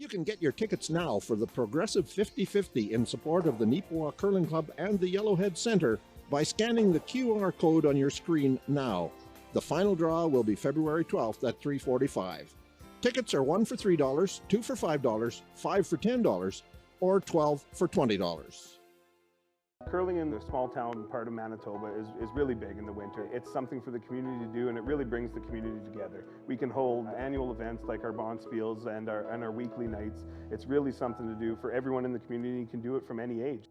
You can get your tickets now for the Progressive 50-50 in support of the Neepawa Curling Club and the Yellowhead Center by scanning the QR code on your screen now. The final draw will be February 12th at 3:45. Tickets are 1 for $3, 2 for $5, 5 for $10, or 12 for $20. Curling in the small town part of Manitoba is really big in the winter. It's something for the community to do, and it really brings the community together. We can hold annual events like our Bonspiels and our weekly nights. It's really something to do for everyone in the community. You can do it from any age.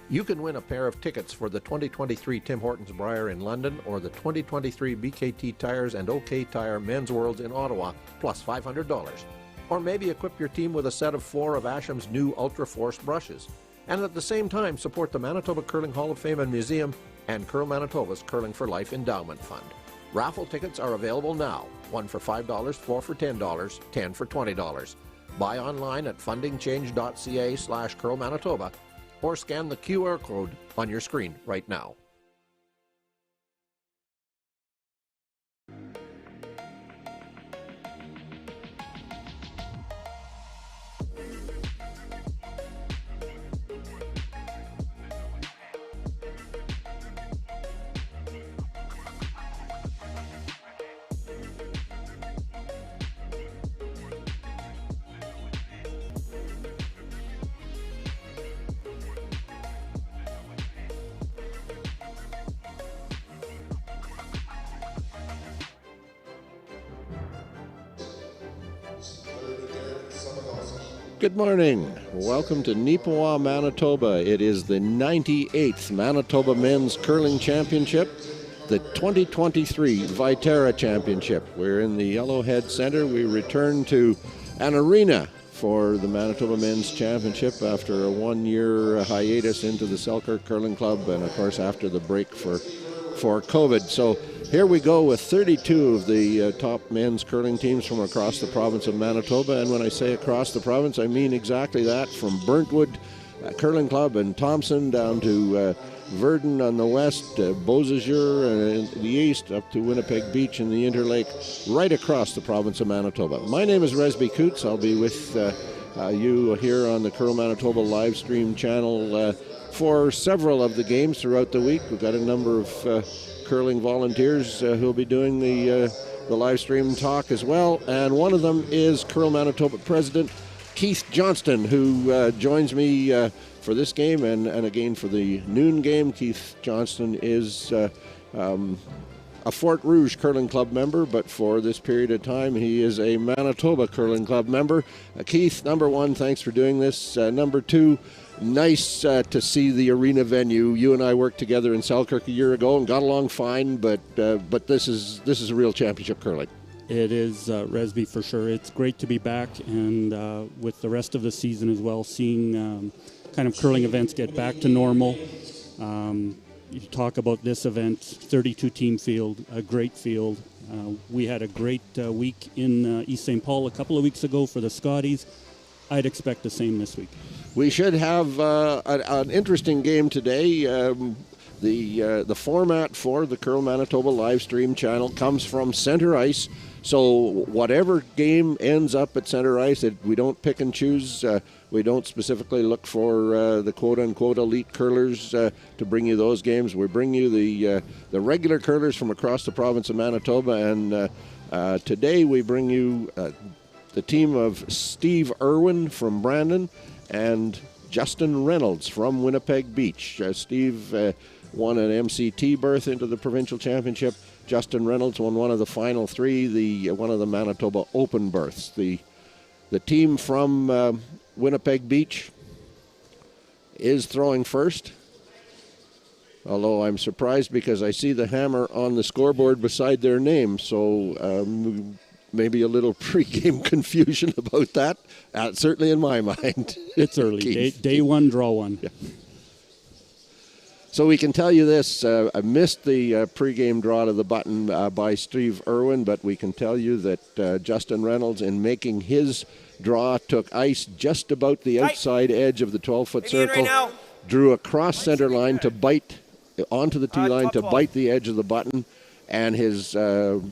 You can win a pair of tickets for the 2023 Tim Hortons Brier in London or the 2023 BKT Tires and OK Tire Men's Worlds in Ottawa, plus $500. Or maybe equip your team with a set of 4 of Asham's new Ultra Force brushes. And at the same time, support the Manitoba Curling Hall of Fame and Museum and Curl Manitoba's Curling for Life Endowment Fund. Raffle tickets are available now. 1 for $5, 4 for $10, 10 for $20. Buy online at fundingchange.ca/Curl Manitoba or scan the QR code on your screen right now. Good morning. Welcome to Neepawa, Manitoba. It is the 98th Manitoba Men's Curling Championship, the 2023 Viterra Championship. We're in the Yellowhead Center. We return to an arena for the Manitoba Men's Championship after a one-year hiatus into the Selkirk Curling Club and, of course, after the break for COVID. So here we go with 32 of the top men's curling teams from across the province of Manitoba. And when I say across the province, I mean exactly that, from Burntwood Curling Club in Thompson down to Verdun on the west, Beausejour in the east, up to Winnipeg Beach in the Interlake, right across the province of Manitoba. My name is Resby Coots. I'll be with you here on the Curl Manitoba live stream channel for several of the games throughout the week. We've got a number of curling volunteers who'll be doing the live stream talk as well, and one of them is Curl Manitoba President Keith Johnston, who joins me for this game and again for the noon game. Keith Johnston is a Fort Rouge Curling Club member, but for this period of time he is a Manitoba Curling Club member. Keith, number one, thanks for doing this. Number two, nice to see the arena venue. You and I worked together in Selkirk a year ago and got along fine, but this is a real championship curling. It is, Resby, for sure. It's great to be back, and with the rest of the season as well, seeing kind of curling events get back to normal. You talk about this event, 32-team field, a great field. We had a great week in East St. Paul a couple of weeks ago for the Scotties. I'd expect the same this week. We should have an interesting game today. The format for the Curl Manitoba live stream channel comes from Center Ice. So whatever game ends up at Center Ice, we don't pick and choose. We don't specifically look for the quote-unquote elite curlers to bring you those games. We bring you the regular curlers from across the province of Manitoba. And today we bring you the team of Steve IRWIN from Brandon and Justin Reynolds from Winnipeg Beach. Steve won an MCT berth into the provincial championship. Justin Reynolds won one of the final three, one of the Manitoba Open berths. The team from Winnipeg Beach is throwing first, although I'm surprised because I see the hammer on the scoreboard beside their name, so maybe a little pre-game confusion about that, certainly in my mind. It's early. Day one, draw one. Yeah. So we can tell you this, I missed the pregame draw to the button by Steve Irwin, but we can tell you that Justin Reynolds, in making his draw, took ice just about the outside edge of the 12-foot circle, drew across center line to bite onto the tee line to bite the edge of the button, and his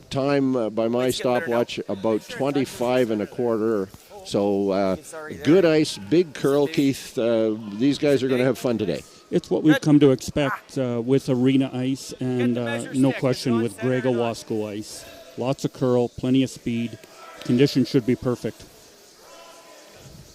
time by my stopwatch about 25 and a quarter. So good ice, big curl, Keith. These guys are going to have fun today. It's what we've come to expect with arena ice, and no question with Greg Owasco ice. Lots of curl, plenty of speed. Conditions should be perfect.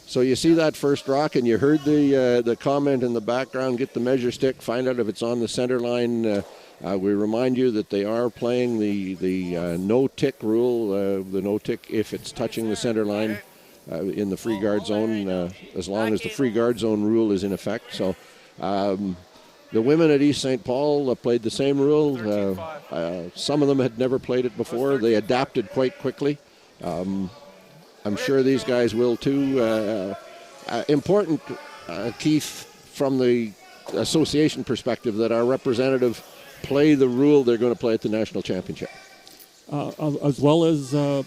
So you see that first rock, and you heard the comment in the background. Get the measure stick, find out if it's on the center line. We remind you that they are playing the no-tick rule, the no-tick if it's touching the center line in the free guard zone, as long as the free guard zone rule is in effect. So the women at East St. Paul played the same rule. Some of them had never played it before. They adapted quite quickly. I'm sure these guys will too. Important, Keith, from the association perspective, that our representative play the rule they're going to play at the national championship. As well as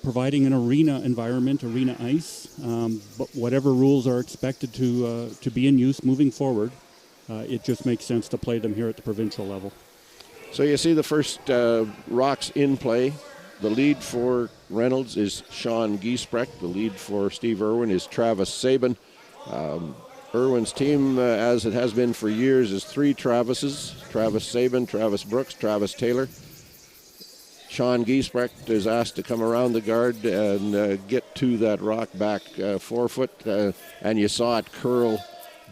providing an arena environment, arena ice, but whatever rules are expected to be in use moving forward, it just makes sense to play them here at the provincial level. So you see the first rocks in play. The lead for Reynolds is Sean Giesbrecht. The lead for Steve Irwin is Travis Sabin. Irwin's team, as it has been for years, is three Travises: Travis Sabin, Travis Brooks, Travis Taylor. Sean Giesbrecht is asked to come around the guard and get to that rock back 4 foot, and you saw it curl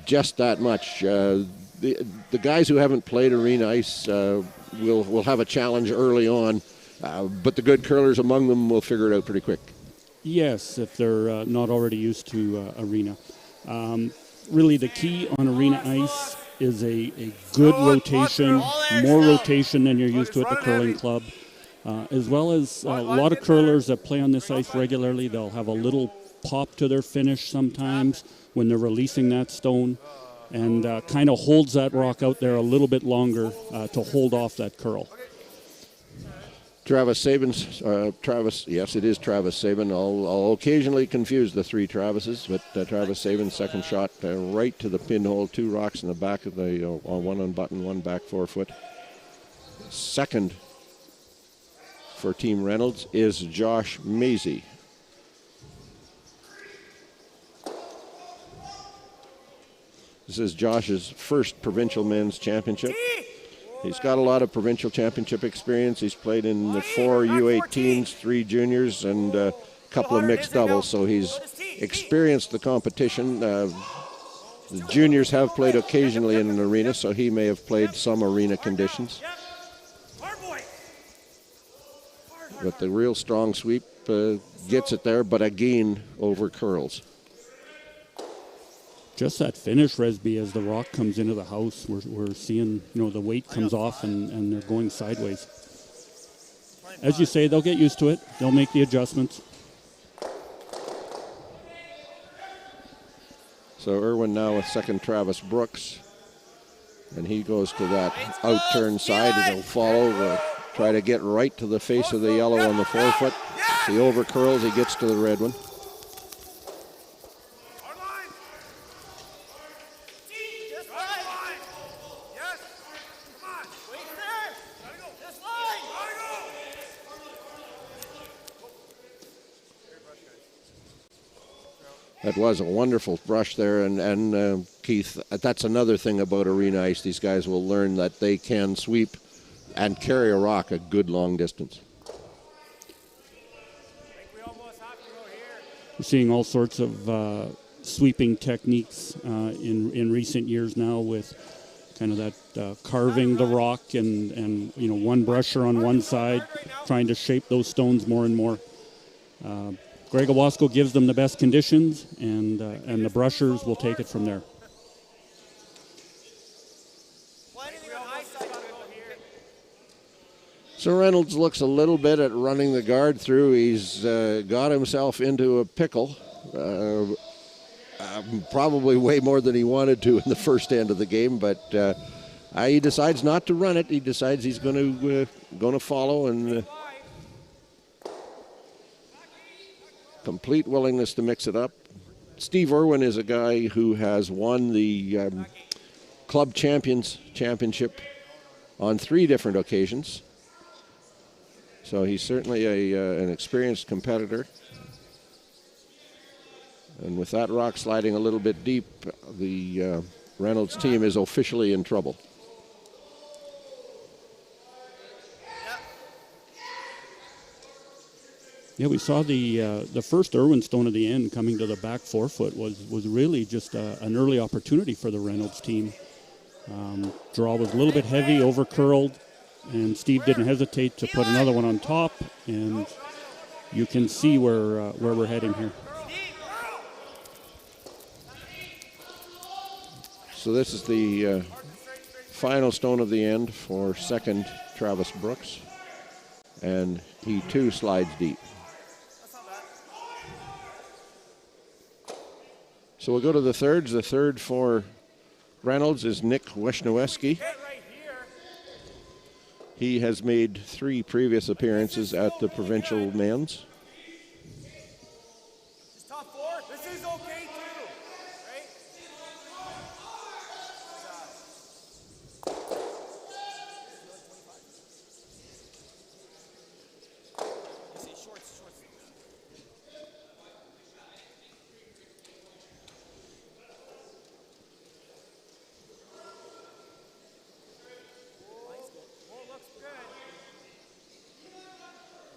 just that much. The guys who haven't played arena ice will have a challenge early on, but the good curlers among them will figure it out pretty quick. Yes, if they're not already used to arena. Really, the key on arena ice is a good rotation, more rotation than you're used to at the curling club, as well as a lot of curlers that play on this ice regularly. They'll have a little pop to their finish sometimes when they're releasing that stone, and kind of holds that rock out there a little bit longer to hold off that curl. Travis Sabin's, yes, it is Travis Sabin. I'll occasionally confuse the three Travises, but Travis Sabin's second shot right to the pinhole, two rocks in the back of the, one on button, one back 4 foot. Second for Team Reynolds is Josh Mazie. This is Josh's first provincial men's championship. He's got a lot of provincial championship experience. He's played in the 4 U18s, 3 juniors, and a couple of mixed doubles, so he's experienced the competition. The juniors have played occasionally in an arena, so he may have played some arena conditions. But the real strong sweep gets it there, but again over curls. Just that finish, Resby, as the rock comes into the house, we're seeing, the weight comes off and they're going sideways. As you say, they'll get used to it. They'll make the adjustments. So Irwin now with second Travis Brooks. And he goes to that out-turn side, and he'll follow, try to get right to the face of the yellow on the 4 foot. He over curls, he gets to the red one. That was a wonderful brush there, and Keith, that's another thing about arena ice. These guys will learn that they can sweep and carry a rock a good long distance. We're seeing all sorts of sweeping techniques in recent years now, with kind of that carving the rock and one brusher on one side, trying to shape those stones more and more. Greg Owasco gives them the best conditions, and the brushers will take it from there. So Reynolds looks a little bit at running the guard through. He's got himself into a pickle, probably way more than he wanted to in the first end of the game, but He decides not to run it. He decides he's going to follow, and complete willingness to mix it up. Steve Irwin is a guy who has won the Club Championship on 3 different occasions. So he's certainly an experienced competitor. And with that rock sliding a little bit deep, the Reynolds team is officially in trouble. Yeah, we saw the first Irwin stone at the end coming to the back forefoot was really just an early opportunity for the Reynolds team. Draw was a little bit heavy, over curled, and Steve didn't hesitate to put another one on top, and you can see where we're heading here. So this is the final stone of the end for second Travis Brooks, and he too slides deep. So we'll go to the thirds. The third for Reynolds is Nick Wisniewski. He has made 3 previous appearances at the provincial men's. Top 4. This is okay too, right? You say shorts. Looks good.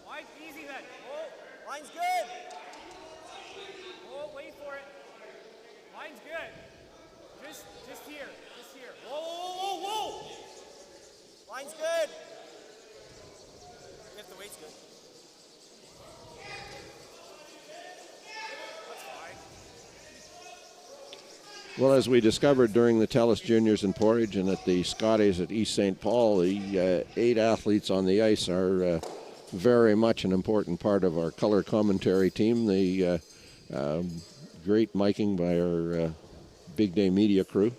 Mike, easy then. Line's good. Wait for it. Line's good. Just here. Whoa. Line's good. If the weight's good. That's fine. Well, as we discovered during the TELUS Juniors in Portage and at the Scotties at East St. Paul, the 8 athletes on the ice are very much an important part of our color commentary team. The great miking by our Big Day Media crew.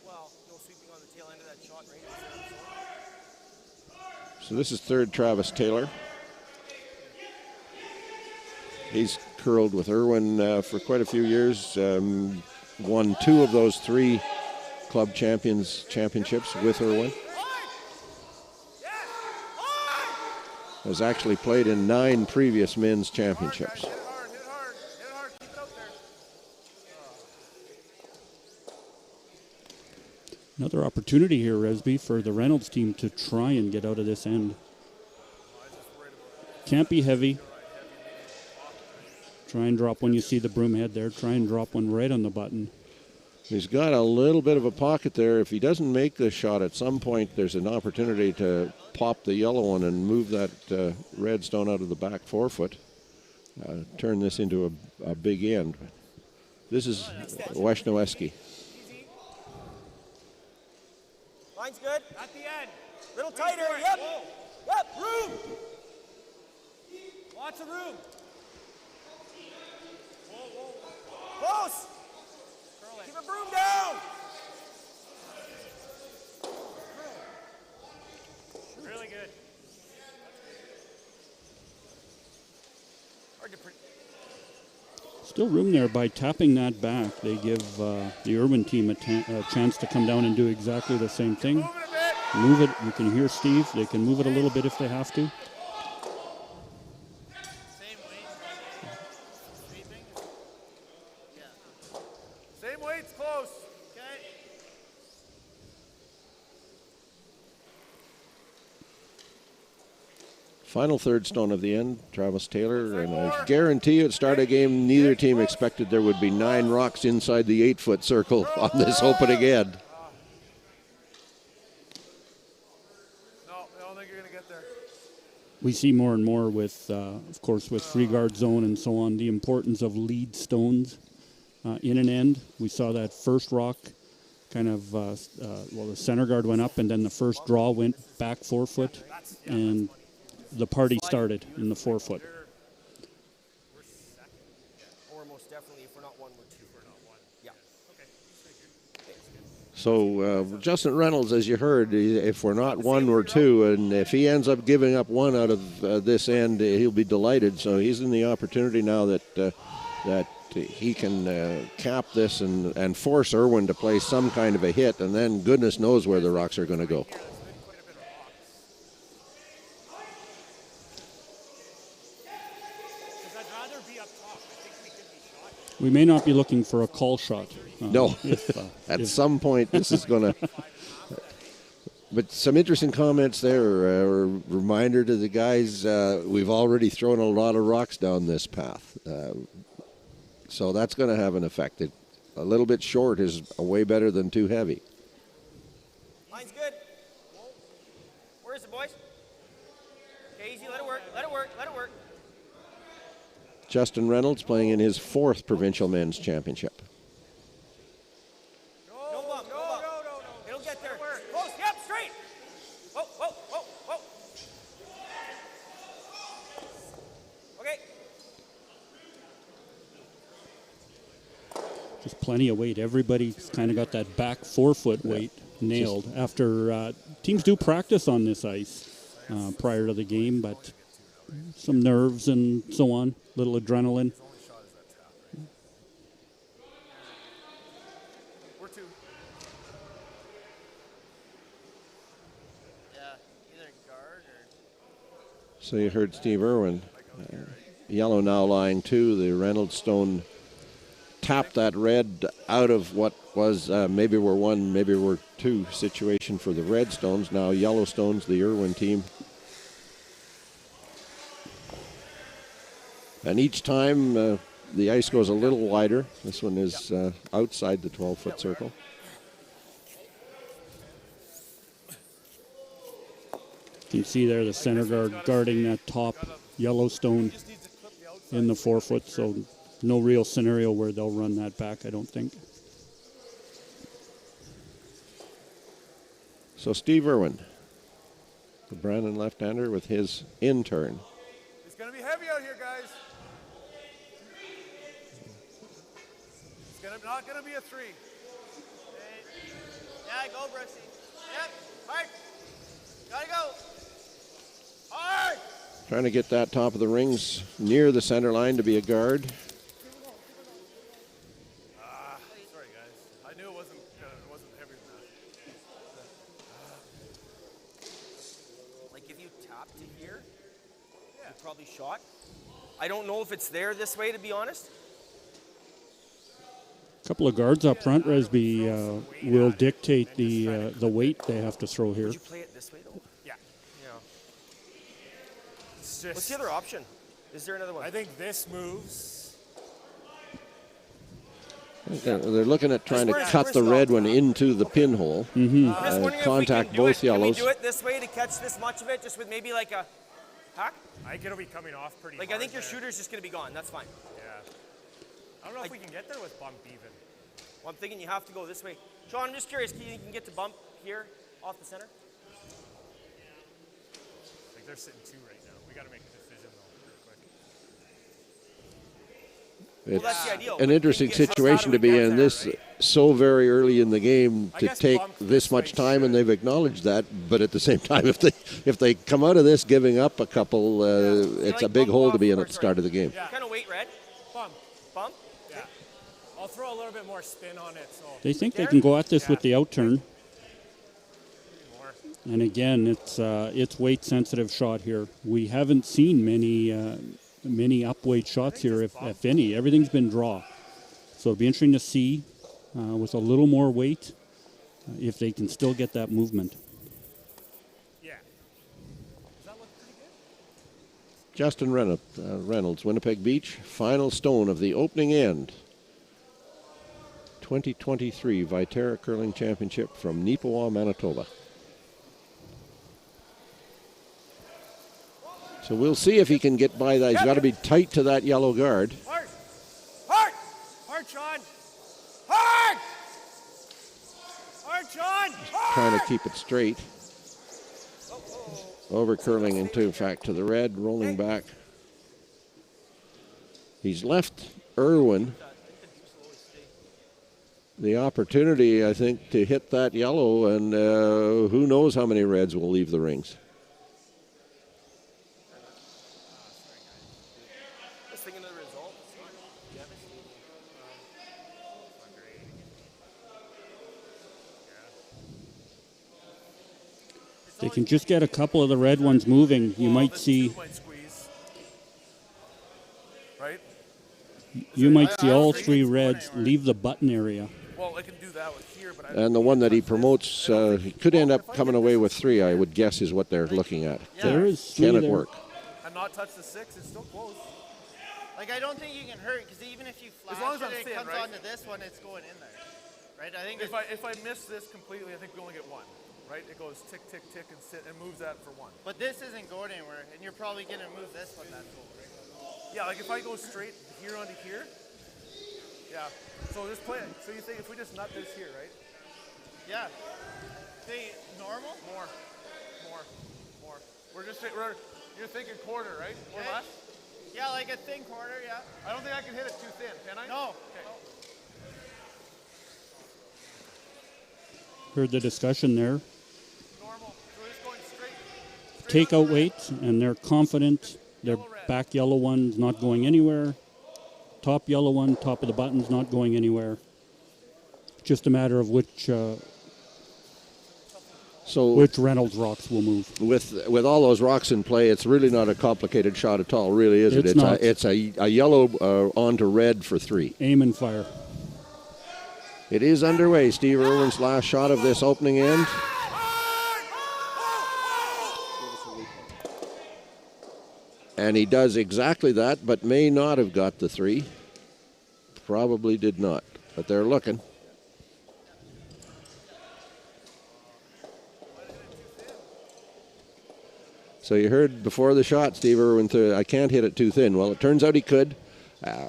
Well, no sweeping on the tail end of that shot, right? So this is third Travis Taylor. He's curled with Irwin for quite a few years. Won 2 of those 3 club championships with Irwin. Has actually played in 9 previous men's championships. Hit hard. Keep it out there. Another opportunity here, Resby, for the Reynolds team to try and get out of this end. Can't be heavy. Try and drop when you see the broom head there. Try and drop one right on the button. He's got a little bit of a pocket there. If he doesn't make the shot at some point, there's an opportunity to pop the yellow one and move that red stone out of the back forefoot. Turn this into a big end. This is Wisniewski. Line's good. At the end. Little tighter. Yep. Room. Lots of room. Close. Keep the broom down. Really good. Hard to Still room there. By tapping that back, they give the Irwin team a chance to come down and do exactly the same thing. Move it. You can hear Steve. They can move it a little bit if they have to. Same weight's close. Okay. Final third stone of the end, Travis Taylor, and I guarantee you at start of game, neither team expected there would be 9 rocks inside the 8-foot circle on this opening end. No, I don't think you're going to get there. We see more and more with, of course, with free guard zone and so on, the importance of lead stones in an end. We saw that first rock kind of, the center guard went up and then the first draw went back forefoot and the party started in the forefoot. Or most definitely, if we're So Justin Reynolds, as you heard, if we're not one, we're two, and if he ends up giving up one out of this end, he'll be delighted. So he's in the opportunity now that he can cap this and force IRWIN to play some kind of a hit, and then goodness knows where the rocks are going to go. We may not be looking for a call shot. No, at some point this is going to. But some interesting comments there. A reminder to the guys, we've already thrown a lot of rocks down this path. So that's going to have an effect. A little bit short is way better than too heavy. Line's good. Where is it, boys? Okay, easy, let it work, let it work, let it work. Justin Reynolds playing in his 4th provincial men's championship. No bump, no bump. It'll get there. Close, yep, straight. Whoa, whoa, whoa, whoa. Okay. Just plenty of weight. Everybody's kind of got that back forefoot weight nailed. After teams do practice on this ice prior to the game, but some nerves and so on, little adrenaline. We're two. Yeah, either guard or... So you heard Steve IRWIN. Yellow now lying 2. The Reynolds stone tapped that red out of what was maybe we're 1, maybe we're 2 situation for the red stones. Now yellow stones, the IRWIN team. And each time the ice goes a little wider. This one is outside the 12-foot circle. You can see there the center guard guarding that top yellow stone in the 4-foot, so no real scenario where they'll run that back, I don't think. So Steve IRWIN, the Brandon left-hander with his in turn. It's going to be heavy out here, guys. It's not going to be a 3. Yeah, go, Brooksy. Yep, hard. Gotta go. Hard. Trying to get that top of the rings near the center line to be a guard. Sorry, guys. I knew it wasn't heavier than that. Like if you tap to here, you probably shot. I don't know if it's there this way, to be honest. A couple of guards up front, Resby, will dictate the weight they have to throw here. Would you play it this way, though? Yeah. Yeah. It's just, What's the other option? Is there another one? I think this moves. They're looking at trying to Where's cut the red one into the pinhole. I'm just wondering if we Contact can do both it. yellows. Can we do it this way to catch this much of it, just with maybe like a hack? I think it'll be coming off pretty Like hard I think your there. shooter's just gonna be gone. That's fine. Yeah. I don't know if we can get there with bump even. Well, I'm thinking you have to go this way. Sean, I'm just curious. Can you get to bump here off the center? Like they're sitting 2 right now. We got to make a decision though, real quick. It's Well, that's the ideal. an interesting If you get situation to be in. This so very early in the game I to guess take bump this this much way time, and should. they've acknowledged that. But at the same time, if they come out of this giving up a couple, it's a like big bump hole off to be in or at the sorry. start of the game. Yeah. Kind of weight red. Bump. Bump. Yeah. I'll throw a little bit more spin on it. So They think they can go at this with the out turn. more. And again, it's weight sensitive shot here. We haven't seen many up weight shots here, if any. Everything's been draw. So it'll be interesting to see with a little more weight if they can still get that movement. Yeah. Does that look pretty good? Justin Reynolds, Winnipeg Beach, final stone of the opening end. 2023 Viterra Curling Championship from Neepawa, Manitoba. So we'll see if he can get by that. He's got to be tight to that yellow guard. Hard. Hard. Hard, Sean. Hard. Hard, Sean. Hard. Trying to keep it straight. Over curling into, in fact, to the red, rolling back. He's left IRWIN the opportunity, I think, to hit that yellow, and who knows how many reds will leave the rings. Just thinking of the result. They can just get a couple of the red ones moving. You might see. Right? You might see all three reds leave the button area. Well, I can do that with here, but And the one that he promotes he could end up coming away with 3, I would guess, is what they're looking at. There is 3 Can it there. work? and not touch the 6, it's still close. Like, I don't think you can hurt, because even if you flash long as I'm it, thin, it comes right? onto this one, it's going in there. Right? I think If I miss this completely, I think we only get 1. Right? It goes tick, tick, tick, and sit, and moves that for 1. but this isn't going anywhere, and you're probably going to move this one then. Yeah, like if I go straight here onto here. Yeah. So just play it. So you think if we just nut this here, right? Yeah. Say normal? More. You're thinking quarter, right? Or Okay. less? Yeah, like a thin quarter, yeah. I don't think I can hit it too thin, can I? No. Okay. Heard the discussion there. Normal. So we're just going straight. Take out weight, and they're confident. Their back yellow one's not going anywhere. Top yellow one, top of the button's not going anywhere. Just a matter of which Reynolds rocks will move. With all those rocks in play, it's really not a complicated shot at all, really, is it? It's not. It's a yellow onto red for 3. Aim and fire. It is underway. Steve Irwin's last shot of this opening end. And he does exactly that, but may not have got the 3. Probably did not, but they're looking. So you heard before the shot, Steve Irwin, I can't hit it too thin. Well, it turns out he could.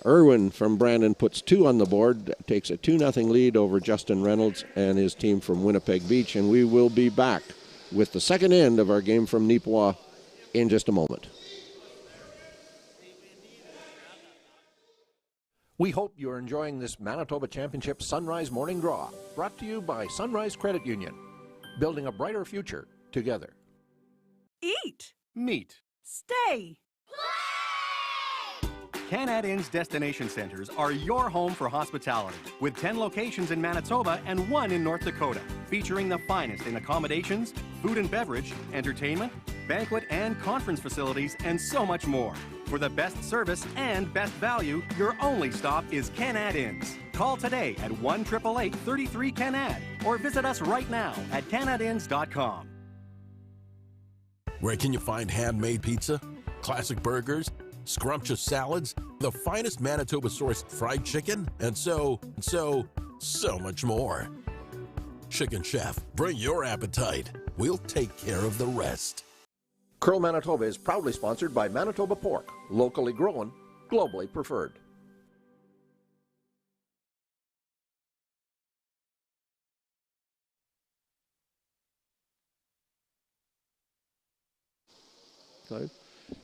Irwin from Brandon puts 2 on the board, takes a 2-0 lead over Justin Reynolds and his team from Winnipeg Beach, and we will be back with the second end of our game from Nipawin in just a moment. We hope you're enjoying this Manitoba Championship Sunrise Morning Draw, brought to you by Sunrise Credit Union, building a brighter future together. Eat. Meet. Stay. Canad Inn's destination centers are your home for hospitality, with 10 locations in Manitoba and 1 in North Dakota, featuring the finest in accommodations, food and beverage, entertainment, banquet and conference facilities, and so much more. For the best service and best value, your only stop is Canad Inns. Call today at 1-888-33-CANAD or visit us right now at canadinns.com. Where can you find handmade pizza, classic burgers, scrumptious salads, the finest Manitoba-sourced fried chicken, and so much more? Chicken Chef, bring your appetite. We'll take care of the rest. Curl Manitoba is proudly sponsored by Manitoba Pork, locally grown, globally preferred.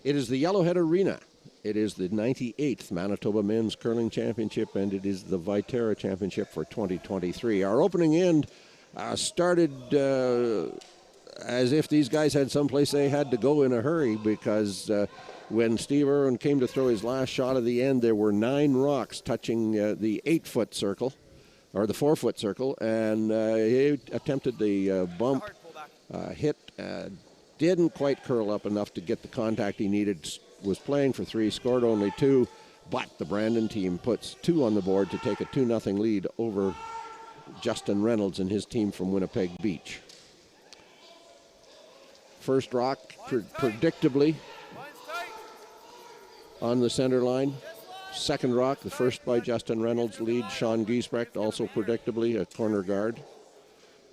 It is the Yellowhead Arena. It is the 98th Manitoba Men's Curling Championship, and it is the Viterra Championship for 2023. Our opening end started as if these guys had someplace they had to go in a hurry, because when Steve Irwin came to throw his last shot of the end, there were 9 rocks touching the 8-foot circle, or the 4-foot circle, and he attempted the bump, hit, didn't quite curl up enough to get the contact he needed, was playing for 3, scored only 2, but the Brandon team puts 2 on the board to take a 2-0 lead over Justin Reynolds and his team from Winnipeg Beach. First rock, predictably, on the center line. Second rock, the first by Justin Reynolds, leads Sean Giesbrecht, also predictably a corner guard.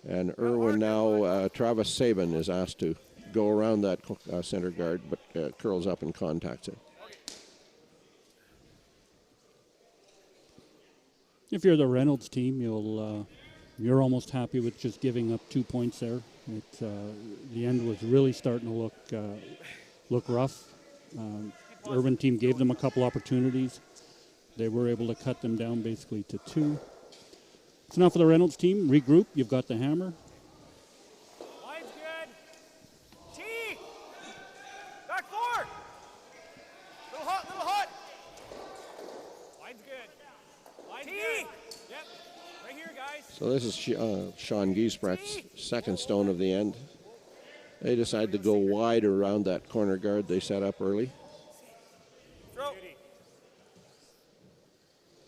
And Irwin now, Travis Sabin is asked to go around that center guard, but curls up and contacts it. If you're the Reynolds team, you're almost happy with just giving up 2 points there. The end was really starting to look rough. Irwin team gave them a couple opportunities. They were able to cut them down basically to 2. So now for the Reynolds team, regroup. You've got the hammer. Line's good. T. Back 4. Little hot, little hot. Line's good. Line's good. Yep. Right here, guys. So this is Sean Giesbrecht's second stone of the end. They decide to go wide around that corner guard they set up early. Throw.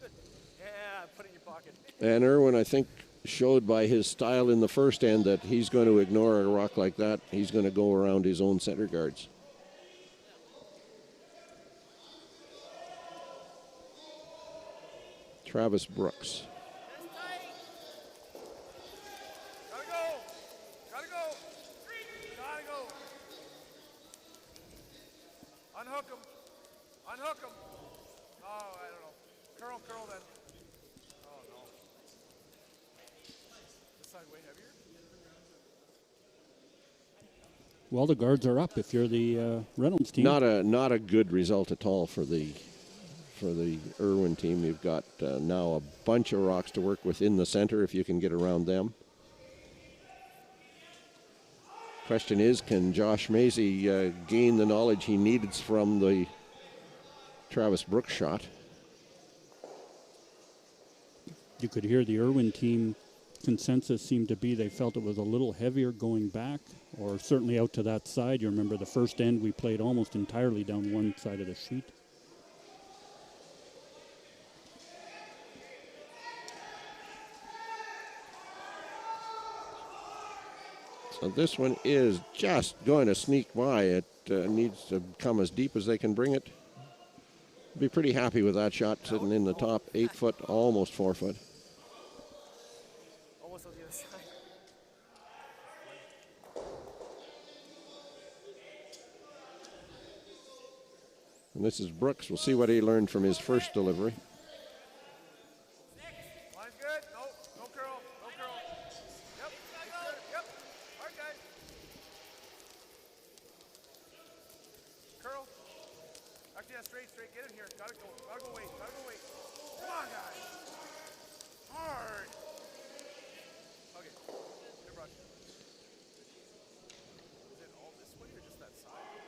Good. Yeah, put it in your pocket. And Irwin, I think, showed by his style in the first end that he's going to ignore a rock like that. He's going to go around his own center guards. Travis Brooks. Gotta go. Gotta go. Gotta go. Unhook him. Unhook him. Oh, I don't know. Curl, curl then. Oh, no. This side way heavier? Well, the guards are up if you're the Reynolds team. Not a good result at all for the Irwin team. You've got now a bunch of rocks to work with in the center if you can get around them. Question is, can Josh Macy gain the knowledge he needs from the Travis Brooks shot? You could hear the Irwin team consensus seemed to be they felt it was a little heavier going back, or certainly out to that side. You remember the first end we played almost entirely down one side of the sheet. So this one is just going to sneak by. It needs to come as deep as they can bring it. Be pretty happy with that shot sitting in the top 8 foot, almost 4 foot. Almost on the other side. And this is Brooks. We'll see what he learned from his first delivery. Line's good. No, no curl. No curl. Yep. Good. Yep. All right, guys. Curl. Actually, yeah, straight, straight. Get in here. Gotta go. Gotta go wait. Gotta go wait. Come on, guys. Hard. Okay. Good brush. Is it all this way or just that side?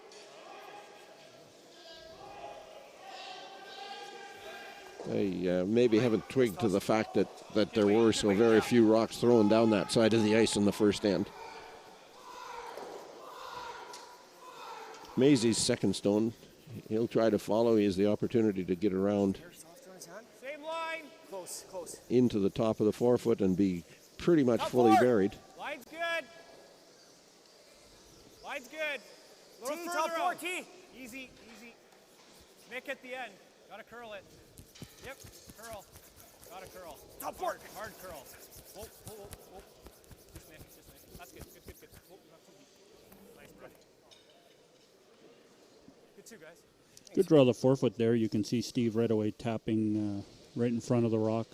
They maybe haven't twigged to the fact that there were so very few rocks thrown down that side of the ice in the first end. Maisie's second stone. He'll try to follow. He has the opportunity to get around Same line. Close, close. into the top of the 4 foot and be pretty much Top fully 4. buried. Line's good. Line's good. Little T, further top 4, out. T. Easy, easy. Mick at the end. Gotta curl it. Yep, curl. Gotta curl. Top 4. Hard curl. Whoa, whoa, whoa, whoa. Just Mick, just Mick. That's good, good, good, good. Whoa, not too deep. Nice, good. Good too, guys. Good draw of the 4 foot there. You can see Steve right away tapping right in front of the rock.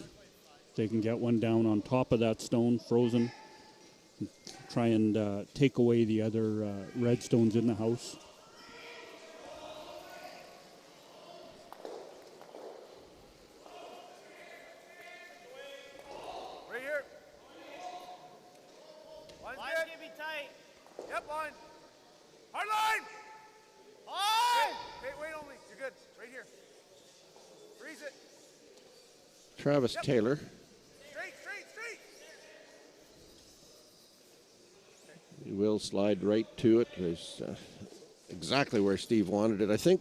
They can get one down on top of that stone, frozen. Try and take away the other red stones in the house. Right here. Line's Line's good. gonna be tight. Yep, line. Hard line. Hard! Okay, wait only. You're good. Right here. Freeze it. Travis Taylor. Straight, straight, straight. He will slide right to it. It's exactly where Steve wanted it. I think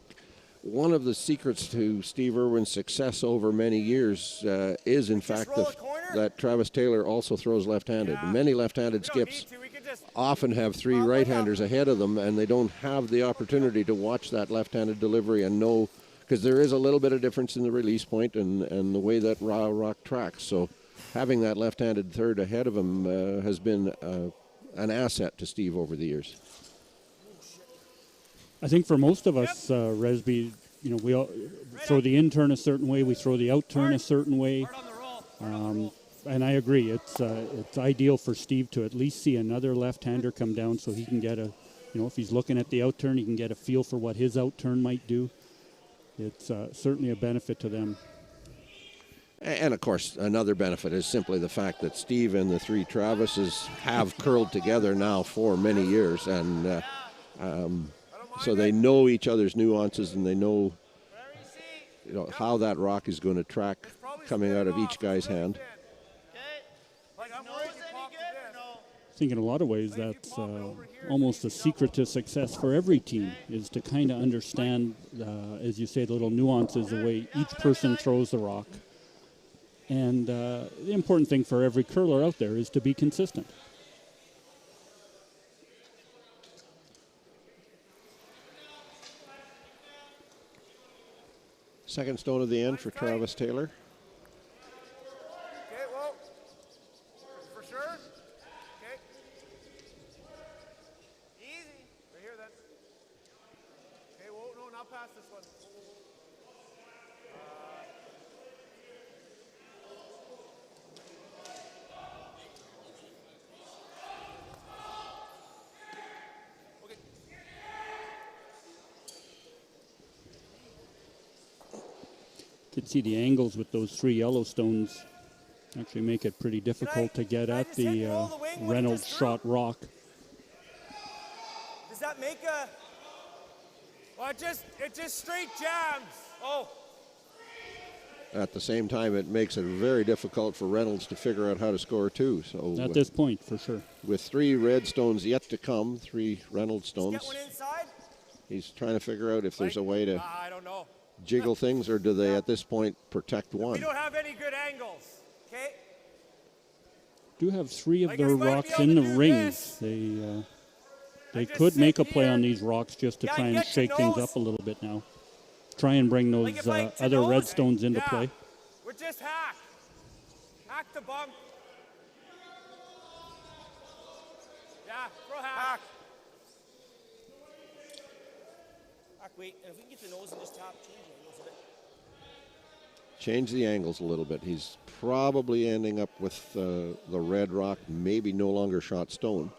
one of the secrets to Steve Irwin's success over many years is, in fact, roll a corner? that Travis Taylor also throws left-handed. Yeah. Many left-handed We don't need skips to. We can just often have 3 right-handers ahead of them, and they don't have the opportunity to watch that left-handed delivery and know, because there is a little bit of difference in the release point and the way that raw rock tracks. So having that left-handed third ahead of him has been an asset to Steve over the years. I think for most of us, Resby, we all throw the in turn a certain way, we throw the out turn a certain way. hard on the roll. Hard on the roll. And I agree, it's ideal for Steve to at least see another left-hander come down so he can get a, if he's looking at the out turn, he can get a feel for what his out turn might do. It's certainly a benefit to them. And of course, another benefit is simply the fact that Steve and the three Travises have curled together now for many years, and so they know each other's nuances, and they know, how that rock is going to track coming out of each guy's hand. I think in a lot of ways that's almost a secret to success for every team, is to kind of understand, as you say, the little nuances, the way each person throws the rock. And the important thing for every curler out there is to be consistent. Second stone of the end for Travis Taylor. Okay, well, for sure. Okay. Easy. Right here then. Okay, whoa, no, not past this one. You can see the angles with those three yellow stones actually make it pretty difficult to get at the Reynolds shot rock. Does that make a... Well, it just straight jams. Oh. At the same time, it makes it very difficult for Reynolds to figure out how to score too. So At this point, for sure. With three red stones yet to come, three Reynolds stones, Get one inside? he's trying to figure out if there's a way to I don't know. jiggle things, or do they at this point protect We one? don't have any good angles. Okay. Do have three of I their guess might be rocks able in to the do rings. this. They just could make a sit play here. on these rocks just to Yeah, try and get your shake things nose. up a little bit now. Try and bring those Like if I other nose- red stones into Yeah. play. We're just hack. Hack the bump. Yeah, throw hack. Back, wait. And if we can get the nose and just tap, change the angles a bit. Change the angles a little bit. He's probably ending up with the red rock, maybe no longer shot stone.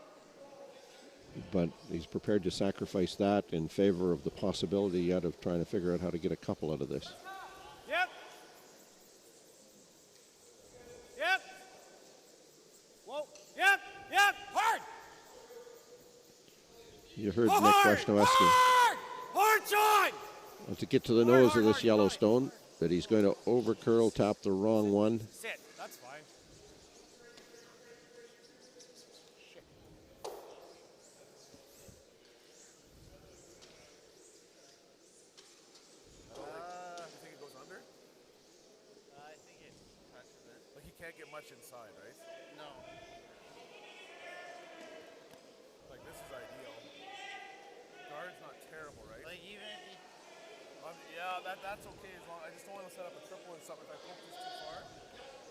But he's prepared to sacrifice that in favor of the possibility yet of trying to figure out how to get a couple out of this. Yep. Yep. Whoa. Yep. Yep. Hard. You heard Hard. Nick Washnowski Hard. Hard shot. to get to the nose of this yellow stone, that he's going to over curl tap the wrong one. Sit. That's fine. You think it goes under? I think it touches it. Like he can't get much inside, right? No. Like this is ideal. Guard's not terrible, right? Like even if you... Yeah, that's okay as long. I just don't want to set up a triple and something if I poke this too far,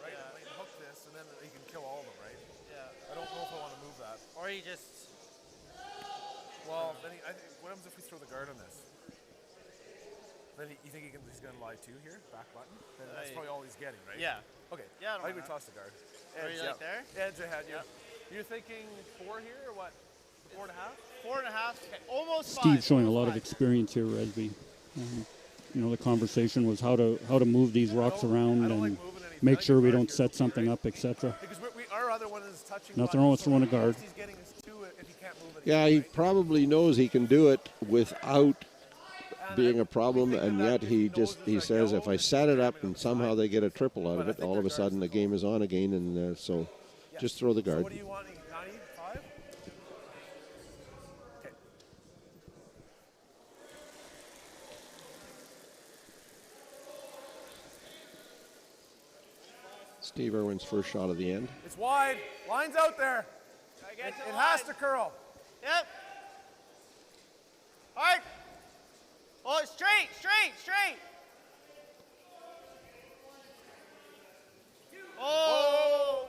right? Yeah. I can hook this and then he can kill all of them, right? Yeah. I don't know if I want to move that. Or you just... Well, then I think, what happens if we throw the guard on this? Then you think he's going to lie too here? Back button? Then that's probably all he's getting, right? Yeah. Okay. Yeah, I don't I think we mind toss the guard. Are you like there? Edge ahead. Yeah. Yeah. You're thinking 4 here or what? 4.5? 4.5. Almost 5. Steve's showing a almost lot of 5. experience here, Resby. The conversation was how to move these rocks around I don't like and moving anything. make I sure think we guard don't here set would be something great. up, etc. Because our other one is touching. Nothing buttons, wrong with so throwing a the most guard. He's getting is 2 if he can't move it. Yeah, he right? probably knows he can do it without being a problem, and yet he says, if I set it up and somehow they get a triple out of it, all of a sudden the game is on again, and so just throw the So guard. what do you want? 95? Okay. Steve Irwin's first shot of the end. It's wide. Line's out there. It has to curl. Yep. Hard. Oh, straight, straight, straight. Oh.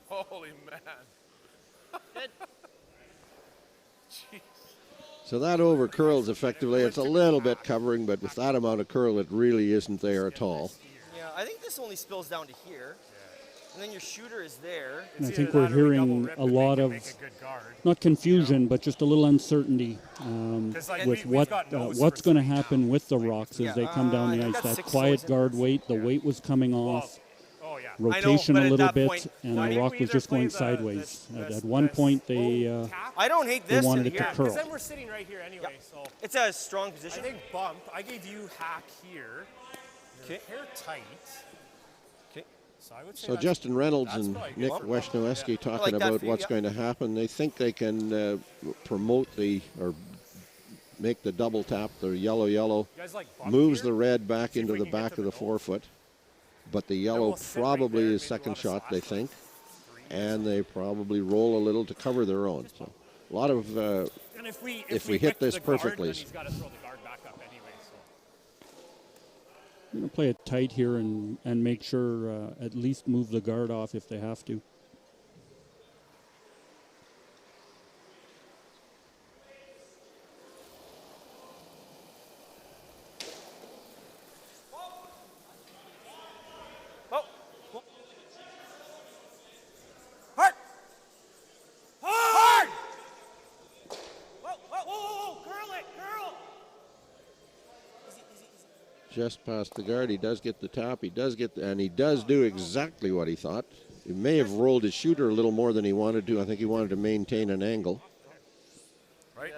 Holy man. Good. Jeez. So that over curls effectively. It's a little bit covering, but with that amount of curl, it really isn't there at all. Yeah, I think this only spills down to here. and then your shooter is there. And I think we're hearing a lot of, not confusion, but just a little uncertainty with what's going to happen with the rocks as they come down the ice. That quiet guard weight, the weight was coming off. Rotation a little bit, and the rock was just going sideways. At one point, they I don't hate this wanted it to curl. Because then we're sitting right here anyway, so. It's a strong position. I think bump. I gave you hack here. Okay. Hair tight. Okay. So I would say So Justin Reynolds and Nick Weshnowski talking about what's going to happen. They think they can promote or make the double tap, the yellow, moves the red back into the back of the forefoot. But the yellow probably is second shot, they think. And they probably roll a little to cover their own. So a lot of, if we hit this perfectly. I'm going to play it tight here and make sure at least move the guard off if they have to. Just past the guard, he does get the tap, and he does do exactly what he thought. He may have rolled his shooter a little more than he wanted to. I think he wanted to maintain an angle. Right?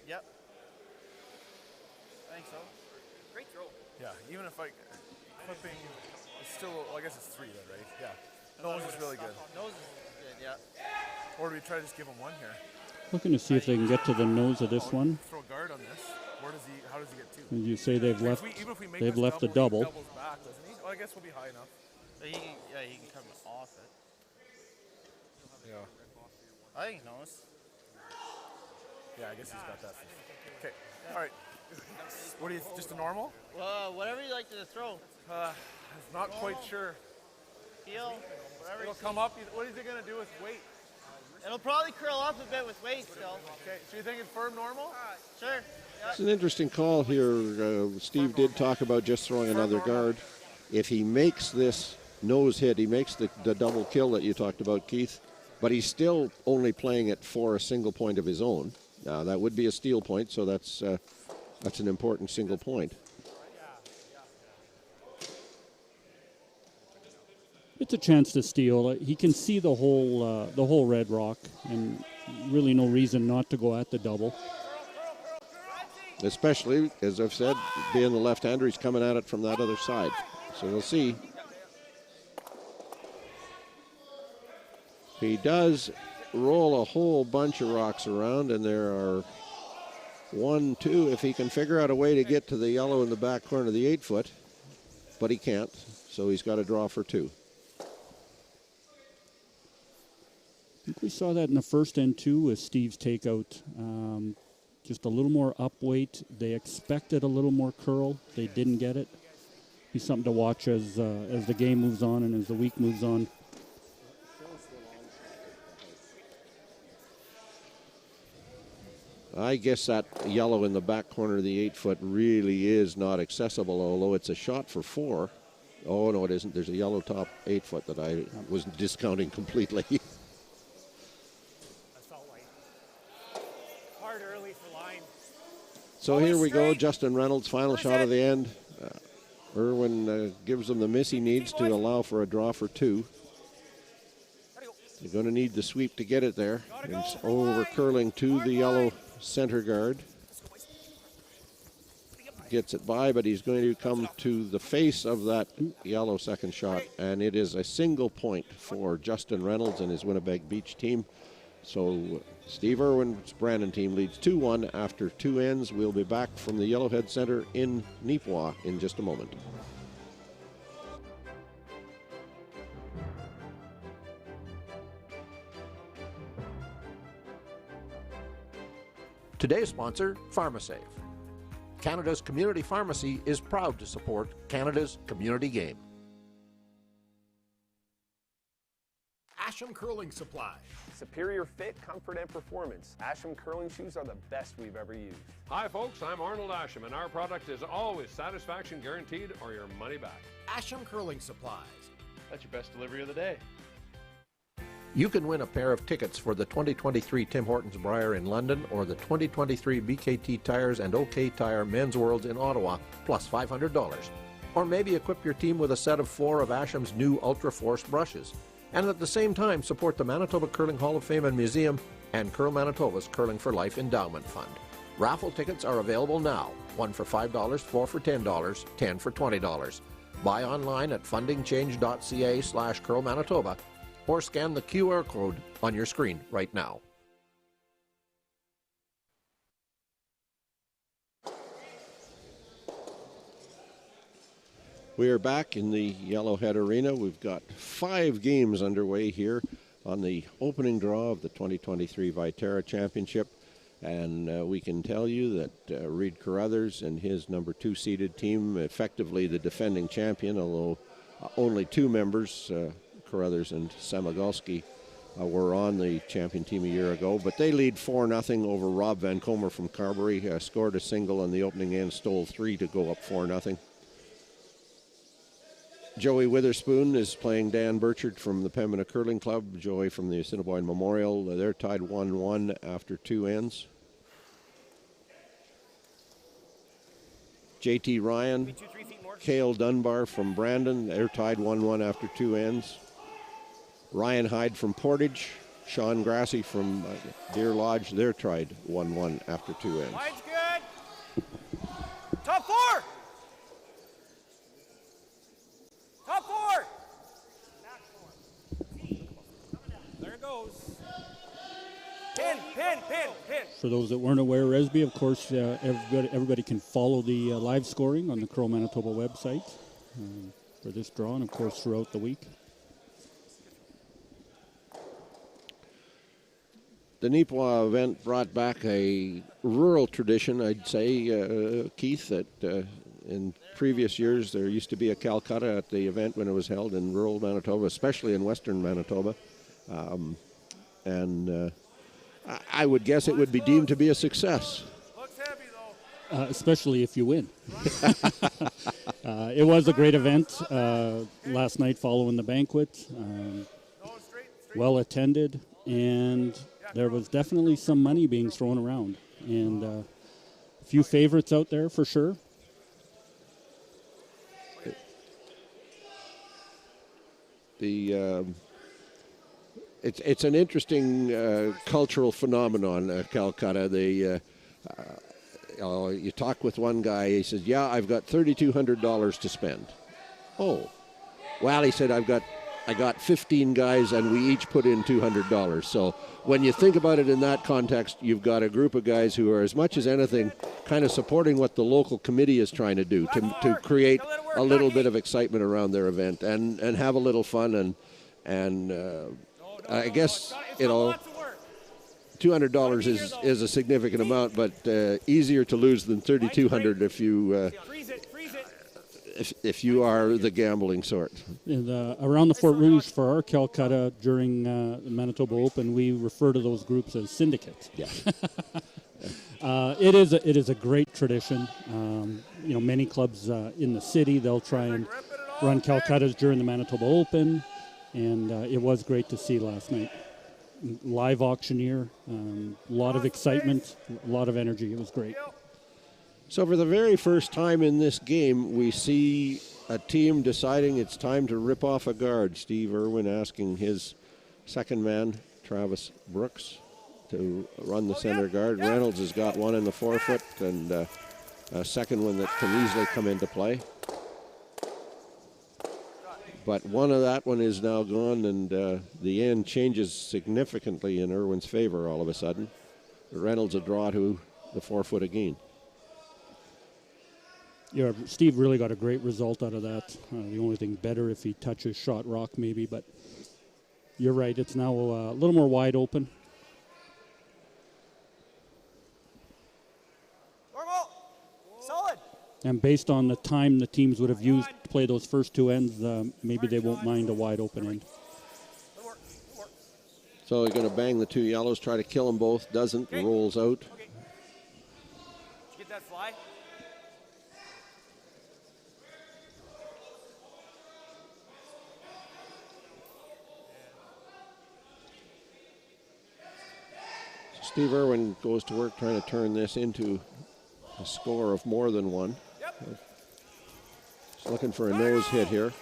Yep. I think so. Great throw. Yeah, even if flipping, it's still, I guess it's 3 then, right? Yeah. Nose is really good. Nose is good, yeah. Or do we try to just give him one here? Looking to see if they can get to the nose of this one. Throw guard on this. How does he get 2? As you say, they've left the double. He doubles back, doesn't he? Well, I guess we'll be high enough. He can come off it. Yeah. I think he knows. Yeah, I guess he's got that. Okay. All right. What do you, just a normal? Whatever you like to throw. Not quite sure. Heel, whatever. It'll come up. What is it going to do with weight? It'll probably curl up a bit with weight still. Okay. So you think it's firm normal? Sure. It's an interesting call here. Steve did talk about just throwing another guard. If he makes this nose hit, he makes the double kill that you talked about, Keith, but he's still only playing it for a single point of his own. Now, that would be a steal point, so that's an important single point. It's a chance to steal. He can see the whole red rock, and really no reason not to go at the double. Especially, as I've said, being the left-hander, he's coming at it from that other side. So we'll see. He does roll a whole bunch of rocks around, and there are 1, 2, if he can figure out a way to get to the yellow in the back corner of the 8-foot, but he can't, so he's got to draw for 2. I think we saw that in the first end too with Steve's takeout. Just a little more up weight. They expected a little more curl. They didn't get it. Be something to watch as the game moves on and as the week moves on. I guess that yellow in the back corner of the 8-foot really is not accessible, although it's a shot for 4. Oh, no, it isn't. There's a yellow top 8-foot that I was discounting completely. So here we go, Justin Reynolds, final shot of the end. Irwin gives him the miss he needs to allow for a draw for 2. They're going to need the sweep to get it there. It's over curling to the yellow center guard. Gets it by, but he's going to come to the face of that yellow second shot, and it is a single point for Justin Reynolds and his Winnipeg Beach team. So Steve Irwin's Brandon team leads 2-1 after 2 ends. We'll be back from the Yellowhead Center in Nipawin in just a moment. Today's sponsor, PharmaSave. Canada's community pharmacy is proud to support Canada's community game. Asham Curling Supply. Superior fit, comfort, and performance. Asham curling shoes are the best we've ever used. Hi folks, I'm Arnold Asham, and our product is always satisfaction guaranteed or your money back. Asham Curling Supplies. That's your best delivery of the day. You can win a pair of tickets for the 2023 Tim Hortons Briar in London or the 2023 BKT Tires and OK Tire Men's Worlds in Ottawa, plus $500. Or maybe equip your team with a set of 4 of Asham's new Ultra Force brushes. And at the same time, support the Manitoba Curling Hall of Fame and Museum and Curl Manitoba's Curling for Life Endowment Fund. Raffle tickets are available now. 1 for $5, 4 for $10, 10 for $20. Buy online at fundingchange.ca/Curl Manitoba or scan the QR code on your screen right now. We are back in the Yellowhead Arena. We've got 5 games underway here on the opening draw of the 2023 Viterra Championship. And we can tell you that Reed Carruthers and his number 2 seeded team, effectively the defending champion, although only 2 members, Carruthers and Samogulski, were on the champion team a year ago. But they lead 4-0 over Rob Van Comer from Carberry. Scored a single on the opening end, stole 3 to go up 4-0. Joey Witherspoon is playing Dan Burchard from the Pembina Curling Club. Joey from the Assiniboine Memorial. They're tied 1-1 after 2 ends. JT Ryan, Cale Dunbar from Brandon. They're tied 1-1 after 2 ends. Ryan Hyde from Portage. Sean Grassi from Deer Lodge. They're tied 1-1 after 2 ends. Line's good. Top 4. Top 4. There it goes. Pin. For those that weren't aware, Resby, of course, everybody can follow the live scoring on the Curl Manitoba website for this draw and, of course, throughout the week. The Neepawa event brought back a rural tradition, I'd say, Keith, that in previous years there used to be a Calcutta at the event when it was held in rural Manitoba, especially in western Manitoba. I would guess it would be deemed to be a success. Especially if you win. It was a great event last night following the banquet. Well attended, and there was definitely some money being thrown around. And a few favorites out there for sure. It's an interesting cultural phenomenon, Calcutta. You talk with one guy, he says, yeah, I've got $3,200 to spend. Oh, well, he said, I got 15 guys and we each put in $200. So when you think about it in that context, you've got a group of guys who are, as much as anything, kind of supporting what the local committee is trying to do to create a little bit of excitement around their event and have a little fun. And I guess, $200 is a significant amount, but easier to lose than $3,200 if you are the gambling sort. Around the Fort Rouge for our Calcutta during the Manitoba Open, we refer to those groups as syndicates. Yeah. It is a great tradition. Many clubs in the city, they'll try and run Calcuttas during the Manitoba Open, and it was great to see last night. Live auctioneer, a lot of excitement, a lot of energy. It was great. So for the very first time in this game, we see a team deciding it's time to rip off a guard. Steve Irwin asking his second man, Travis Brooks, to run the center guard. Reynolds has got one in the forefoot and a second one that can easily come into play. But one of that one is now gone, and the end changes significantly in Irwin's favor all of a sudden. Reynolds a draw to the forefoot again. Yeah, Steve really got a great result out of that. The only thing better if he touches shot rock maybe, but you're right, it's now a little more wide open. Normal. Solid. And based on the time the teams would have used to play those first 2 ends, maybe they won't mind a wide open end. So he's going to bang the 2 yellows, try to kill them both. Doesn't, rolls out. Did you get that fly? Steve Irwin goes to work trying to turn this into a score of more than one. He's looking for a nose hit here.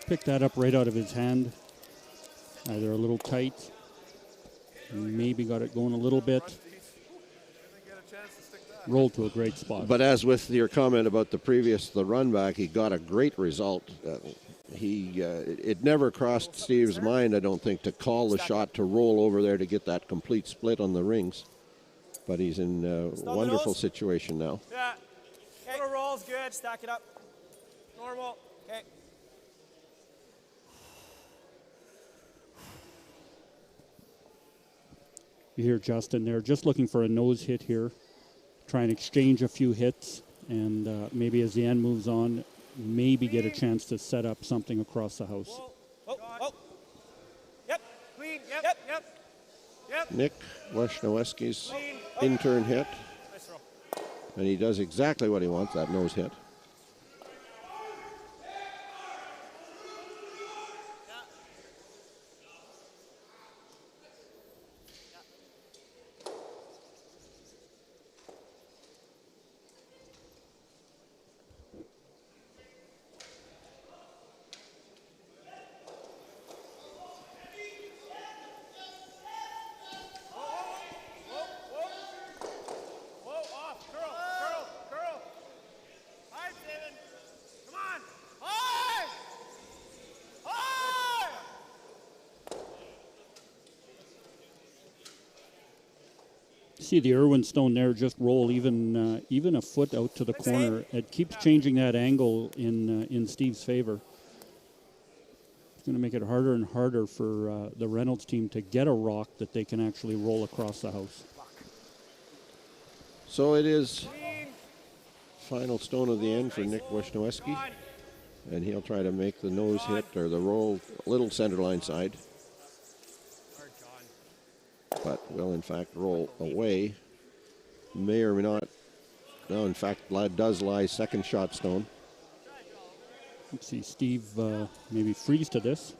Picked that up right out of his hand. Either a little tight, maybe got it going a little bit. Rolled to a great spot. But as with your comment about the run back, he got a great result. It never crossed Steve's mind, I don't think, to call the shot to roll over there to get that complete split on the rings. But he's in a wonderful situation now. Yeah. Okay. Little roll's good. Stack it up. Normal. Okay. You hear Justin there, just looking for a nose hit here. Try and exchange a few hits, and maybe as the end moves on, maybe get a chance to set up something across the house. Oh. Yep. Clean. Yep. Nick Weshnowski's in-turn hit. Nice roll. And he does exactly what he wants, that nose hit. See the Irwin stone there just roll even a foot out to the corner. It keeps changing that angle in Steve's favor. It's going to make it harder and harder for the Reynolds team to get a rock that they can actually roll across the house. So it is final stone of the end for Nick Weshnowski. And he'll try to make the nose hit or the roll a little center line side. But will in fact roll away. May or may not. No, in fact, does lie second shot stone. Let's see, Steve maybe freeze to this.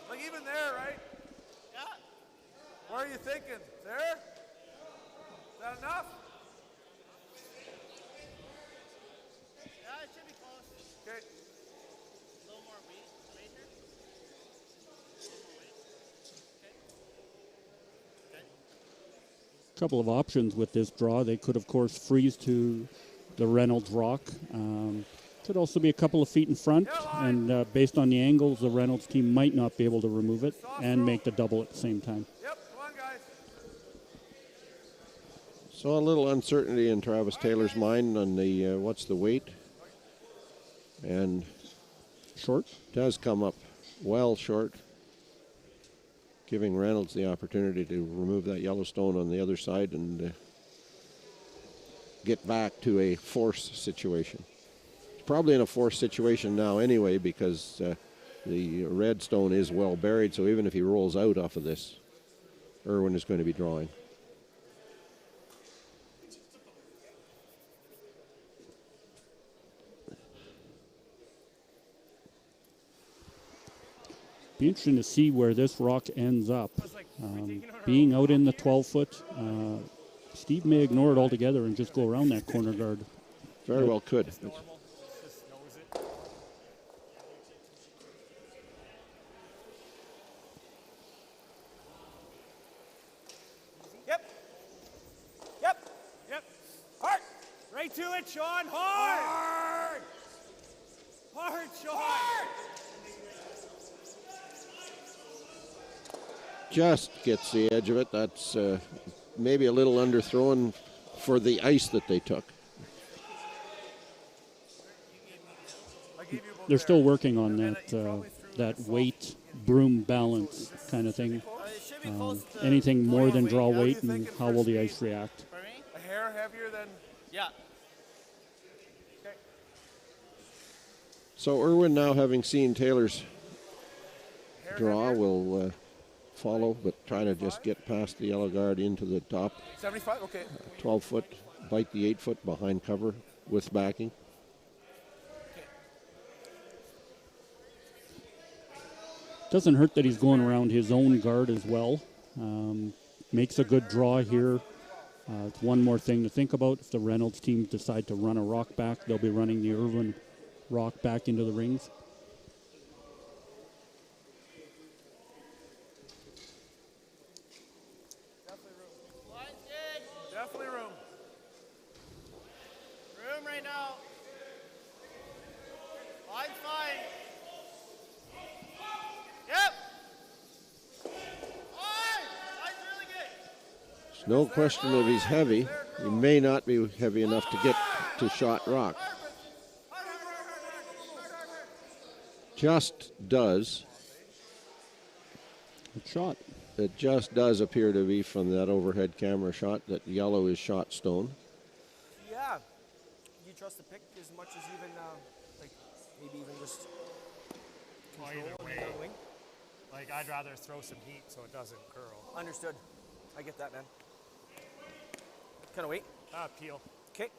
Like even there, right? Yeah. What are you thinking? There? Is that enough? Yeah, it should be close. Okay. A little more weight here. Couple of options with this draw. They could, of course, freeze to the Reynolds rock. Could also be a couple of feet in front, and based on the angles, the Reynolds team might not be able to remove it and make the double at the same time. Yep, come on, guys. So a little uncertainty in Travis Taylor's mind on the what's the weight, and short does come up well short, giving Reynolds the opportunity to remove that yellow stone on the other side and get back to a force situation. It's probably in a force situation now anyway because the red stone is well buried, so even if he rolls out off of this, Irwin is going to be drawing. Be interesting to see where this rock ends up. Being out in the 12-foot, Steve may ignore it altogether and just go around that corner guard. Very well could. Yep. Hard. Right to it, Sean. Hard. Hard, Sean. Hard. Just gets the edge of it. That's maybe a little underthrown for the ice that they took. They're still working on that weight broom balance kind of thing. Anything more than draw weight, and how will the ice react? A hair heavier than... Yeah. Okay. So Irwin, now having seen Taylor's draw, will follow, but try to just get past the yellow guard into the top. 75, okay. 12-foot, bite the 8-foot behind cover with backing. Doesn't hurt that he's going around his own guard as well. Makes a good draw here. It's one more thing to think about. If the Reynolds team decide to run a rock back, they'll be running the IRWIN rock back into the rings. Definitely room. Room right now. Line's fine. Yep. Line's really good. There's no question if he's heavy. He may not be heavy enough to get to shot rock. Just does. Good shot. It just does appear to be from that overhead camera shot that yellow is shot stone. Yeah. Do you trust the pick as much as even, like, maybe even just control either way. the wing? Like, I'd rather throw some heat so it doesn't curl. Understood. I get that, man. Kind of wait. Peel. Okay.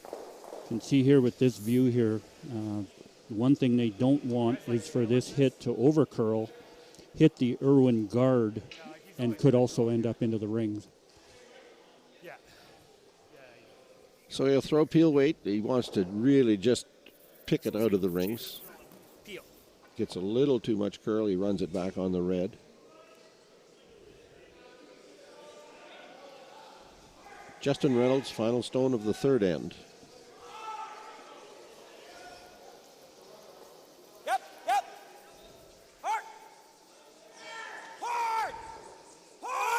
You can see here with this view here, one thing they don't want is for this hit to overcurl, hit the IRWIN guard, and could also end up into the rings. Yeah. So he'll throw peel weight. He wants to really just pick it out of the rings. Peel. Gets a little too much curl. He runs it back on the red. Justin Reynolds, final stone of the third end. Yep, yep. Hard. Hard. Hard.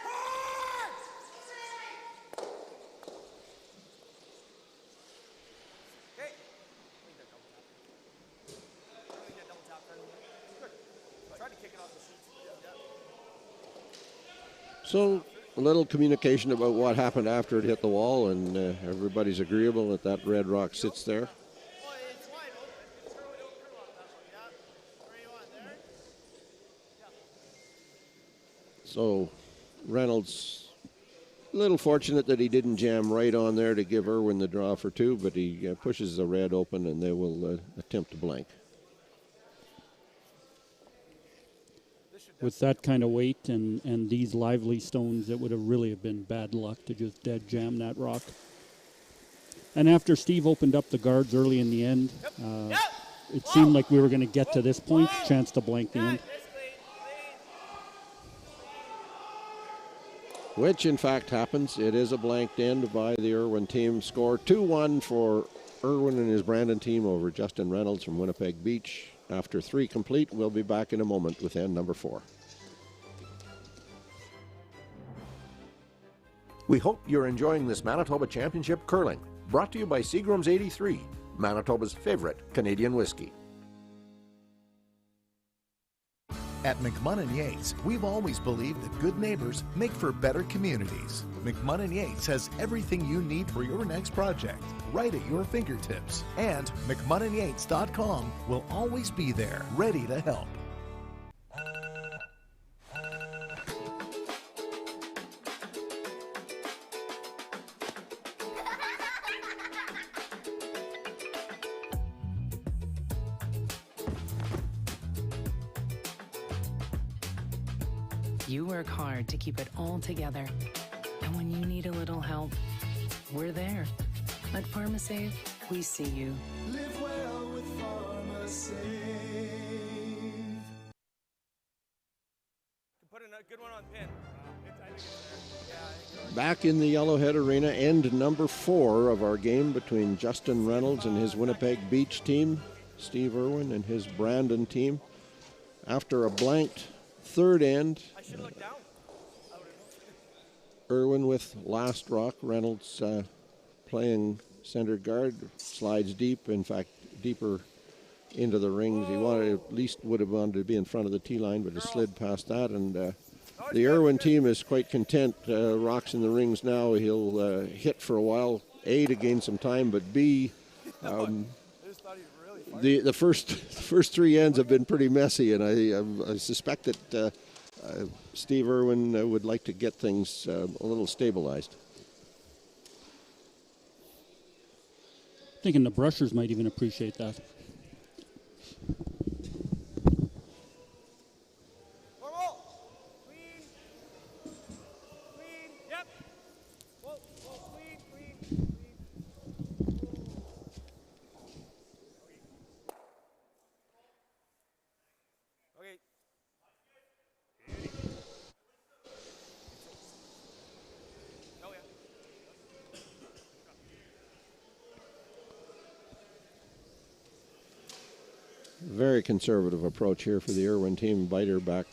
Hard. Okay. Good. Try to kick it off the sheet. So a little communication about what happened after it hit the wall, and everybody's agreeable that that red rock sits there. So Reynolds, a little fortunate that he didn't jam right on there to give IRWIN the draw for two, but he pushes the red open and they will attempt to blank. With that kind of weight and these lively stones, it would have really been bad luck to just dead jam that rock. And after Steve opened up the guards early in the end, it seemed like we were going to get to this point, chance to blank the end. Which in fact happens. It is a blanked end by the IRWIN team. Score 2-1 for IRWIN and his Brandon team over Justin Reynolds from Winnipeg Beach. After 3 complete, we'll be back in a moment with end number 4. We hope you're enjoying this Manitoba Championship curling, brought to you by Seagram's 83, Manitoba's favorite Canadian whiskey. At McMunn & Yates, we've always believed that good neighbors make for better communities. McMunn & Yates has everything you need for your next project, right at your fingertips. And McMunnandYates.com will always be there, ready to help. You work hard to keep it all together. And when you need a little help, we're there. At PharmaSave, we see you. Live well with PharmaSave. Put a good one on pin. Back in the Yellowhead Arena, end number 4 of our game between Justin Reynolds and his Winnipeg Beach team, Steve IRWIN and his Brandon team. After a blanked third end, IRWIN with last rock, Reynolds playing center guard, slides deep, in fact, deeper into the rings. He wanted, at least would have wanted to be in front of the tee line, but he slid past that. And the IRWIN team is quite content. Rocks in the rings now. He'll hit for a while, A, to gain some time, but B, the first 3 ends have been pretty messy, and I suspect that Steve IRWIN would like to get things a little stabilized. Thinking the brushers might even appreciate that. Very conservative approach here for the IRWIN team. Biter back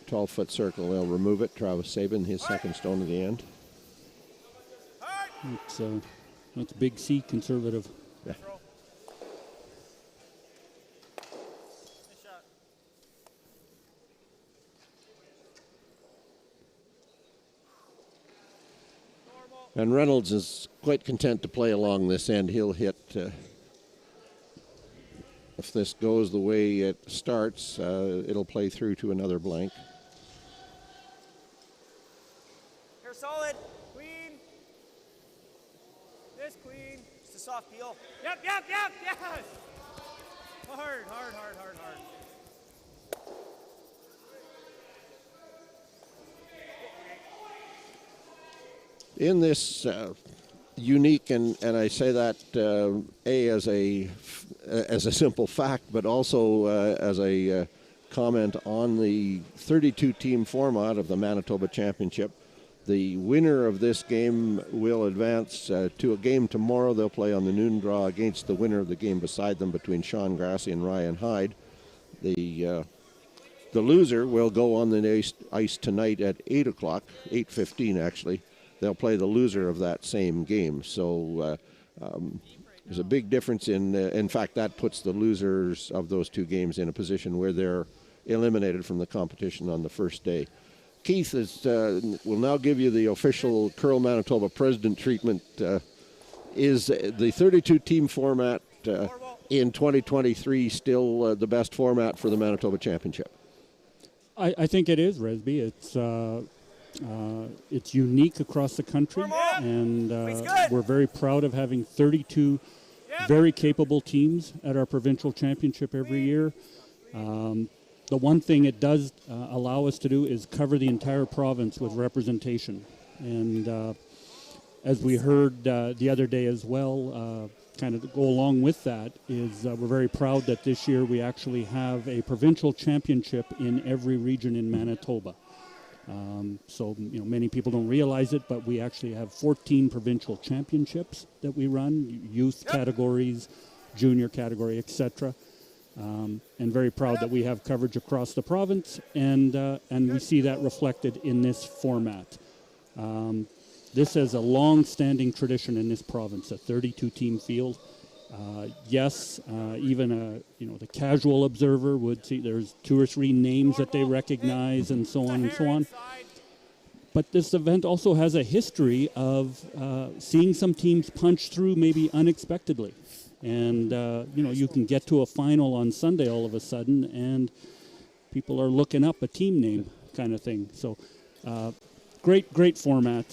12-foot circle. They'll remove it. Travis Sabin, his second stone at the end. That's big C conservative. Yeah. And Reynolds is quite content to play along this end. He'll hit, if this goes the way it starts, it'll play through to another blank. Here, solid. Clean. This clean. Just a soft peel. Yep, yes. Hard. In this unique, and I say that as a simple fact, but also as a comment on the 32-team format of the Manitoba Championship. The winner of this game will advance to a game tomorrow. They'll play on the noon draw against the winner of the game beside them between Sean Grassie and Ryan Hyde. The loser will go on the ice tonight at 8 o'clock, 8:15 actually. They'll play the loser of that same game. So there's a big difference in fact, that puts the losers of those two games in a position where they're eliminated from the competition on the first day. Keith will now give you the official Curl Manitoba President treatment. Is the 32-team format in 2023 still the best format for the Manitoba Championship? I think it is, Resby. It's unique across the country, and we're very proud of having 32 very capable teams at our provincial championship every year. The one thing it does allow us to do is cover the entire province with representation. And as we heard the other day as well, kind of go along with that is we're very proud that this year we actually have a provincial championship in every region in Manitoba. So, many people don't realize it, but we actually have 14 provincial championships that we run, youth categories, junior category, etc. And very proud that we have coverage across the province, and we see that reflected in this format. This has a long-standing tradition in this province, a 32-team field. Yes, even the casual observer would see there's 2 or 3 names that they recognize, and so on and so on. But this event also has a history of seeing some teams punch through maybe unexpectedly. And, you can get to a final on Sunday all of a sudden, and people are looking up a team name kind of thing. So great format.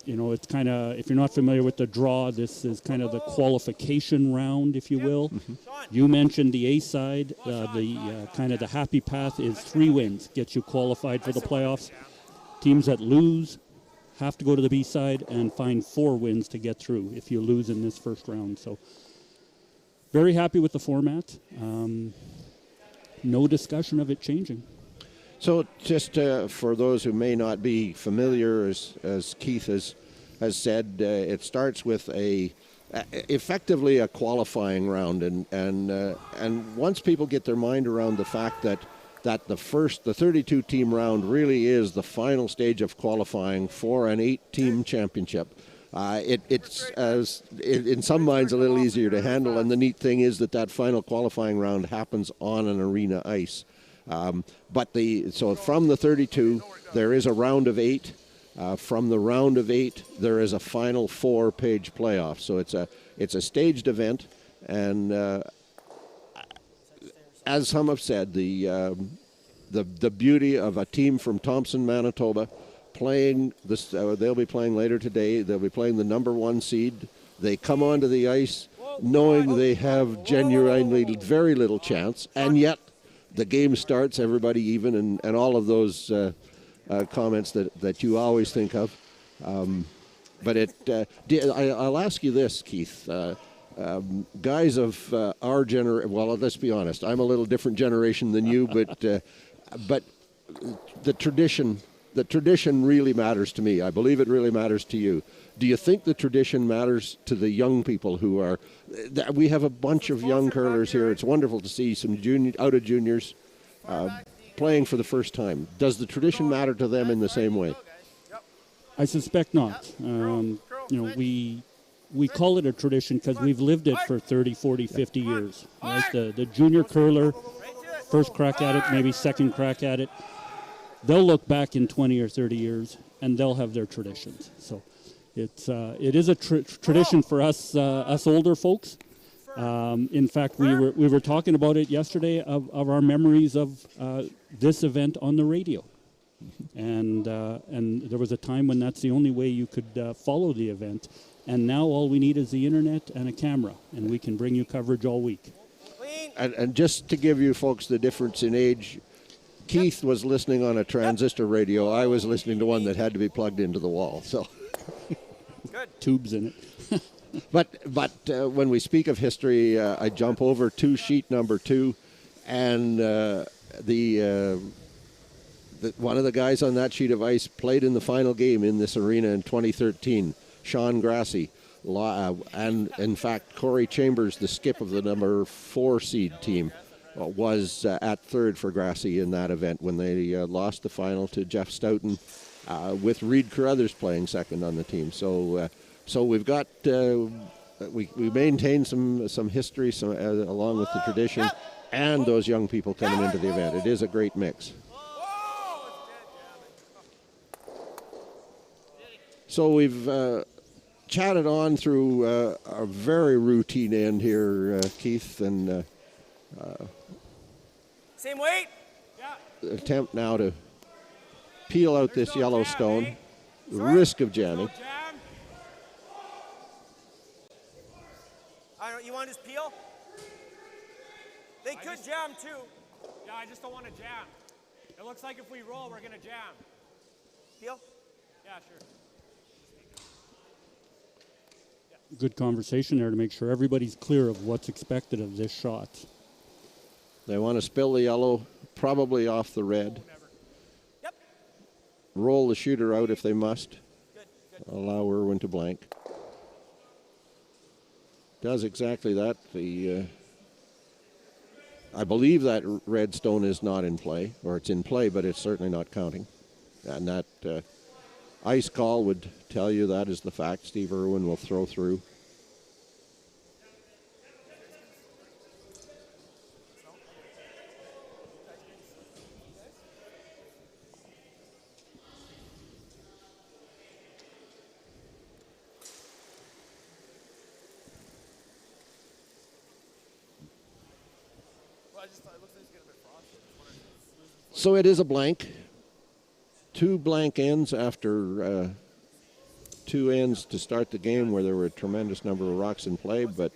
It's kind of, if you're not familiar with the draw, this is kind of the qualification round, if you will. Mm-hmm. You mentioned the A side. Kind of the happy path is 3 wins, gets you qualified for the playoffs. Teams that lose have to go to the B side and find 4 wins to get through if you lose in this first round. So very happy with the format. No discussion of it changing. So just for those who may not be familiar, as Keith has said, it starts with effectively a qualifying round, and once people get their mind around the fact that the 32-team round really is the final stage of qualifying for an 8-team championship, it's in some minds a little easier to handle. And the neat thing is that final qualifying round happens on an arena ice. So from the 32, there is a round of 8. From the round of 8, there is a final 4-page playoff. So it's a staged event, and as some have said, the beauty of a team from Thompson, Manitoba, playing this. They'll be playing later today. They'll be playing the number 1 seed They come onto the ice knowing they have genuinely very little chance, and yet the game starts, everybody even, and all of those comments that you always think of. But I'll ask you this, Keith. Guys of our generation, well, let's be honest, I'm a little different generation than you, but the tradition really matters to me. I believe it really matters to you. Do you think the tradition matters to the young people who are? We have a bunch of young curlers here. It's wonderful to see some out of juniors playing for the first time. Does the tradition matter to them in the same way? I suspect not. We call it a tradition because we've lived it for 30, 40, 50 years. Right? The junior curler, first crack at it, maybe second crack at it, they'll look back in 20 or 30 years and they'll have their traditions. So it is a tradition for us older folks. In fact, we were talking about it yesterday of our memories of this event on the radio. And there was a time when that's the only way you could follow the event. And now all we need is the internet and a camera, and we can bring you coverage all week. And just to give you folks the difference in age, Keith was listening on a transistor radio. I was listening to one that had to be plugged into the wall. So tubes in it. But when we speak of history, I jump over to sheet number 2, and one of the guys on that sheet of ice played in the final game in this arena in 2013, Sean Grassi. And in fact, Corey Chambers, the skip of the number 4 seed team, was at third for Grassi in that event when they lost the final to Jeff Stoughton, with Reed Carruthers playing second on the team. So we've got we maintain some history, along with the tradition, and those young people coming into the event. It is a great mix. So we've chatted on through a very routine end here, Keith, and same weight. Attempt now to peel out this yellow stone. The risk of jamming. You want to just peel? They could jam too. Yeah, I just don't want to jam. It looks like if we roll, we're going to jam. Peel? Yeah, sure. Good conversation there to make sure everybody's clear of what's expected of this shot. They want to spill the yellow, probably off the red. Yep. Roll the shooter out if they must. Good. Allow Irwin to blank. Does exactly that. I believe that red stone is not in play, or it's in play, but it's certainly not counting. And that ice call would tell you that is the fact. Steve Irwin will throw through. So it is a blank. 2 blank ends after 2 ends to start the game where there were a tremendous number of rocks in play, but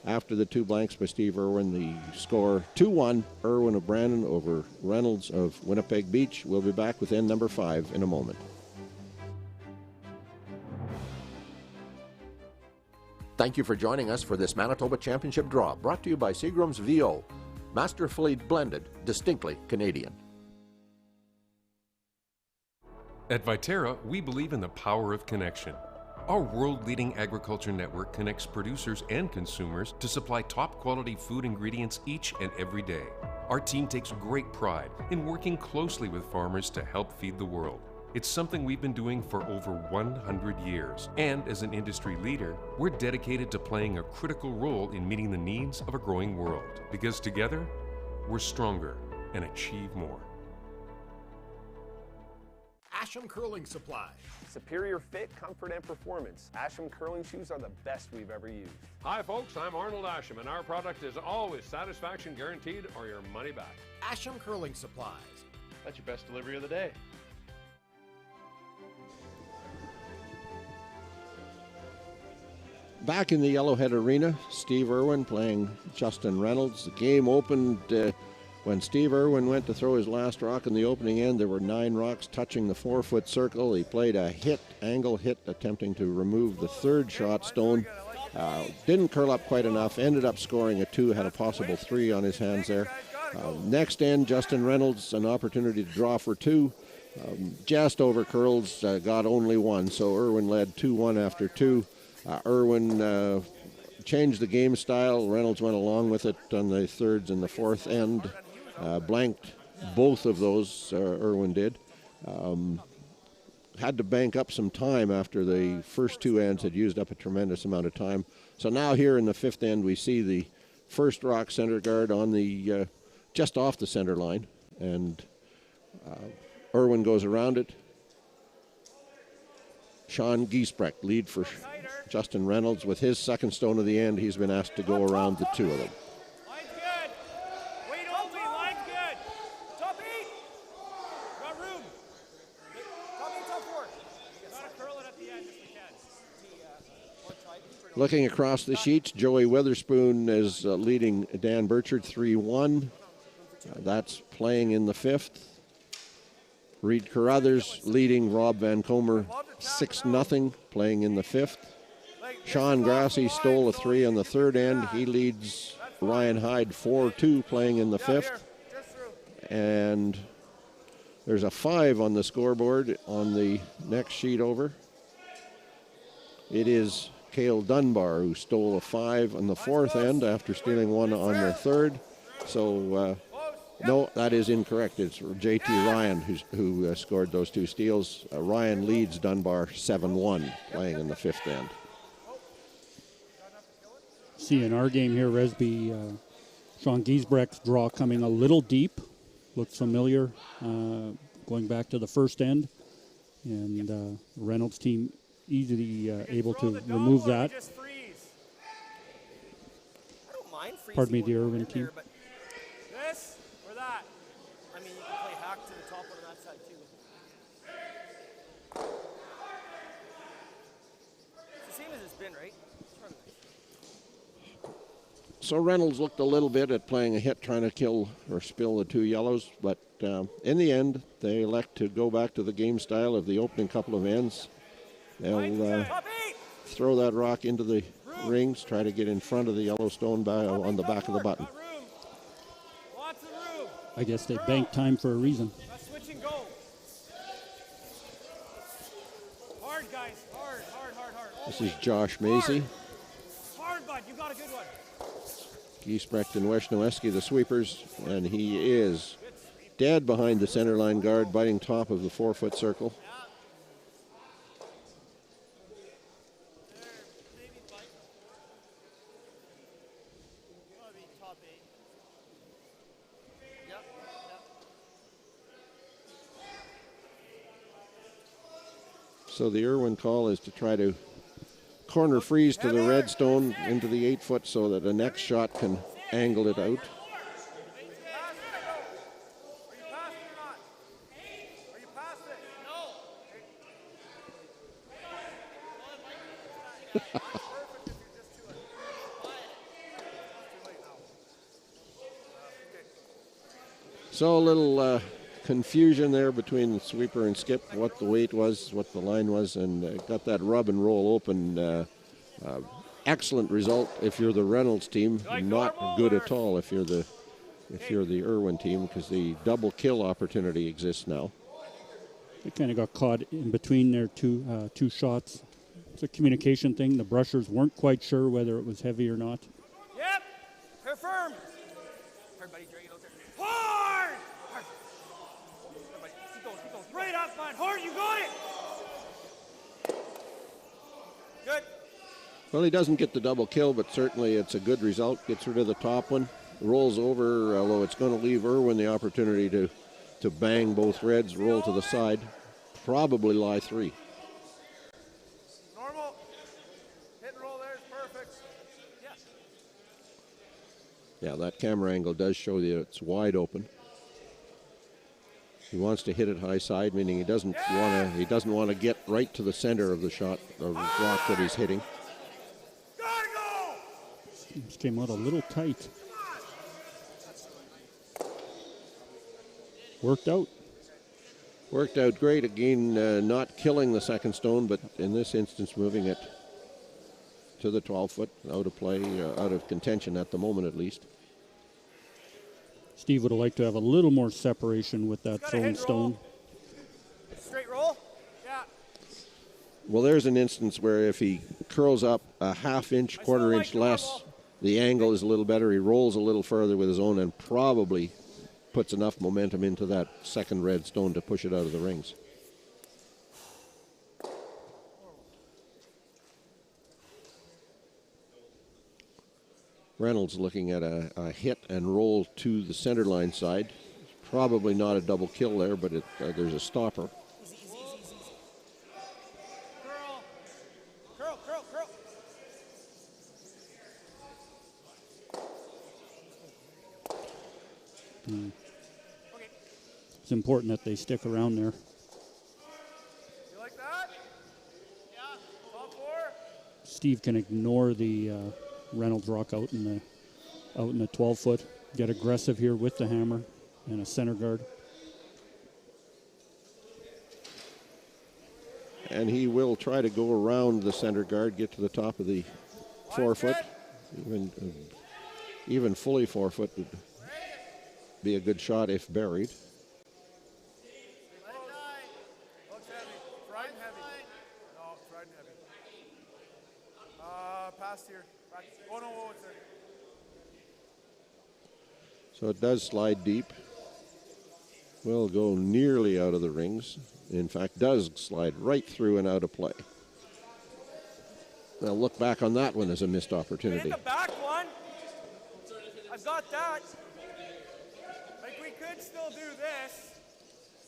after the 2 blanks by Steve Irwin, the score 2-1, Irwin of Brandon over Reynolds of Winnipeg Beach. We'll be back with end number 5 in a moment. Thank you for joining us for this Manitoba Championship draw, brought to you by Seagram's VO. Masterfully blended, distinctly Canadian. At Viterra, we believe in the power of connection. Our world-leading agriculture network connects producers and consumers to supply top-quality food ingredients each and every day. Our team takes great pride in working closely with farmers to help feed the world. It's something we've been doing for over 100 years. And as an industry leader, we're dedicated to playing a critical role in meeting the needs of a growing world. Because together, we're stronger and achieve more. Asham Curling Supply. Superior fit, comfort, and performance. Asham curling shoes are the best we've ever used. Hi folks, I'm Arnold Asham, and our product is always satisfaction guaranteed or your money back. Asham Curling Supplies. That's your best delivery of the day. Back in the Yellowhead Arena, Steve Irwin playing Justin Reynolds. The game opened when Steve Irwin went to throw his last rock in the opening end. There were 9 rocks touching the 4-foot circle. He played a angle hit, attempting to remove the 3rd shot stone. Didn't curl up quite enough, ended up scoring a 2, had a possible 3 on his hands there. Next end, Justin Reynolds, an opportunity to draw for 2. Just over curls, got only 1, so Irwin led 2-1 after 2. Irwin changed the game style. Reynolds went along with it on the 3rd and the 4th end. Blanked both of those, Irwin did. Had to bank up some time after the first 2 ends had used up a tremendous amount of time. So now here in the 5th end, we see the first rock center guard on the just off the center line, and Irwin goes around it. Sean Giesbrecht lead for Justin Reynolds. With his 2nd stone of the end, he's been asked to go around the 2 of them. Line's good. Wait only. Line's good. Top 8. Got room. Top 8, top 4. Gotta curl it at the end if we can. Looking across the sheets, Joey Witherspoon is leading Dan Burchard 3-1. That's playing in the 5th. Reed Carruthers leading Rob Van Comer 6-0, playing in the 5th. Sean Grassi stole a 3 on the 3rd end. He leads Ryan Hyde 4-2, playing in the 5th. And there's a 5 on the scoreboard on the next sheet over. It is Cale Dunbar who stole a 5 on the 4th end after stealing 1 on the 3rd. So, no, that is incorrect. It's J.T. Ryan who scored those 2 steals. Ryan leads Dunbar 7-1, playing in the 5th end. See in our game here, Resby, Sean Giesbrecht's draw coming a little deep. Looks familiar, going back to the 1st end. And Reynolds' team easily able to remove that. Pardon me, the Irwin team. This or that? I mean, you can play hack to the top one on that side too. It's the same as it's been, right? So Reynolds looked a little bit at playing a hit, trying to kill or spill the 2 yellows, but in the end, they elect to go back to the game style of the opening couple of ends. They'll throw that rock into the rings, try to get in front of the Yellowstone on the back of the button. I guess they banked time for a reason. Let's switch and go. Hard, guys. Hard. This is Josh Macy. Hard, bud. You got a good one. Giesbrecht and Weshnowski, the sweepers, and he is dead behind the center line guard, biting top of the 4-foot circle. So the Irwin call is to try to corner freeze to the red stone into the 8-foot so that the next shot can angle it out. So a little confusion there between the sweeper and skip, what the weight was, what the line was, and got that rub and roll open. Excellent result if you're the Reynolds team, not good at all if you're the Irwin team, because the double kill opportunity exists now. They kind of got caught in between their two shots. It's a communication thing. The brushers weren't quite sure whether it was heavy or not. Yep. Confirm. Everybody drag it out there. Hard. Hard. Everybody, keep going. Right up, man. Hard. You got it. Good. Well, he doesn't get the double kill, but certainly it's a good result. Gets rid of the top one. Rolls over, although it's going to leave Irwin the opportunity to bang both reds, roll to the side. Probably lie 3. Normal. Hit and roll there is perfect. Yes. Yeah, that camera angle does show you it's wide open. He wants to hit it high side, meaning he doesn't want to get right to the center of the shot, of the rock that he's hitting. Go! This came out a little tight. Worked out. Worked out great. Again, not killing the second stone, but in this instance, moving it to the 12-foot, out of play, out of contention at the moment at least. Steve would have liked to have a little more separation with that thrown stone. Straight roll? Yeah. Well, there's an instance where if he curls up a half-inch, quarter-inch less, the angle is a little better. He rolls a little further with his own and probably puts enough momentum into that second red stone to push it out of the rings. Reynolds looking at a hit and roll to the center line side. Probably not a double kill there, but there's a stopper. Curl, curl, curl. It's important that they stick around there. You like that? Yeah. Top 4. Steve can ignore the Reynolds rock out in the 12-foot. Get aggressive here with the hammer and a center guard. And he will try to go around the center guard, get to the top of the 4-foot. Even fully 4-foot would be a good shot if buried. Looks heavy. Fried and heavy. No, fried and heavy. Past here. Back. Oh, no, it's there. So it does slide deep. Will go nearly out of the rings. In fact, does slide right through and out of play. Now look back on that one as a missed opportunity. Hit the back one. I've got that. Like, we could still do this.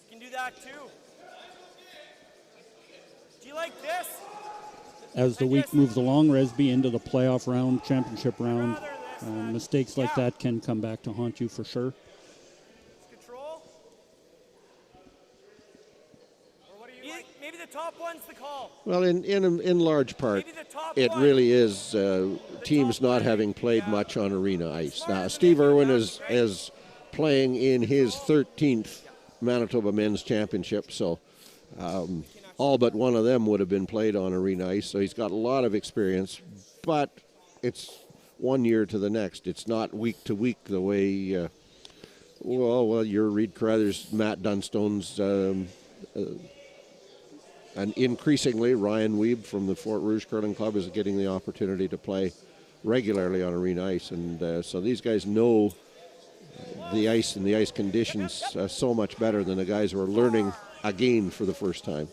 You can do that too. Do you like this? As the week moves along, Resby into the playoff round, championship round, mistakes like that can come back to haunt you for sure. Control. Or what do you like? Maybe the top one's the call. Well, in large part, it really is teams not having played much on arena ice. Now, Steve Irwin is playing in his 13th Manitoba Men's Championship, so all but one of them would have been played on arena ice, so he's got a lot of experience, but it's 1 year to the next. It's not week to week the way, well, your Reed Carruthers, Matt Dunstone's, and increasingly Ryan Weeb from the Fort Rouge Curling Club is getting the opportunity to play regularly on arena ice, and so these guys know the ice and the ice conditions so much better than the guys who are learning again for the first time.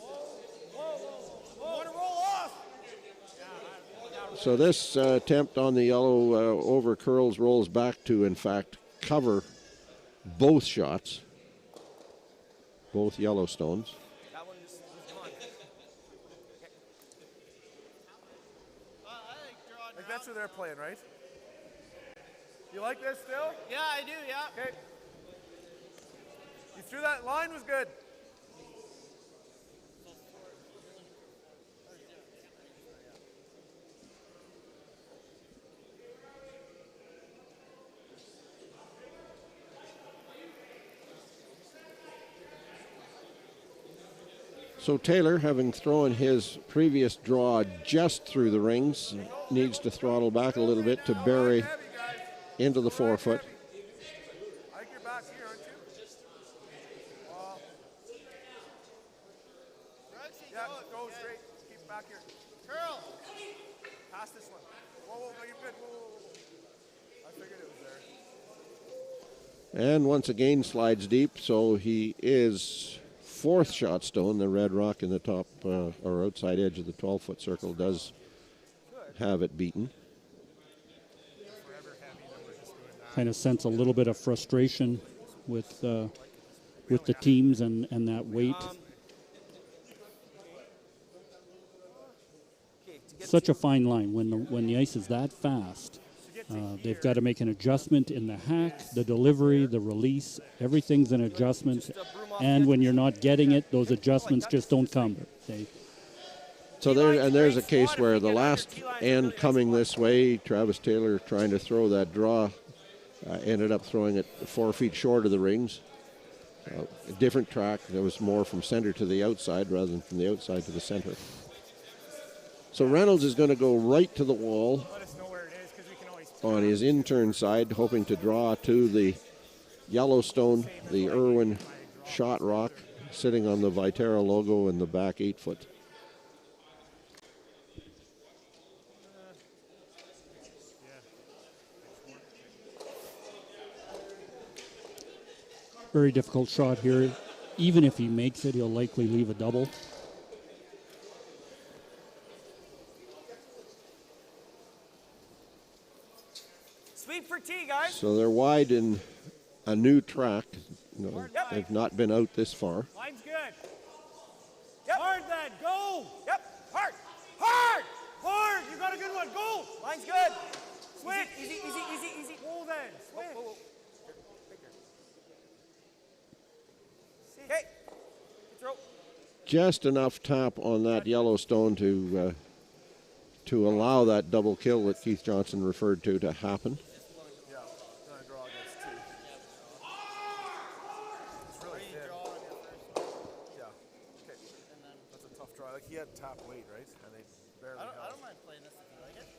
So this attempt on the yellow over curls rolls back to, in fact, cover both shots, both yellow stones. Like, that's who they're playing, right? You like this still? Yeah, I do, yeah. Okay. You threw that line was good. So Taylor, having thrown his previous draw just through the rings, needs to throttle back a little bit to bury into the 4-foot. I think you're back here, aren't you? Yeah, go straight. Keep back here. Curl. Pass this one. Whoa, you're good. Whoa. I figured it was there. And once again slides deep, so he is 4th shot stone. The red rock in the top or outside edge of the 12-foot circle does have it beaten. Kind of sense a little bit of frustration with the teams and that weight. Such a fine line when the ice is that fast. They've got to make an adjustment in the hack, the delivery, the release. Everything's an adjustment. And when you're not getting it, those adjustments just don't come. So there's a case where the last end coming this way, Travis Taylor trying to throw that draw, ended up throwing it 4 feet short of the rings. A different track that was more from center to the outside rather than from the outside to the center. So Reynolds is going to go right to the wall on his in-turn side, hoping to draw to the Yellowstone, the IRWIN shot rock, sitting on the Viterra logo in the back 8 foot. Very difficult shot here. Even if he makes it, he'll likely leave a double. Sweep for T, guys. So they're wide in a new track. No, they've not been out this far. Line's good. Yep. Hard then, go. Yep, hard, hard. Hard, you got a good one, go. Line's good. Switch. Easy, easy, easy, easy. Whoa then, switch. Whoa. Okay, throw. Just enough tap on that Yellowstone to allow that double kill that Keith Johnson referred to happen. Yeah, gonna draw against T. It's really thin. Yeah. Okay. That's a tough draw. Like he had tap weight, right? And they barely held. I don't mind playing this if you like it.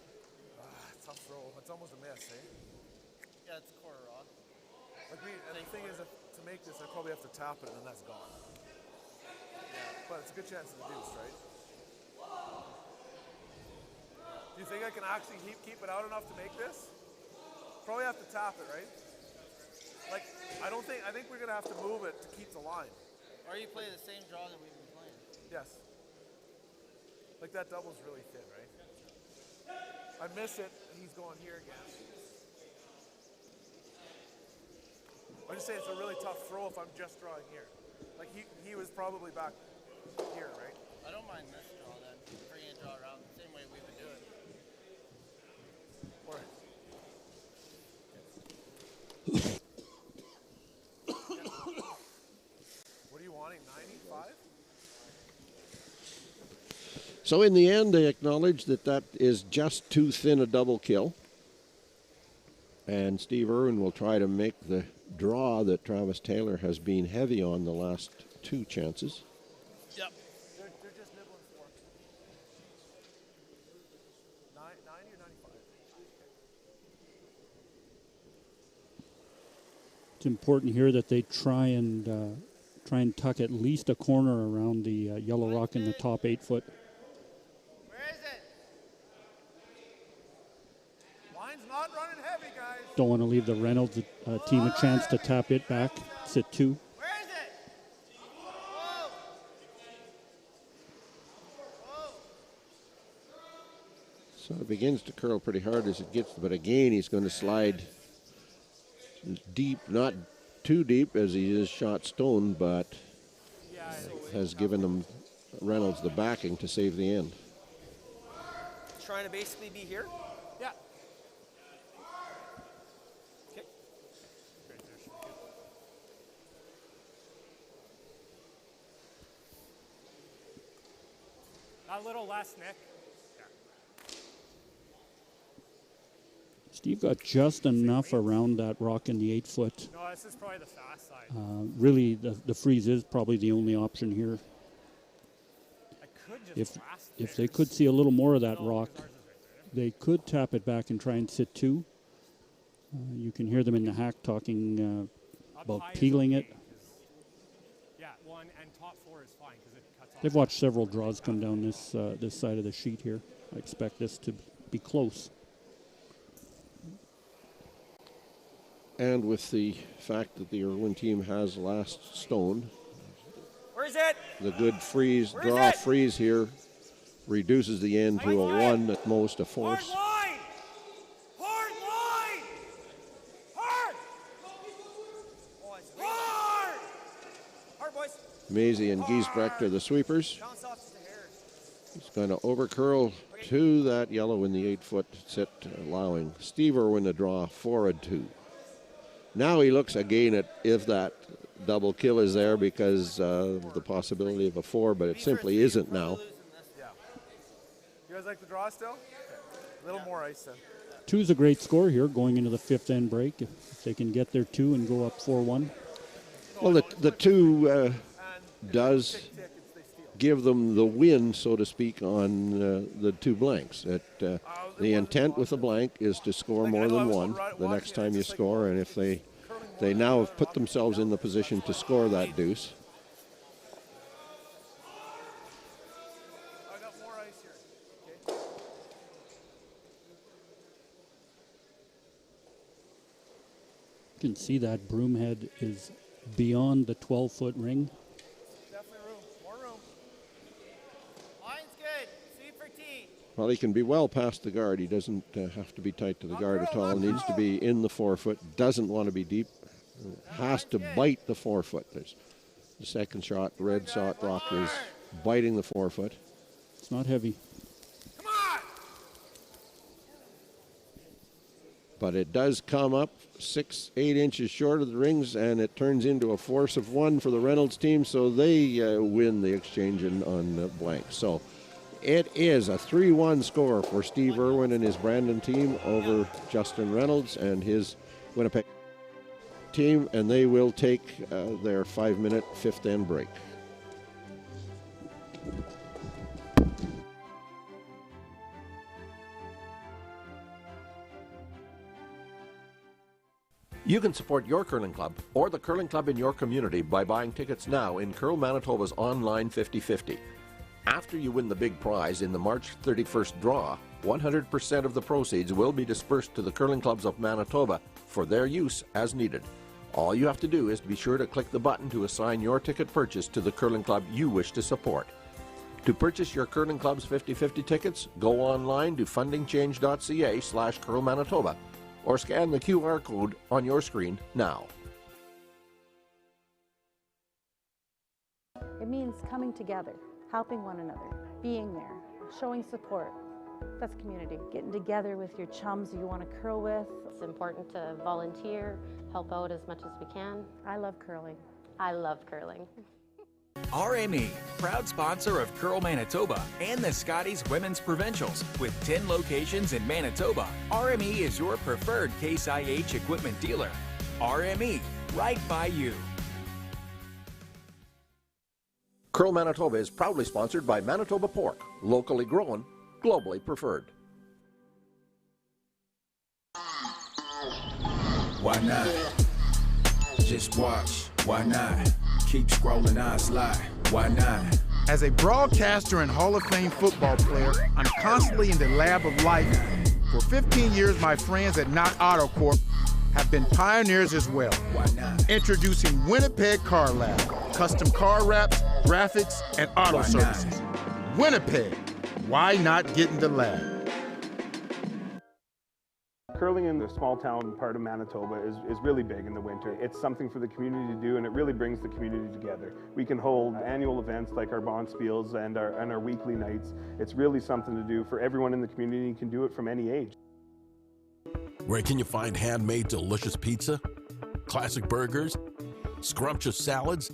Tough throw. It's almost a miss, eh? Yeah, it's quarter raw. Like and the thing is, to make this, I probably have to tap it, and then that's gone. Yeah, but it's a good chance of the deuce, right? Do you think I can actually keep it out enough to make this? Probably have to tap it, right? Like, I think we're gonna have to move it to keep the line. Or you play the same draw that we've been playing. Yes. Like that double's really thin, right? I miss it, and he's going here again. I'm just saying it's a really tough throw if I'm just drawing here. Like he was probably back here, right? I don't mind this draw then. Bringing a draw around the same way we've been doing. What are you wanting, 95? So in the end, they acknowledge that is just too thin a double kill. And Steve IRWIN will try to make the draw that Travis Taylor has been heavy on the last 2 chances. Yep. They're just nibbling for 90 or 95? It's important here that they try and tuck at least a corner around the yellow rock in the top 8 foot. Where is it? Line's not running heavy, guys. Don't want to leave the Reynolds team a chance to tap it back. Sit 2. Where is it? Whoa. Whoa. So it begins to curl pretty hard as it gets, but again he's going to slide deep, not too deep as he is shot stone, but has given him Reynolds the backing to save the end. Trying to basically be here. Yeah. Okay. A little less, Nick. Steve got just enough around that rock in the 8 foot. No, this is probably the fast side. Really, the freeze is probably the only option here. If they could see a little more of that rock, they could tap it back and try and sit 2. You can hear them in the hack talking about peeling it. Yeah, 1 and top 4 is fine because it cuts off. They've watched several draws come down this side of the sheet here. I expect this to be close. And with the fact that the IRWIN team has last stone, Where is it? the good freeze here reduces the end to a 1 at most, a force. Hard line! Hard line! Hard! Hard! Hard, boys. Maisie and Giesbrecht are the sweepers. Bounce off just a hair. He's going to overcurl to that yellow in the 8 foot sit, allowing Steve IRWIN to draw 4 and 2. Now he looks again at if that double kill is there because of the possibility of a 4, but it simply isn't now. guys like the draw still? A little more ice then. 2's a great score here going into the fifth end break. If they can get their 2 and go up 4-1. Well, the 2 does give them the win, so to speak, on the 2 blanks. The intent with a blank is to score more than 1 the next time you score, and if they now have put themselves in the position to score that deuce. You can see that broom head is beyond the 12-foot ring. Definitely room. More room. Line's good. Sweep for tee. Well, he can be well past the guard. He doesn't have to be tight to the guard at all. Needs to be in the 4-foot. Doesn't want to be deep. Has to bite the 4-foot. There's the second shot. Red Sock Rock is biting the 4-foot. It's not heavy. But it does come up 6-8 inches short of the rings, and it turns into a force of 1 for the Reynolds team, so they win the exchange on blank. So it is a 3-1 score for Steve Irwin and his Brandon team over Justin Reynolds and his Winnipeg team, and they will take their 5-minute fifth end break. You can support your curling club or the curling club in your community by buying tickets now in Curl Manitoba's online 50/50. After you win the big prize in the March 31st draw, 100% of the proceeds will be dispersed to the curling clubs of Manitoba for their use as needed. All you have to do is be sure to click the button to assign your ticket purchase to the curling club you wish to support. To purchase your curling club's 50/50 tickets, go online to fundingchange.ca/Curl Manitoba or scan the QR code on your screen now. It means coming together, helping one another, being there, showing support. That's community. Getting together with your chums you want to curl with. It's important to volunteer, help out as much as we can. I love curling. I love curling. RME, proud sponsor of Curl Manitoba and the Scotties Women's Provincials. With 10 locations in Manitoba, RME is your preferred Case IH equipment dealer. RME, right by you. Curl Manitoba is proudly sponsored by Manitoba Pork, locally grown, globally preferred. Why not? Just watch. Why not? Keep scrolling, I slide. Why not? As a broadcaster and Hall of Fame football player, I'm constantly in the lab of life. For 15 years, my friends at Knott Auto Corp have been pioneers as well. Why not? Introducing Winnipeg Car Lab, custom car wraps, graphics, and auto services. Winnipeg, why not get in the lab? Curling in the small town part of Manitoba is really big in the winter. It's something for the community to do, and it really brings the community together. We can hold annual events like our Bonspiels and our weekly nights. It's really something to do for everyone in the community. You can do it from any age. Where can you find handmade delicious pizza, classic burgers, scrumptious salads,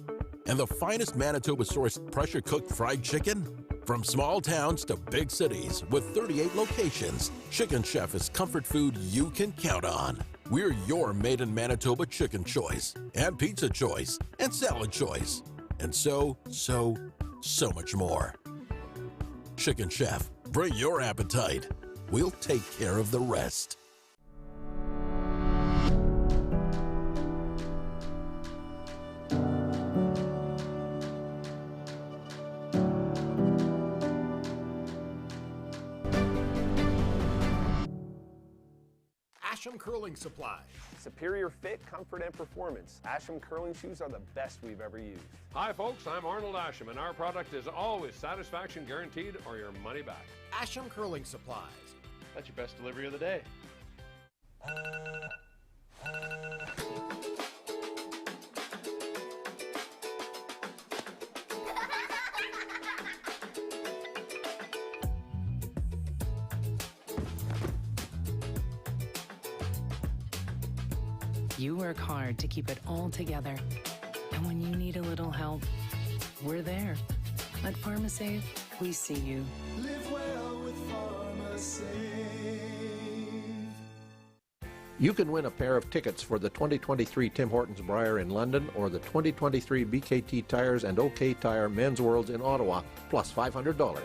and the finest Manitoba-sourced pressure-cooked fried chicken? From small towns to big cities with 38 locations, Chicken Chef is comfort food you can count on. We're your made-in-Manitoba chicken choice, and pizza choice, and salad choice, and so much more. Chicken Chef, bring your appetite. We'll take care of the rest. Asham Curling Supply. Superior fit, comfort, and performance. Asham curling shoes are the best we've ever used. Hi folks, I'm Arnold Asham, and our product is always satisfaction guaranteed or your money back. Asham Curling Supplies. That's your best delivery of the day. You work hard to keep it all together. And when you need a little help, we're there. At PharmaSave, we see you. Live well with You can win a pair of tickets for the 2023 Tim Hortons Brier in London or the 2023 BKT Tires and OK Tire Men's Worlds in Ottawa, plus $500.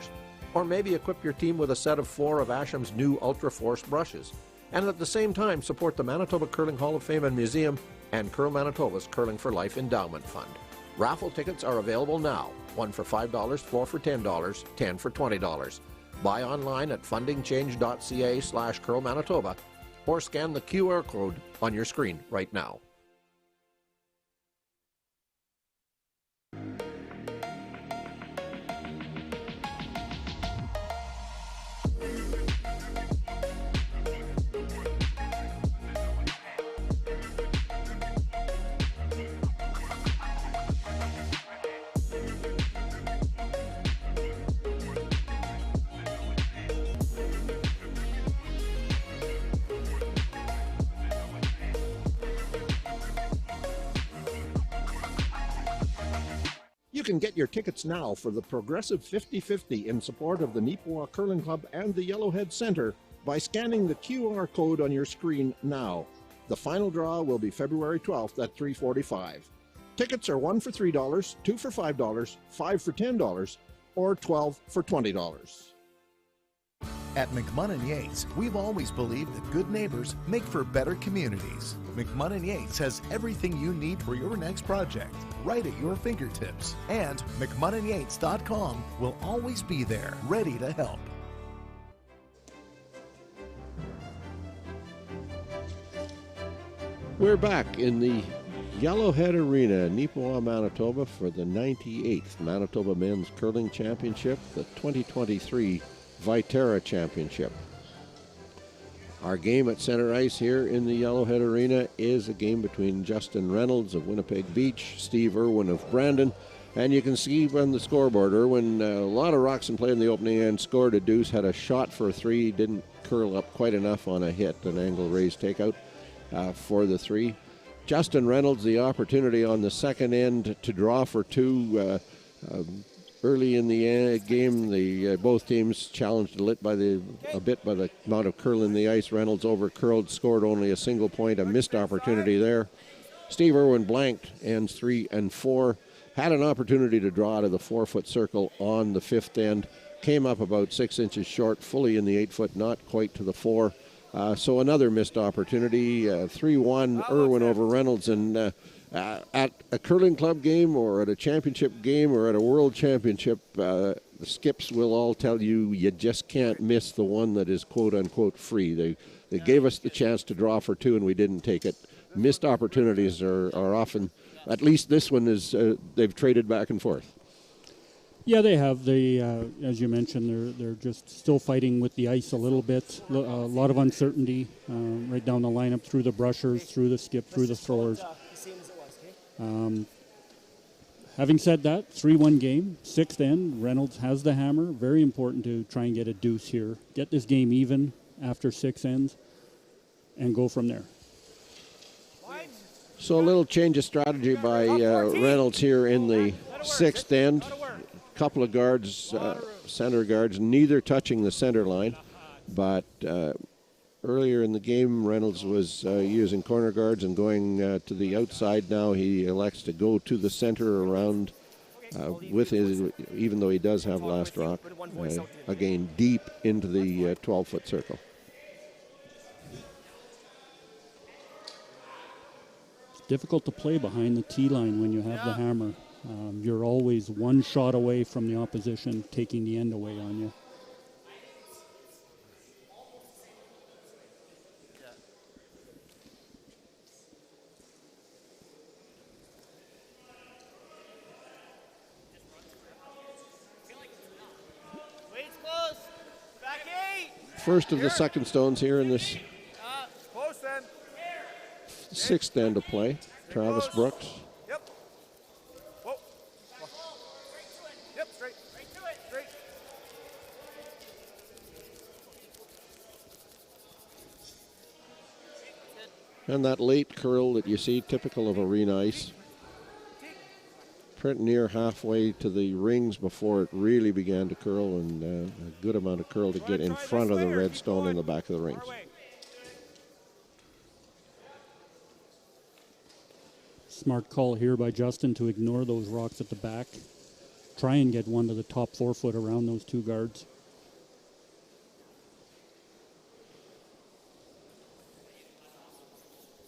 Or maybe equip your team with a set of 4 of Asham's new Ultra Force brushes. And at the same time, support the Manitoba Curling Hall of Fame and Museum and Curl Manitoba's Curling for Life Endowment Fund. Raffle tickets are available now. 1 for $5, 4 for $10, 10 for $20. Buy online at fundingchange.ca/Curl Manitoba or scan the QR code on your screen right now. You can get your tickets now for the Progressive 50-50 in support of the Neepawa Curling Club and the Yellowhead Center by scanning the QR code on your screen now. The final draw will be February 12th at 3:45. Tickets are 1 for $3, 2 for $5, 5 for $10, or 12 for $20. At McMunn & Yates, we've always believed that good neighbors make for better communities. McMunn & Yates has everything you need for your next project, right at your fingertips. And McMunnandYates.com will always be there, ready to help. We're back in the Yellowhead Arena, Neepawa, Manitoba, for the 98th Manitoba Men's Curling Championship, the 2023 Viterra Championship. Our game at center ice here in the Yellowhead Arena is a game between Justin Reynolds of Winnipeg Beach, Steve Irwin of Brandon, and you can see on the scoreboard, Irwin, a lot of rocks in play in the opening end, scored a deuce, had a shot for a 3, didn't curl up quite enough on a hit, an angle raised takeout for the 3. Justin Reynolds, the opportunity on the second end to draw for 2. Early in the game, both teams challenged a bit by the amount of curl in the ice. Reynolds over curled, scored only a single point, a missed opportunity there. Steve Irwin blanked ends 3 and 4. Had an opportunity to draw out of the 4-foot circle on the 5th end. Came up about 6 inches short, fully in the 8-foot, not quite to the 4. So another missed opportunity. 3-1 Irwin over Reynolds, and at a curling club game or at a championship game or at a world championship, the skips will all tell you you just can't miss the one that is quote-unquote free. They gave us the chance to draw for 2 and we didn't take it. Missed opportunities are often, at least this one is, they've traded back and forth. Yeah, they have. They, as you mentioned, they're just still fighting with the ice a little bit. A lot of uncertainty right down the lineup, through the brushers, through the skip, through the throwers. Having said that, 3-1 game, 6th end. Reynolds has the hammer. Very important to try and get a deuce here. Get this game even after 6 ends and go from there. So a little change of strategy by Reynolds here in the 6th end. Couple of guards, center guards, neither touching the center line, but earlier in the game, Reynolds was using corner guards and going to the outside. Now he elects to go to the center around with his, even though he does have last rock, again deep into the 12-foot circle. It's difficult to play behind the tee line when you have the hammer. You're always one shot away from the opposition taking the end away on you. First of the second stones here in this 6th end of play. Travis Brooks. Yep. Whoa. Yep, straight. Straight. And that late curl that you see, typical of arena ice. Pretty near halfway to the rings before it really began to curl, and a good amount of curl to get in front of the red stone in the back of the rings. Smart call here by Justin to ignore those rocks at the back. Try and get one to the top 4 foot around those 2 guards.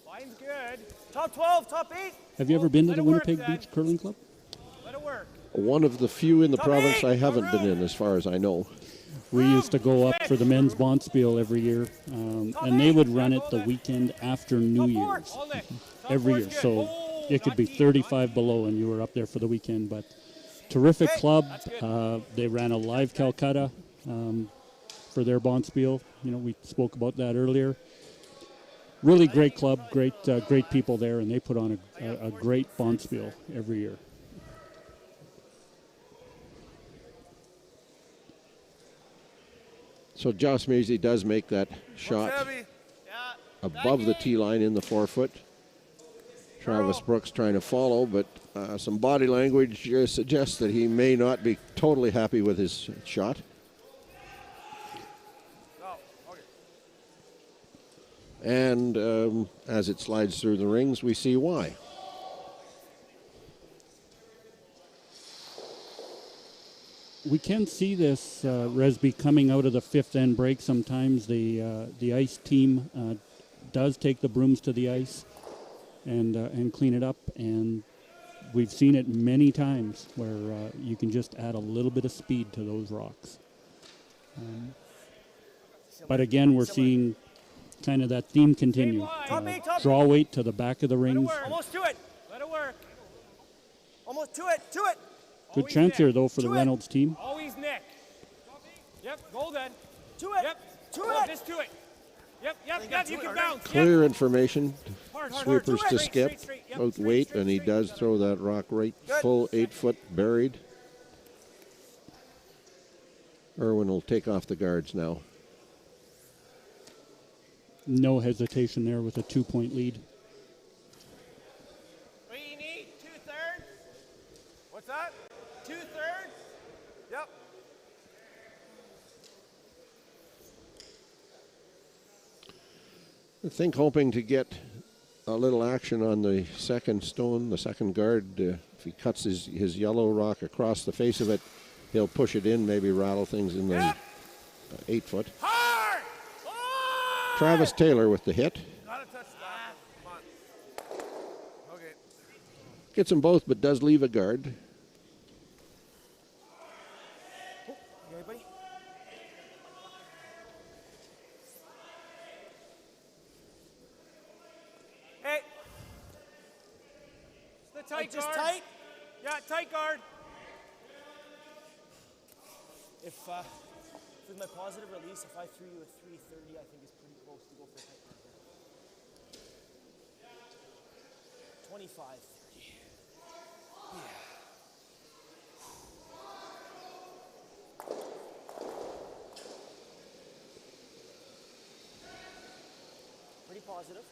Line's good. Top 12, top 8. Have you ever been to the Winnipeg Beach Curling Club? Let it work. One of the few in the province I haven't been in, as far as I know. We used to go up for the men's bonspiel every year, and they would run it the weekend after New Year's every year. So it could be 35 below, and you were up there for the weekend. But terrific club. They ran a live Calcutta for their bonspiel. You know, we spoke about that earlier. Really great club, great people there, and they put on a great bonspiel every year. So Joss Measy does make that shot above the tee line in the 4 foot. Travis Brooks trying to follow, but some body language suggests that he may not be totally happy with his shot. And as it slides through the rings, we see why. We can see this, Resby, coming out of the 5th end break. Sometimes the ice team does take the brooms to the ice and clean it up. And we've seen it many times where you can just add a little bit of speed to those rocks. But again, we're seeing kind of that theme continue. Draw weight to the back of the rings. Almost to it. Let it work. Almost to it. To it. Good chance here, though, for the Reynolds team. Always Nick. Yep, golden. To it. Yep, to it. Just to it. Yep, you can bounce. Clear information. Hard, Sweepers to skip. Out weight, and he does throw that rock right full 8 foot buried. Irwin will take off the guards now. No hesitation there with a 2-point lead. What do you need? 2/3? What's that? 2/3? Yep. I think hoping to get a little action on the second stone, the second guard. If he cuts his yellow rock across the face of it, he'll push it in, maybe rattle things in the 8 foot. Travis Taylor with the hit. Gotta touch that. Come on. Okay. Gets them both, but does leave a guard. You ready, buddy? Hey. It's the tight just guard. tight? Yeah, tight guard. If with my positive release, if I threw you a 330, I think it's pretty close to go for a tight marker. 25, 30. Yeah. Pretty positive.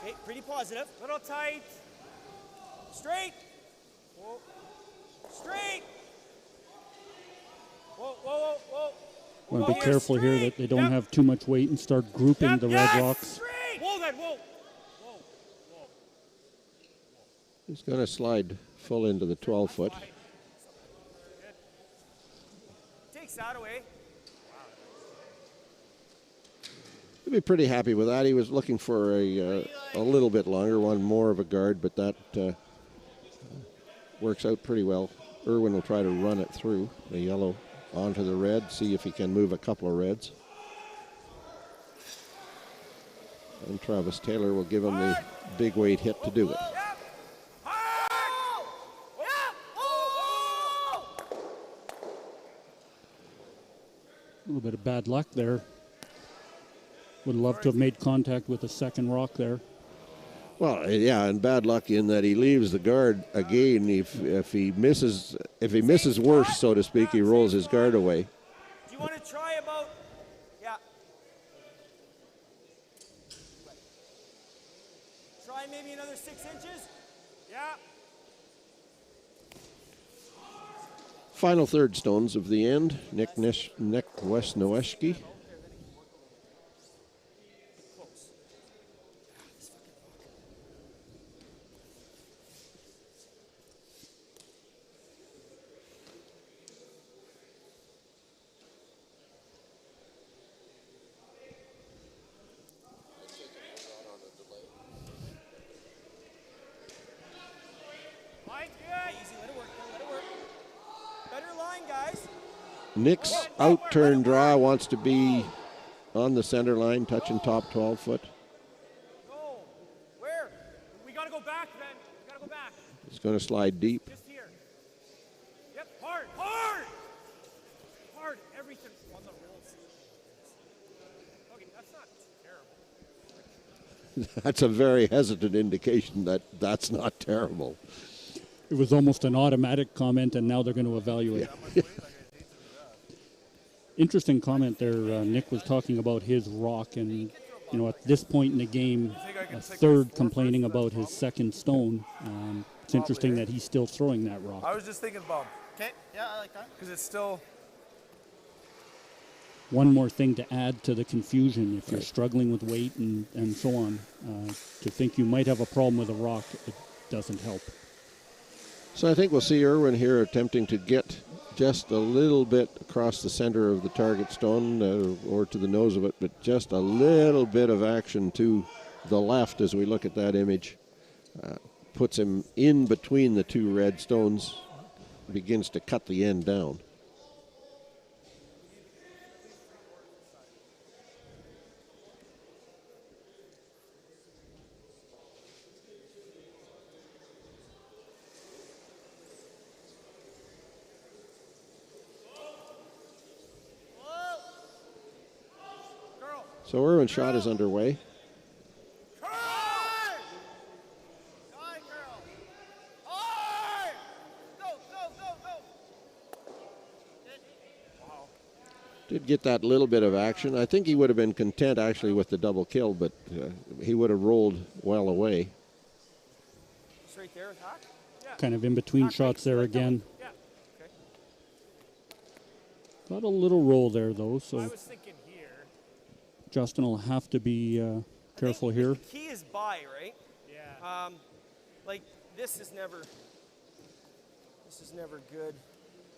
Okay, pretty positive. Little tight. Straight. Whoa. Straight. Whoa, whoa, whoa, whoa. Want to be careful here that they don't have too much weight and start grouping the red rocks. Whoa, then, whoa. He's going to slide full into the 12 foot. Takes that away. He'll be pretty happy with that. He was looking for a little bit longer one, more of a guard, but that works out pretty well. Irwin will try to run it through the yellow onto the red, see if he can move a couple of reds. And Travis Taylor will give him the big weight hit to do it. A little bit of bad luck there. Would love to have made contact with the second rock there. Well, yeah, and bad luck in that he leaves the guard again. If he misses worse, so to speak, he rolls his guard away. Do you want to try about? Yeah. Try maybe another 6 inches? Yeah. Final third stones of the end. Nick Wesnowski. Line's good. Easy, let it work, let it work. Better line, guys. Nick's out turn draw wants to be on the center line, touching top 12 foot. Go. Where? We got to go back, Ben. We got to go back. He's going to slide deep. Just here. Yep, hard, hard. Hard, everything on the rolls. Okay, that's not terrible. That's a very hesitant indication that that's not terrible. It was almost an automatic comment, and now they're going to evaluate. Yeah. Interesting comment there. Nick was talking about his rock, and at this point in the game, a third complaining about his second stone. It's interesting that he's still throwing that rock. I was just thinking about. Okay, yeah, I like that. Because it's still. One more thing to add to the confusion, if you're struggling with weight and so on, to think you might have a problem with a rock, it doesn't help. So I think we'll see IRWIN here attempting to get just a little bit across the center of the target stone or to the nose of it, but just a little bit of action to the left as we look at that image. Puts him in between the two red stones, begins to cut the end down. So IRWIN's shot is underway. Did get that little bit of action. I think he would have been content actually with the double kill, but he would have rolled well away. Straight there, Hawk? Yeah. Kind of in between shots there again. Yeah. Okay. Got a little roll there though, so I was thinking here. Justin will have to be careful here. The key is by, right? Yeah. Like this is never good.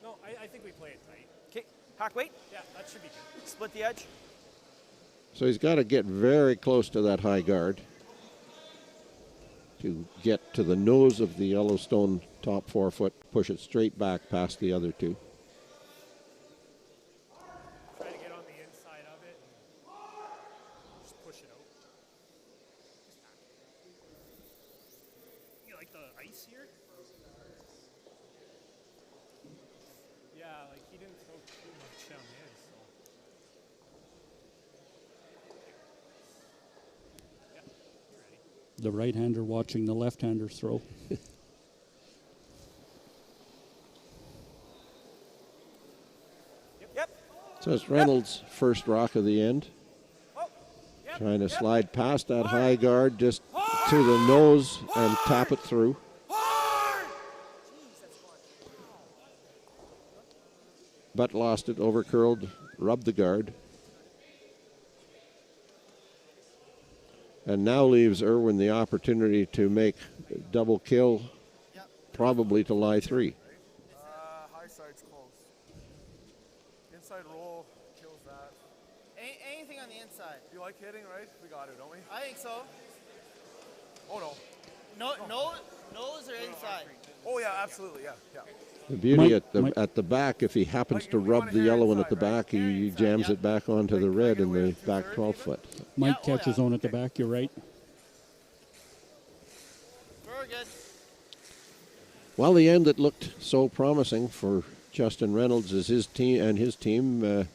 No, I think we play it tight. Okay. Hawk, wait. Yeah, that should be good. Split the edge. So he's got to get very close to that high guard to get to the nose of the Yellowstone top 4 foot, push it straight back past the other two. Try to get on the inside of it and just push it out. You like the ice here? Yeah, like he didn't throw too much on his, so. Yeah, you're ready. The right-hander watching the left-hander throw. So it's Reynolds' first rock of the end. Trying to slide past that high guard just to the nose and tap it through. But lost it, overcurled, rubbed the guard. And now leaves IRWIN the opportunity to make double kill, probably to lie 3. High side's close. Inside roll kills that. Anything on the inside. You like hitting, right? We got it, don't we? I think so. Oh no. Nose or inside? Oh yeah, absolutely, yeah. The beauty at the back, if he happens to rub the yellow one at the back, he jams it back onto the red in the back 12 foot. Might catch his own at the back, you're right. Very good. Well, the end that looked so promising for Justin Reynolds as his team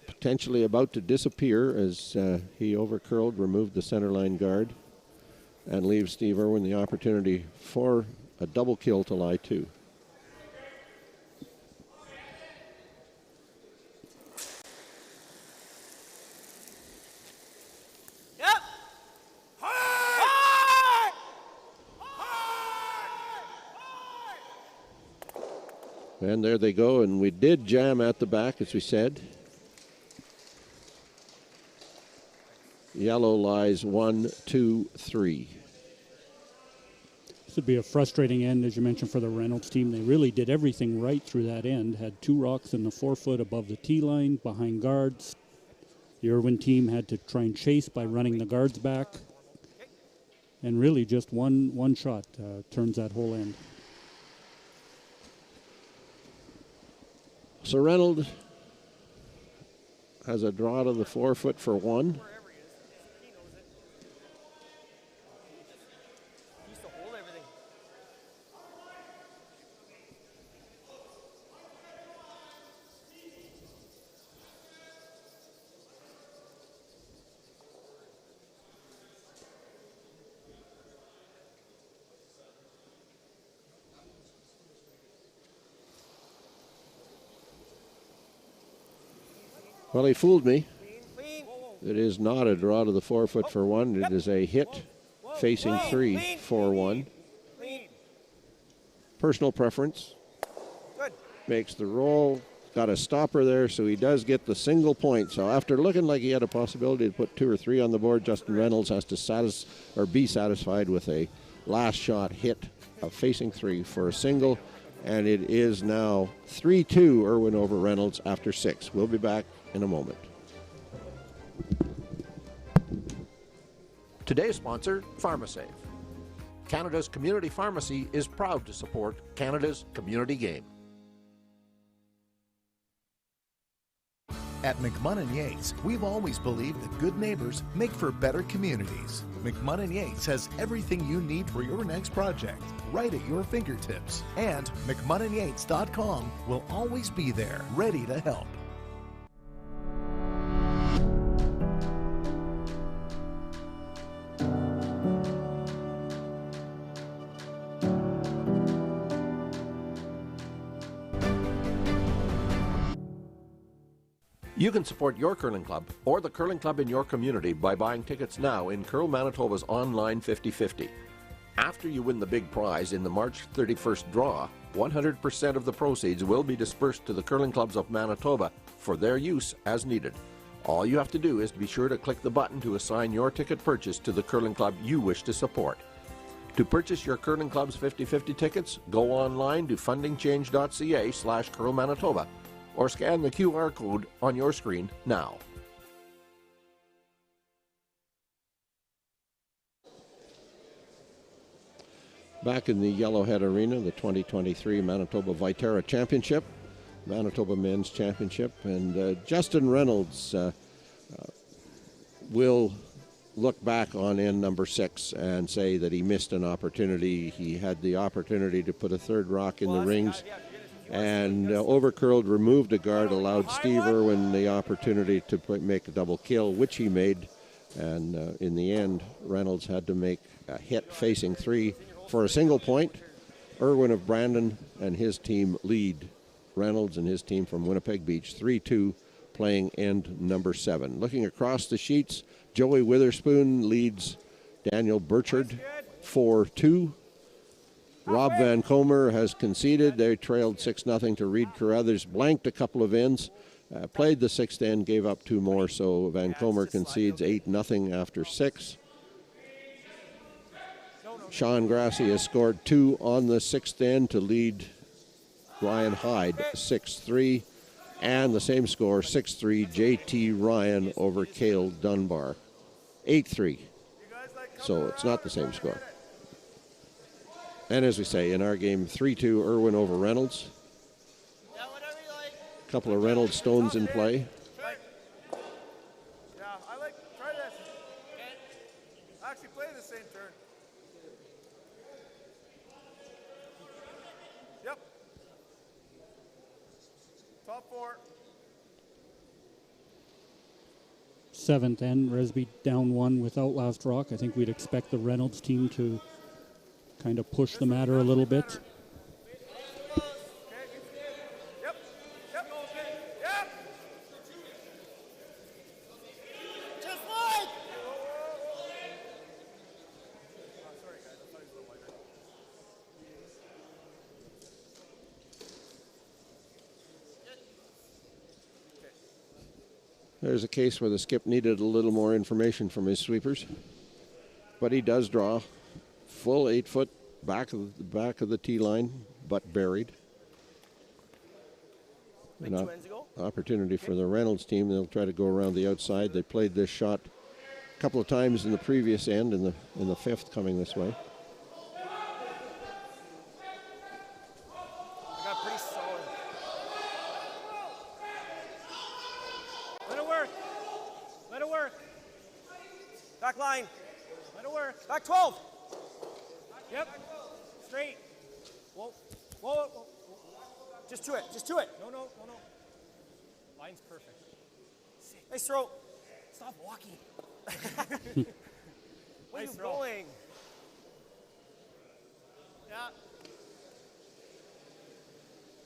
potentially about to disappear as he overcurled, removed the center line guard, and leaves Steve IRWIN the opportunity for a double kill to lie 2. Yep. And there they go, and we did jam at the back, as we said. Yellow lies 1, 2, 3. This would be a frustrating end, as you mentioned, for the Reynolds team. They really did everything right through that end. Had 2 rocks in the 4 foot above the tee line, behind guards. The IRWIN team had to try and chase by running the guards back. And really just one shot turns that whole end. So Reynolds has a draw to the 4-foot for 1. Well, he fooled me. It is not a draw to the 4-foot for 1. It is a hit facing 3 for 1. Personal preference. Makes the roll. Got a stopper there, so he does get the single point. So after looking like he had a possibility to put 2 or 3 on the board, Justin Reynolds has to be satisfied with a last shot hit of facing 3 for a single. And it is now 3-2 Irwin over Reynolds after 6. We'll be back in a moment. Today's sponsor, PharmaSave. Canada's community pharmacy is proud to support Canada's community game. At McMunn & Yates, we've always believed that good neighbors make for better communities. McMunn & Yates has everything you need for your next project, right at your fingertips. And McMunnandYates.com will always be there, ready to help. You can support your curling club or the curling club in your community by buying tickets now in Curl Manitoba's online 50-50. After you win the big prize in the March 31st draw, 100% of the proceeds will be dispersed to the curling clubs of Manitoba for their use as needed. All you have to do is be sure to click the button to assign your ticket purchase to the curling club you wish to support. To purchase your curling club's 50-50 tickets, go online to fundingchange.ca/Curl Manitoba or scan the QR code on your screen now. Back in the Yellowhead Arena, the 2023 Manitoba Viterra Championship, Manitoba Men's Championship, and Justin Reynolds will look back on end number 6 and say that he missed an opportunity. He had the opportunity to put a third rock in the rings, and overcurled, removed a guard, allowed Steve Irwin the opportunity to make a double kill, which he made. And in the end, Reynolds had to make a hit facing 3 for a single point. Irwin of Brandon and his team lead Reynolds and his team from Winnipeg Beach 3-2, playing end number 7. Looking across the sheets, Joey Witherspoon leads Daniel Burchard 4-2. Rob Van Comer has conceded. They trailed 6-0 to Reed Carruthers, blanked a couple of ends, played the 6th end, gave up 2 more, so Van Comer concedes 8-0 after 6. Sean Grassi has scored 2 on the 6th end to lead Ryan Hyde 6-3, and the same score, 6-3, JT Ryan over Cale Dunbar, 8-3. So it's not the same score. And as we say, in our game, 3-2 Irwin over Reynolds. A couple of Reynolds stones in play. Yeah, try this. Actually play the same turn. Yep. Top 4. 7th end, Resby down 1 without last rock. I think we'd expect the Reynolds team to kind of push the matter a little bit. There's a case where the skip needed a little more information from his sweepers, but he does draw full 8-foot back of the tee line, but buried. An opportunity for the Reynolds team. They'll try to go around the outside. They played this shot couple of times in the previous end, in the fifth coming this way. I got pretty solid. Let it work. Let it work. Back line. Let it work. Back 12. Yep. Straight. Whoa. Whoa, whoa, whoa. Just to it. Just to it. No, no, no, no. Line's perfect. Nice throw. Stop walking. Where are Nice you throw. going? Yeah.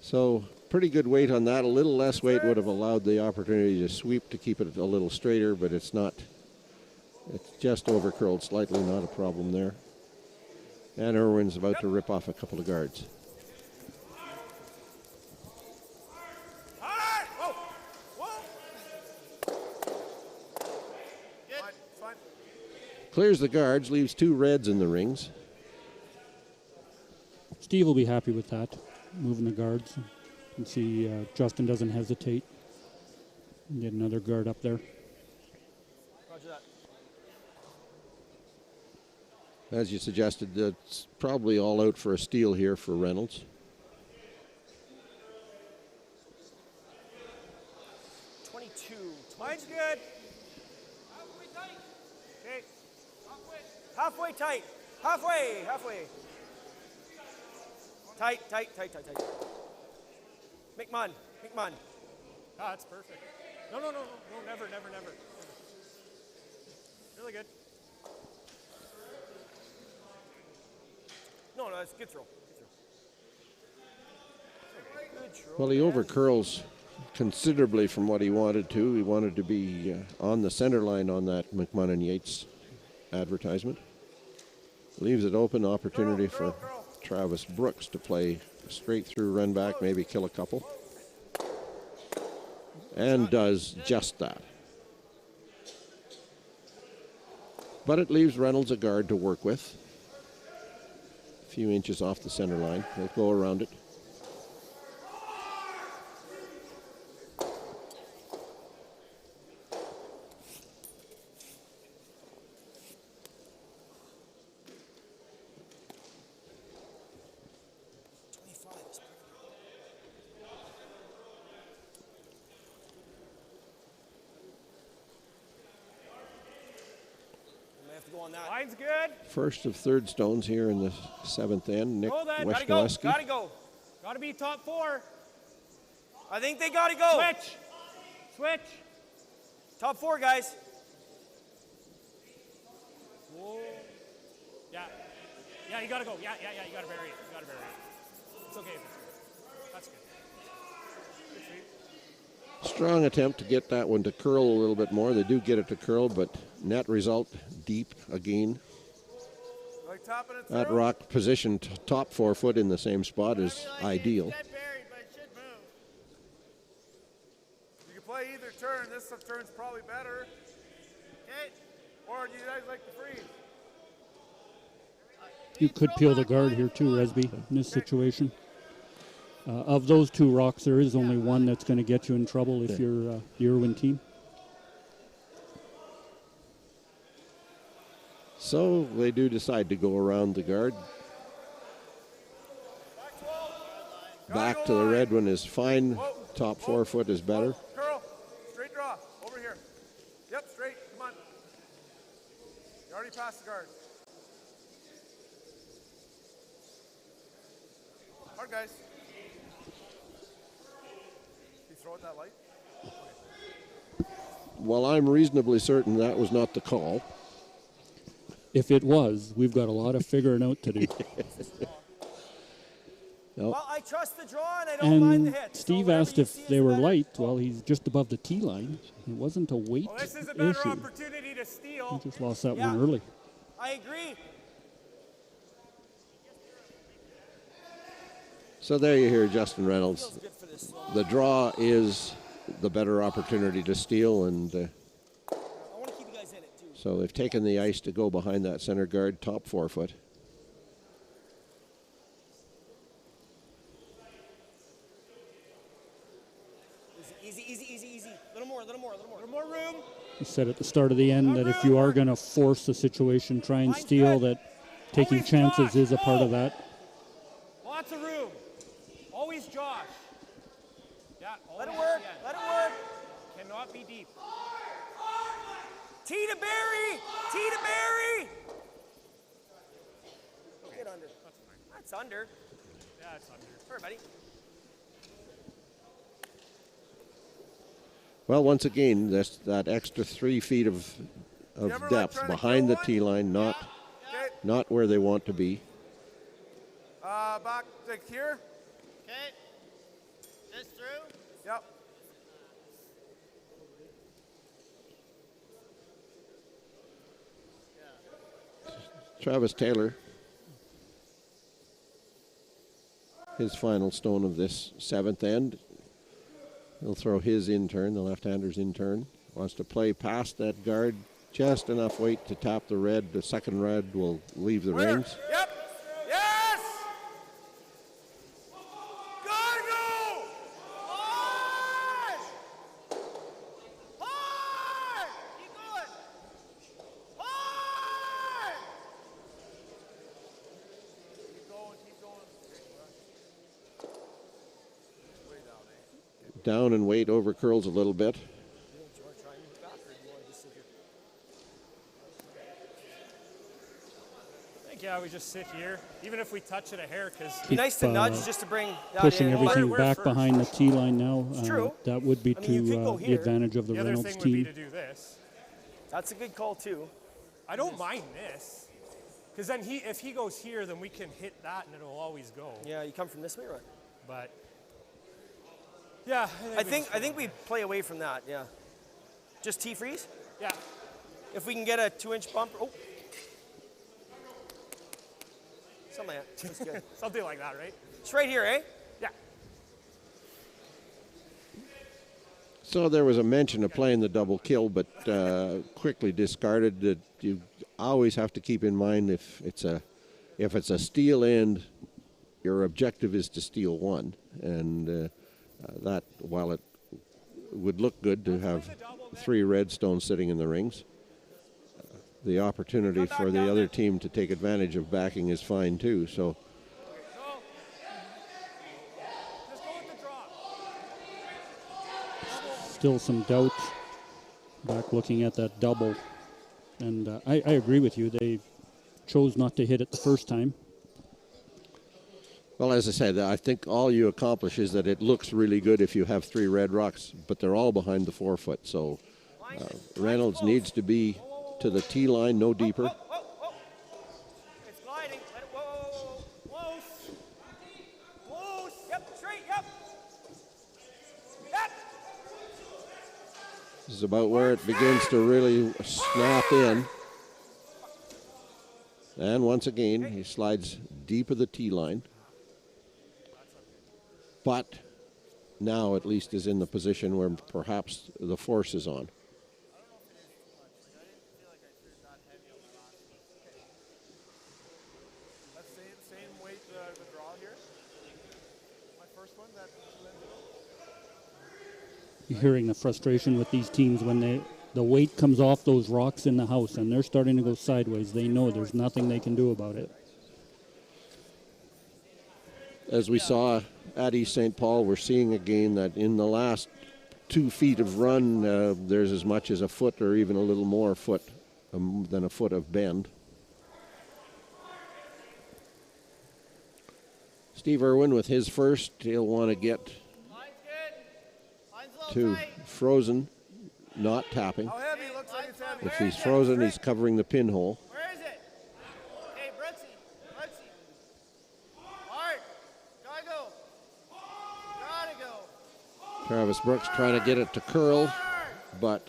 So pretty good weight on that. A little less weight would have allowed the opportunity to sweep to keep it a little straighter, but it's not. It's just over curled slightly, not a problem there. And Irwin's about to rip off a couple of guards. Clears the guards, leaves 2 reds in the rings. Steve will be happy with that, moving the guards. You can see Justin doesn't hesitate. Get another guard up there. Roger that. As you suggested, it's probably all out for a steal here for Reynolds. 22. Line's good. Okay. Halfway tight. Halfway. Halfway. Tight, tight, tight, tight, tight. McMahon. McMahon. Ah, that's perfect. No, no, no, no, no, never, never, never. Really good. No, no, that's a good throw. Good throw. Well, he overcurls considerably from what he wanted to. He wanted to be on the center line on that McMahon and Yates advertisement. Leaves it open opportunity for Travis Brooks to play straight through run back, maybe kill a couple. And does just that. But it leaves Reynolds a guard to work with. A few inches off the center line. They'll go around it. Line's good. First of third stones here in the 7th end. Nick Gotta go. Weshkowski. Gotta go. Gotta be top 4. I think they gotta go. Switch. Switch. Top 4, guys. Whoa. Yeah. Yeah, you gotta go. Yeah, yeah, yeah. You gotta bury it. You gotta bury it. It's okay. That's good. Good sweep. Strong attempt to get that one to curl a little bit more. They do get it to curl, but net result deep again. Like topping it That through? rock positioned top 4 foot in the same spot is ideal. You can play either turn. This turn's probably better. Okay. Or do you guys like to freeze? You could peel the guard here too, Resby, in this situation. Of those 2 rocks, there is only one that's going to get you in trouble if you're the Irwin team. So they do decide to go around the guard. Back to the red one is fine. Top 4 foot is better. Curl. Straight draw. Over here. Yep, straight. Come on. You already passed the guard. Hard, guys. You throw it that light? Well, I'm reasonably certain that was not the call. If it was, we've got a lot of figuring out to do. No. Well, I trust the draw and I don't mind the And hit. Steve asked if they were light. Well, he's just above the tee line. It wasn't a weight Well, this is a better issue. opportunity to steal. He just lost that one early. I agree. So there you hear Justin Reynolds. The draw is the better opportunity to steal, and so they've taken the ice to go behind that center guard, top 4 foot. Easy, easy, easy, easy. Little more, little more, little more. Little more room. You said at the start of the end that if you are going to force a situation, try and steal, that taking chances is a part of that. Lots of room. Always Josh. Yeah, Let it work. Let it work. Cannot be deep. T to Barry. T to Barry. Get under. That's under. Yeah, it's under. Sorry, buddy. Well, once again, there's that extra 3 feet of depth behind the tee line, not where they want to be. Back like here. Okay. This through? Yep. Travis Taylor, his final stone of this 7th end. He'll throw his in turn, the left-hander's in turn. Wants to play past that guard, just enough weight to tap the red. The second red will leave the rings. Yep. Yes. Gotta go. Hard! Hard! Keep going. Hard! Keep going. Keep going. Way down, eh? Down and weight over curls a little bit. Yeah, we just sit here, even if we touch it a hair, because It'd be nice to nudge just to bring that pushing in. everything We're back first. behind the tee line now. It's true. That would be I mean, you could to go the here. advantage of the the other Reynolds thing would team. be to do this. That's a good call too. I don't mind this, because then if he goes here, then we can hit that and it'll always go. Yeah, you come from this way, right? But yeah, I think we play away from that. Yeah. Just T freeze. Yeah. If we can get a 2-inch bump. Oh. Something like that. That's good. Something like that, right? It's right here, eh? Yeah. So there was a mention of playing the double kill, but quickly discarded. That you always have to keep in mind if it's a steal end, your objective is to steal one, and that while it would look good to have 3 red stones sitting in the rings, the opportunity for the other team to take advantage of backing is fine too. So. Still some doubts back looking at that double. And I agree with you. They chose not to hit it the first time. Well, as I said, I think all you accomplish is that it looks really good if you have 3 red rocks, but they're all behind the 4-foot. So Reynolds needs to be to the tee line, no deeper. It's gliding. Let it, whoa. Close. Close. Yep, straight, yep. Yep. This is about where it begins to really snap in. And once again, he slides deep of the tee line. But now at least is in the position where perhaps the force is on. Same weight the draw here. My first one, that You're hearing the frustration with these teams when the weight comes off those rocks in the house and they're starting to go sideways. They know there's nothing they can do about it. As we saw at East St. Paul, we're seeing again that in the last 2 feet of run, there's as much as a foot or even a little more foot than a foot of bend. Steve Irwin with his first, he'll want to get to frozen, not tapping. How heavy? Looks like it's heavy. If he's frozen, he's covering the pinhole. Where is it? Hey, Brooksy. Hard. Gotta go. Gotta go. Travis Brooks trying to get it to curl, but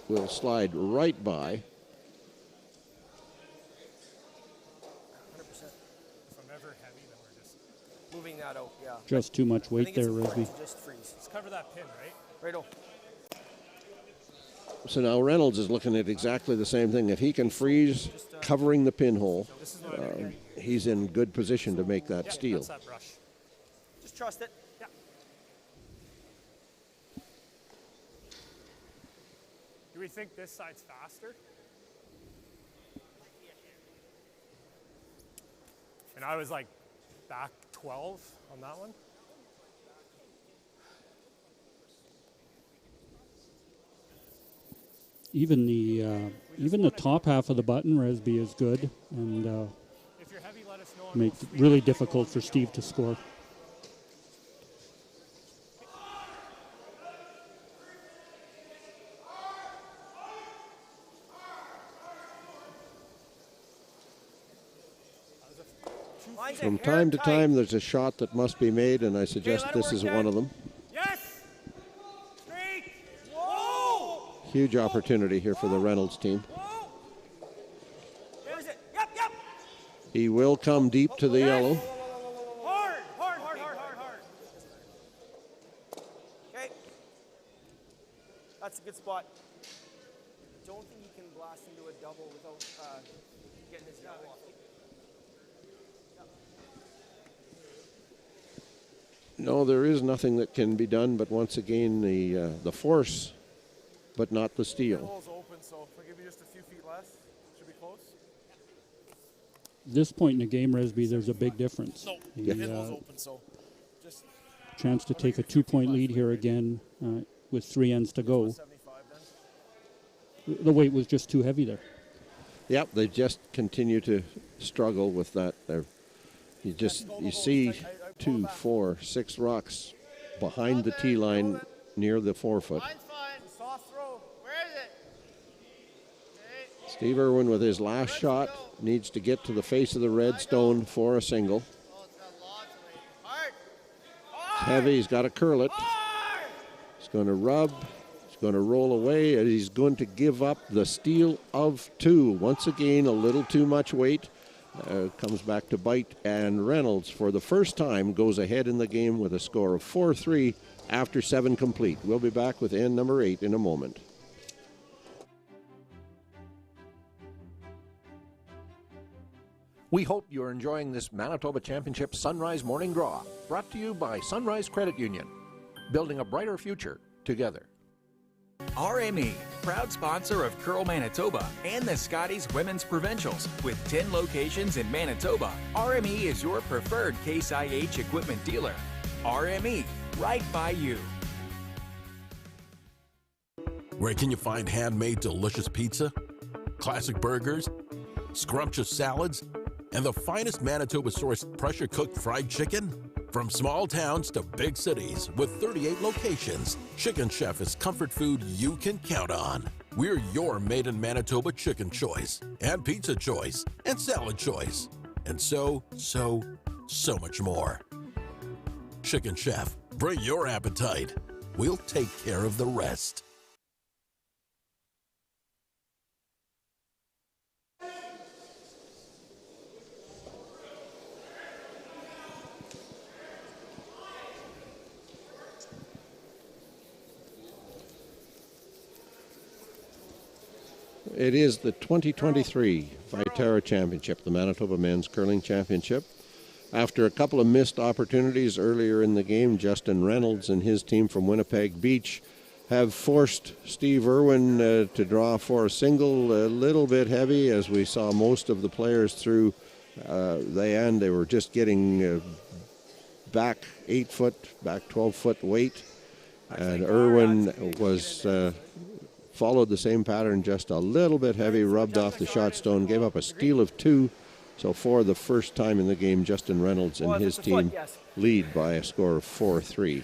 will slide right by. 100%. If I'm ever heavy, then we're just moving that out, yeah. Just too much I weight think it's there, important Resby. to just freeze. Let's cover that pin, right? Right-o. So now Reynolds is looking at exactly the same thing. If he can freeze covering the pinhole, he's in good position to make that steal. That's that brush. Just trust it. Yeah. Do we think this side's faster? And I was like back 12 on that one. Even the top half of the button, Resby, is good, and If you're heavy, let us know. makes it really difficult for Steve to score. From time to time, there's a shot that must be made, and I suggest this is one of them. Yes. Straight. Whoa. Huge opportunity here for the Reynolds team. Where is it? Yep, yep. He will come deep to the yellow. Hard, hard, hard, hard, hard, hard. Okay. That's a good spot. Don't think you can blast into a double without getting his yellow off. No, there is nothing that can be done, but once again, the force, but not the The steel. hole's open, so if I give you just a few feet less, should be close. This point in the game, Resby, there's a big difference. No, The, the hole's open, so just chance to take a 2-point lead here again with 3 ends to go. The weight was just too heavy there. Yep, they just continue to struggle with that. You see 2, 4, 6 rocks behind the tee line near the 4-foot. Soft throw. Where is it? Steve Irwin with his last shot needs to get to the face of the red stone for a single. It's heavy, he's got to curl it. He's going to rub, he's going to roll away, and he's going to give up the steal of 2. Once again, a little too much weight. Comes back to bite, and Reynolds, for the first time, goes ahead in the game with a score of 4-3 after 7 complete. We'll be back with end number 8 in a moment. We hope you're enjoying this Manitoba Championship Sunrise Morning Draw, brought to you by Sunrise Credit Union, building a brighter future together. RME, proud sponsor of Curl Manitoba and the Scotties Women's Provincials. With 10 locations in Manitoba, RME is your preferred Case IH equipment dealer. RME, right by you. Where can you find handmade delicious pizza, classic burgers, scrumptious salads, and the finest Manitoba-sourced pressure-cooked fried chicken? From small towns to big cities with 38 locations, Chicken Chef is comfort food you can count on. We're your made-in-Manitoba chicken choice, and pizza choice, and salad choice, and so much more. Chicken Chef, bring your appetite. We'll take care of the rest. It is the 2023 Viterra Championship, the Manitoba Men's Curling Championship. After a couple of missed opportunities earlier in the game, Justin Reynolds and his team from Winnipeg Beach have forced Steve Irwin to draw for a single, a little bit heavy, as we saw most of the players through the end. They were just getting back 8-foot, back 12-foot weight, and Irwin was followed the same pattern, just a little bit heavy, rubbed off the shot stone, gave up a steal of 2. So for the first time in the game, Justin Reynolds and his team lead by a score of 4-3.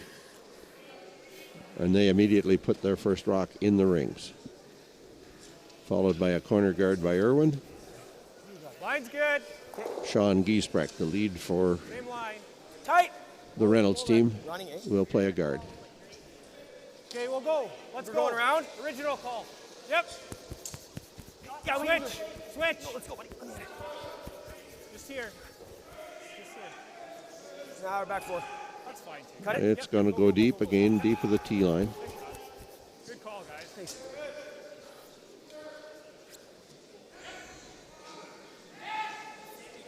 And they immediately put their first rock in the rings. Followed by a corner guard by Irwin. Line's good. Sean Giesbrecht, the lead for Same line. Tight. the Reynolds team, Running, eh? will play a guard. Okay, we'll go. Let's We're go. going around? Original call. Yep. Yeah, Switch. Switch. No, let's go, buddy. Just here. Just here. Now we're back 4. That's fine. Cut it. It's going to go deep again, deep of the tee line. Good call, guys. Thanks.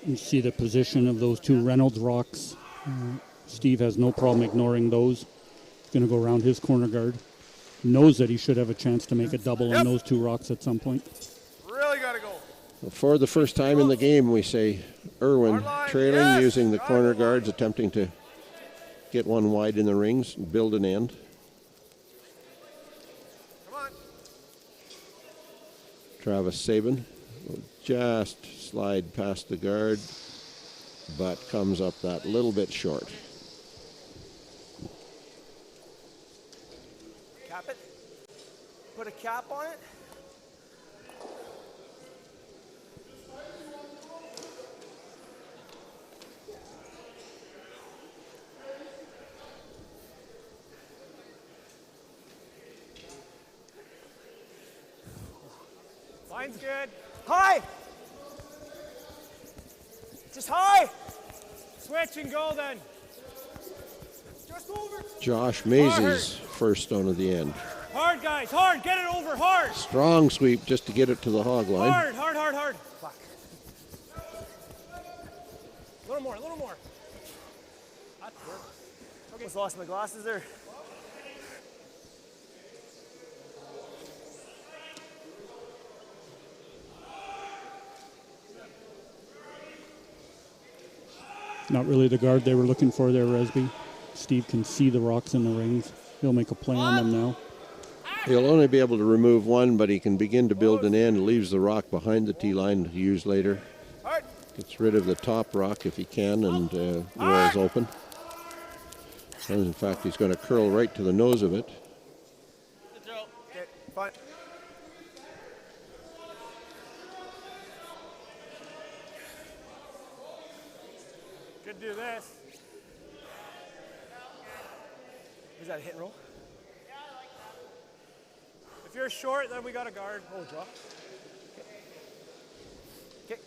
You see the position of those 2 Reynolds rocks. Steve has no problem ignoring those. He's going to go around his corner guard. knows that he should have a chance to make a double on those two rocks at some point. Really got to go. For the first time in the game, we say Irwin trailing, using the corner guards, attempting to get one wide in the rings and build an end. Come on. Travis Sabin will just slide past the guard, but comes up that little bit short. Cap it. Put a cap on it. Line's good. High. Just high. Switch and go then. Just over. Josh Mazy's first stone of the end. Hard, guys, hard. Get it over, hard. Strong sweep just to get it to the hog line. Hard, hard, hard, hard. Fuck. A little more, a little more. That's good. Okay. Almost lost my glasses there. Not really the guard they were looking for there, Resby. Steve can see the rocks in the rings. He'll make a play on them now. He'll only be able to remove one, but he can begin to build an end. Leaves the rock behind the tee line to use later. Gets rid of the top rock if he can, and rolls open. And in fact, he's going to curl right to the nose of it. Okay, fine. Could do this. Is that a hit and roll? If you're short, then we got a guard. Oh, drop. Okay.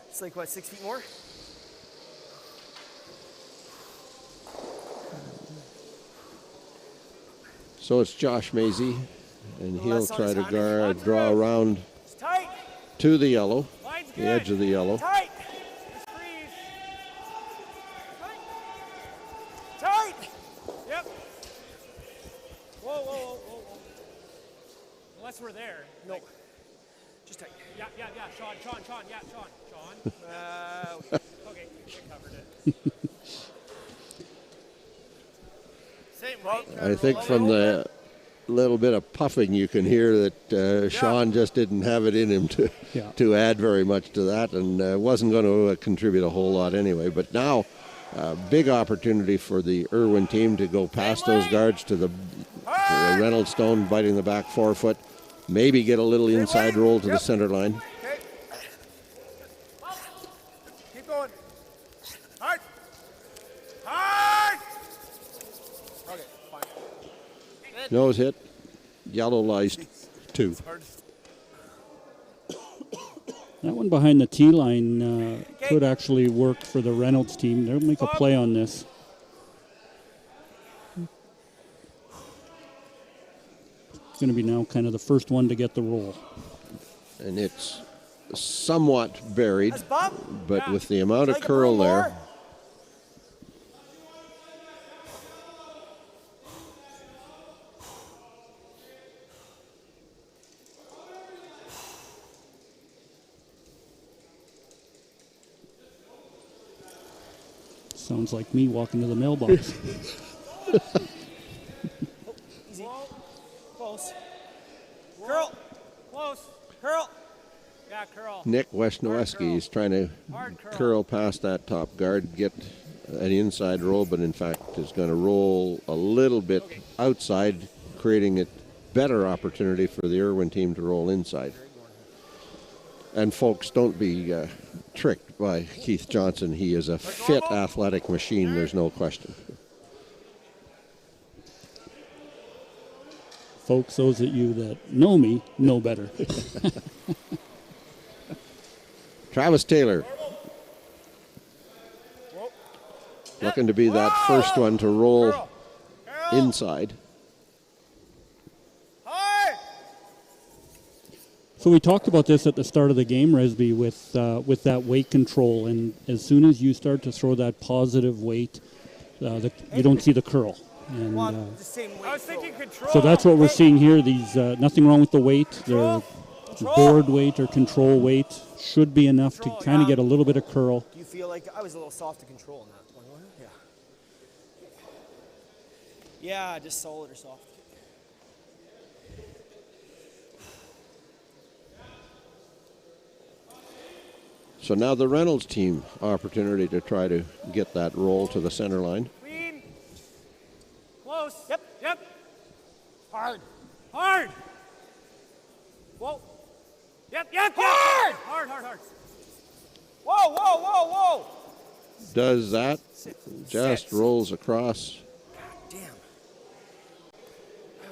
It's like what, 6 feet more? So it's Josh Mazy, and he'll try to draw around to the yellow, the edge of the yellow. Tight. Tight. Yep. Whoa, whoa, whoa, whoa, whoa. Unless we're there. No. Like, just tight. Yeah, yeah, yeah. Sean, yeah, Sean. Okay, we covered it. Same weight. I think from the little bit of puffing you can hear that Sean just didn't have it in him to add very much to that, and wasn't going to contribute a whole lot anyway. But now, big opportunity for the Irwin team to go past those guards to the Reynolds stone, biting the back forefoot, maybe get a little inside roll to the center line. Okay. Keep going. Hard. Hard. Okay, fine. Nose hit, yellow lies 2. That one behind the tee line could actually work for the Reynolds team. They'll make a play on this. It's going to be now kind of the first one to get the roll. And it's somewhat buried, but with the amount of curl there. Sounds like me walking to the mailbox. Easy. Close. Curl. Close. Curl. Yeah, curl. Nick Wesnowski is trying to curl past that top guard, get an inside roll, but in fact is going to roll a little bit outside, creating a better opportunity for the Irwin team to roll inside. And folks, don't be tricked by Keith Johnson. He is a fit athletic machine, there's no question. Folks, those of you that know me know better. Travis Taylor looking to be that first one to roll inside. So we talked about this at the start of the game, Resby, with that weight control, and as soon as you start to throw that positive weight You don't see the curl. And, the same weight. I was thinking control. so that's what we're seeing here. These nothing wrong with the weight. Their board weight or control weight should be enough to kind of get a little bit of curl. Do you feel like I was a little soft to control in that one? Yeah. Yeah, just solid or soft. So now the Reynolds team opportunity to try to get that roll to the center line. Clean. Close. Yep. Yep. Hard. Hard. Whoa. Yep. Hard. Hard. Whoa, whoa, whoa, whoa. Does that, just rolls across. Damn.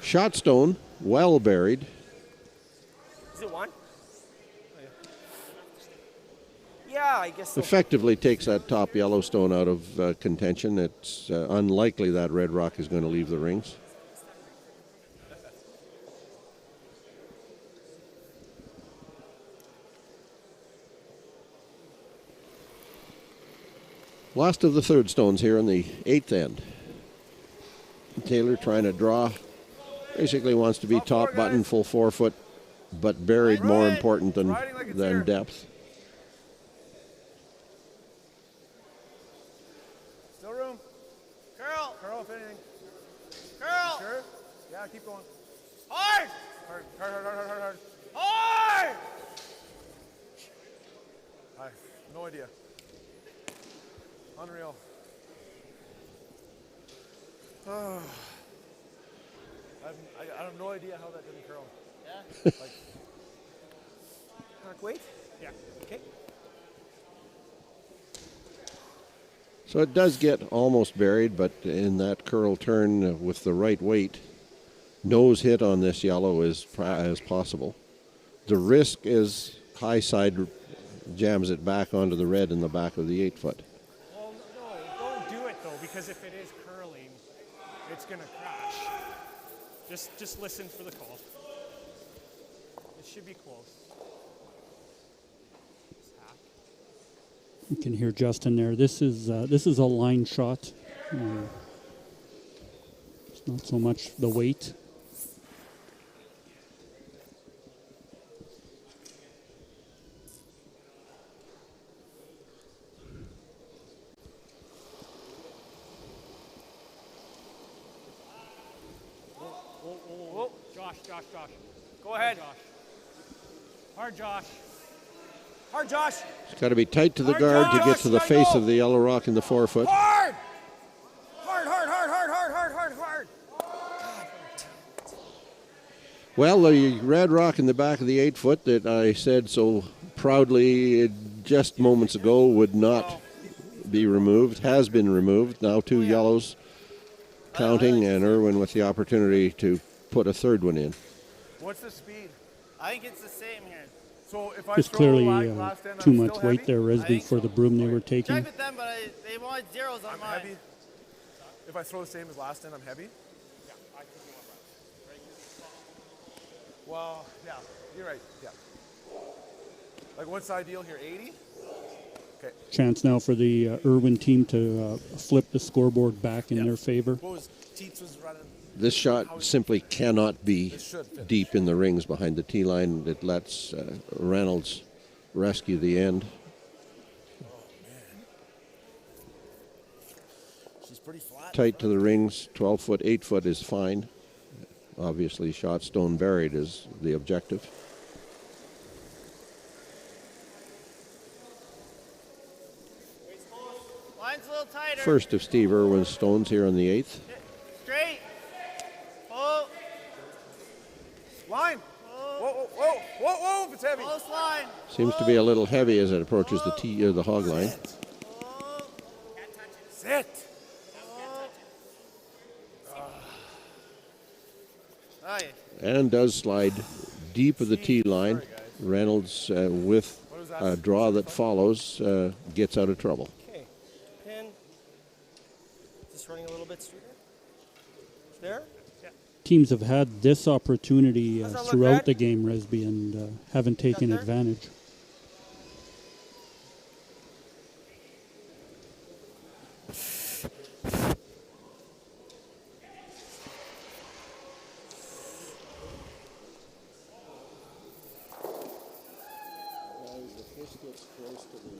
Shot stone, well buried. Is it one? Yeah, I guess so. Effectively takes that top Yellowstone out of contention. It's unlikely that Red Rock is going to leave the rings. Last of the third stones here on the 8th end. Taylor trying to draw. Basically wants to be top button, full 4 foot, but buried more important than depth. Still room. Curl. Curl, if anything. Curl. Sure? Yeah, keep going. Hard. Hard. Hard. I have no idea. Unreal. I have no idea how that didn't curl. Yeah. Mark, wait. Yeah. Okay. So it does get almost buried, but in that curl turn with the right weight, nose hit on this yellow as possible. The risk is high side jams it back onto the red in the back of the 8 foot. Well, no, don't do it though, because if it is curling, it's gonna crash. Just listen for the call. It should be close. You can hear Justin there. This is a line shot. It's not so much the weight. Whoa. Josh. Go ahead. Hard, Josh. Hard, Josh. It's got to be tight to the guard to get to the face of the yellow rock in the 4 foot. Hard. Hard. Well, the red rock in the back of the 8 foot that I said so proudly just moments ago would not be removed, has been removed. Now 2 yellows counting, and IRWIN with the opportunity to put a third one in. What's the speed? I think it's the same here. So if I There's throw clearly last end, too I'm much still weight heavy? there, Resby, for the broom they were taking. Check with them, but they wanted zeros on mine. Heavy. If I throw the same as last end, I'm heavy? Yeah, I think you want Well, yeah, you're right. Yeah. Like, what's ideal here? 80? Okay. Chance now for the IRWIN team to flip the scoreboard back in their favor. This shot simply cannot be deep in the rings behind the tee line. It lets Reynolds rescue the end. She's pretty flat. Tight to the rings, 12 foot, 8 foot is fine. Obviously, shot stone buried is the objective. Line's a little tighter. First of Steve IRWIN's stones here on the 8th. Straight. Oh. Line. Whoa, if it's heavy. Close line. Seems to be a little heavy as it approaches the tee or the hog line. Sit. Oh, yeah. And does slide deep of the tee line. Reynolds, with a draw that follows, gets out of trouble. Okay. Pin. Just running a little bit straighter. There. Yeah. Teams have had this opportunity throughout the game, Resby, and haven't taken advantage. if this gets close to the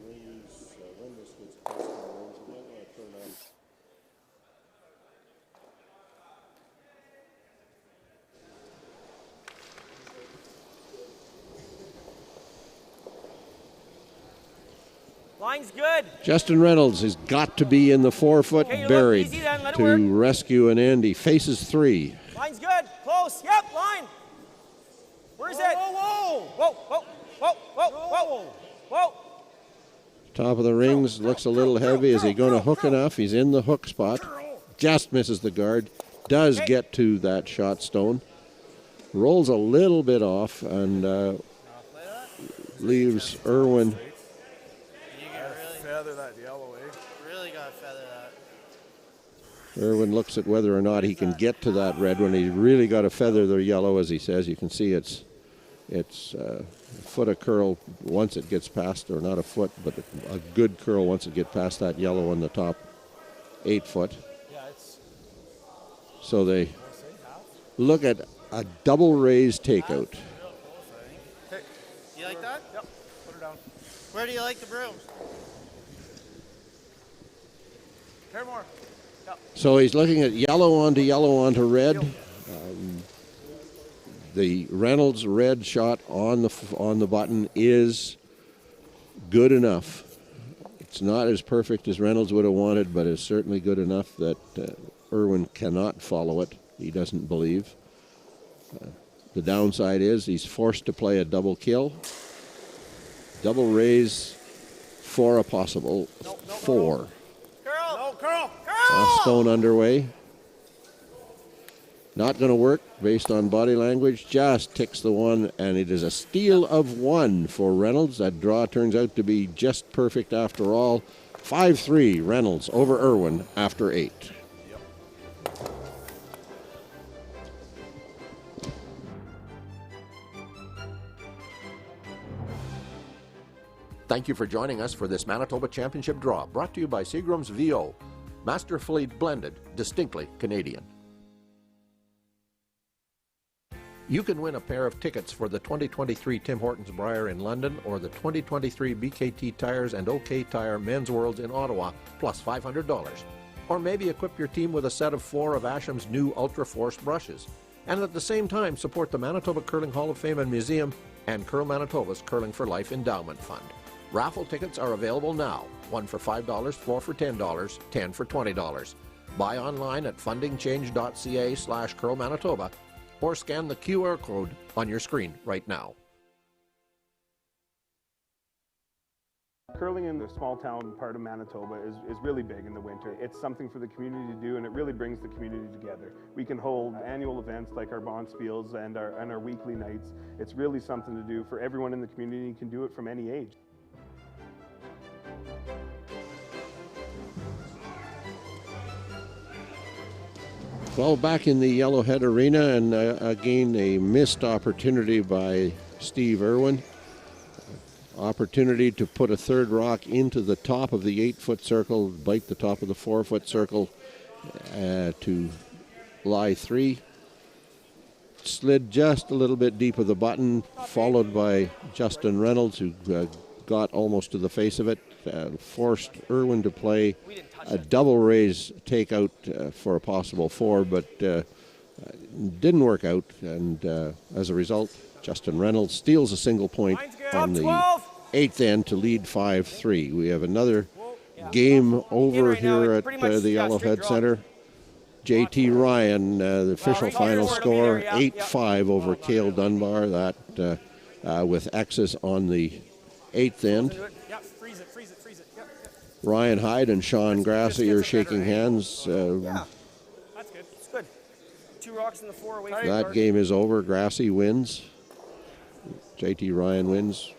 rings, when this gets close to the rings, you might want to turn on. Line's good. Justin Reynolds has got to be in the 4-foot buried to rescue an end. He faces 3. Line's good. Close. Yep, line. Where's it? Whoa, whoa, whoa, whoa, whoa, whoa, whoa. Top of the rings, looks a little heavy. Is he going to hook enough? He's in the hook spot. Just misses the guard. Does get to that shot stone. Rolls a little bit off and leaves IRWIN. Feather that yellow, eh? Really got to feather that. IRWIN looks at whether or not he can get to that red one. He's really got to feather the yellow, as he says. You can see it's a foot of curl once it gets past, or not a foot, but a good curl once it gets past that yellow on the top 8 foot. Yeah, it's. So they look at a double raise takeout. Do you like that? Yep. Put her down. Where do you like the brooms? Pair more. Yep. So he's looking at yellow onto red. The Reynolds red shot on the button is good enough. It's not as perfect as Reynolds would have wanted, but it's certainly good enough that IRWIN cannot follow it. He doesn't believe. The downside is he's forced to play a double kill. Double raise for a possible 4. Curl! Last stone underway. Not going to work based on body language. Just ticks the 1, and it is a steal of 1 for Reynolds. That draw turns out to be just perfect after all. 5-3 Reynolds over IRWIN after 8. Thank you for joining us for this Manitoba Championship draw, brought to you by Seagram's VO. Masterfully blended, distinctly Canadian. You can win a pair of tickets for the 2023 Tim Hortons Brier in London or the 2023 BKT Tires and OK Tire Men's Worlds in Ottawa, plus $500. Or maybe equip your team with a set of 4 of Asham's new Ultra Force brushes. And at the same time, support the Manitoba Curling Hall of Fame and Museum and Curl Manitoba's Curling for Life Endowment Fund. Raffle tickets are available now. 1 for $5, 4 for $10, 10 for $20. Buy online at fundingchange.ca/Curl Manitoba or scan the QR code on your screen right now. Curling in the small town part of Manitoba is really big in the winter. It's something for the community to do, and it really brings the community together. We can hold annual events like our Bonspiels and our weekly nights. It's really something to do for everyone in the community. You can do it from any age. Well, back in the Yellowhead Arena, and again a missed opportunity by Steve IRWIN. Opportunity to put a third rock into the top of the 8-foot circle, bite the top of the 4-foot circle to lie 3. Slid just a little bit deep of the button, followed by Justin Reynolds, who got almost to the face of it, forced IRWIN to play a double raise takeout for a possible 4, but didn't work out, and as a result, Justin Reynolds steals a single point on the 8th end to lead 5-3. We have another game over here at the Yellowhead Center. JT Ryan, the official final score, 8-5 over Cale Dunbar. That with X's on the 8th end. Ryan Hyde and Sean Grassi are shaking hands. That's good. It's good. 2 rocks in the 4 away. That game is over. Grassi wins. JT Ryan wins.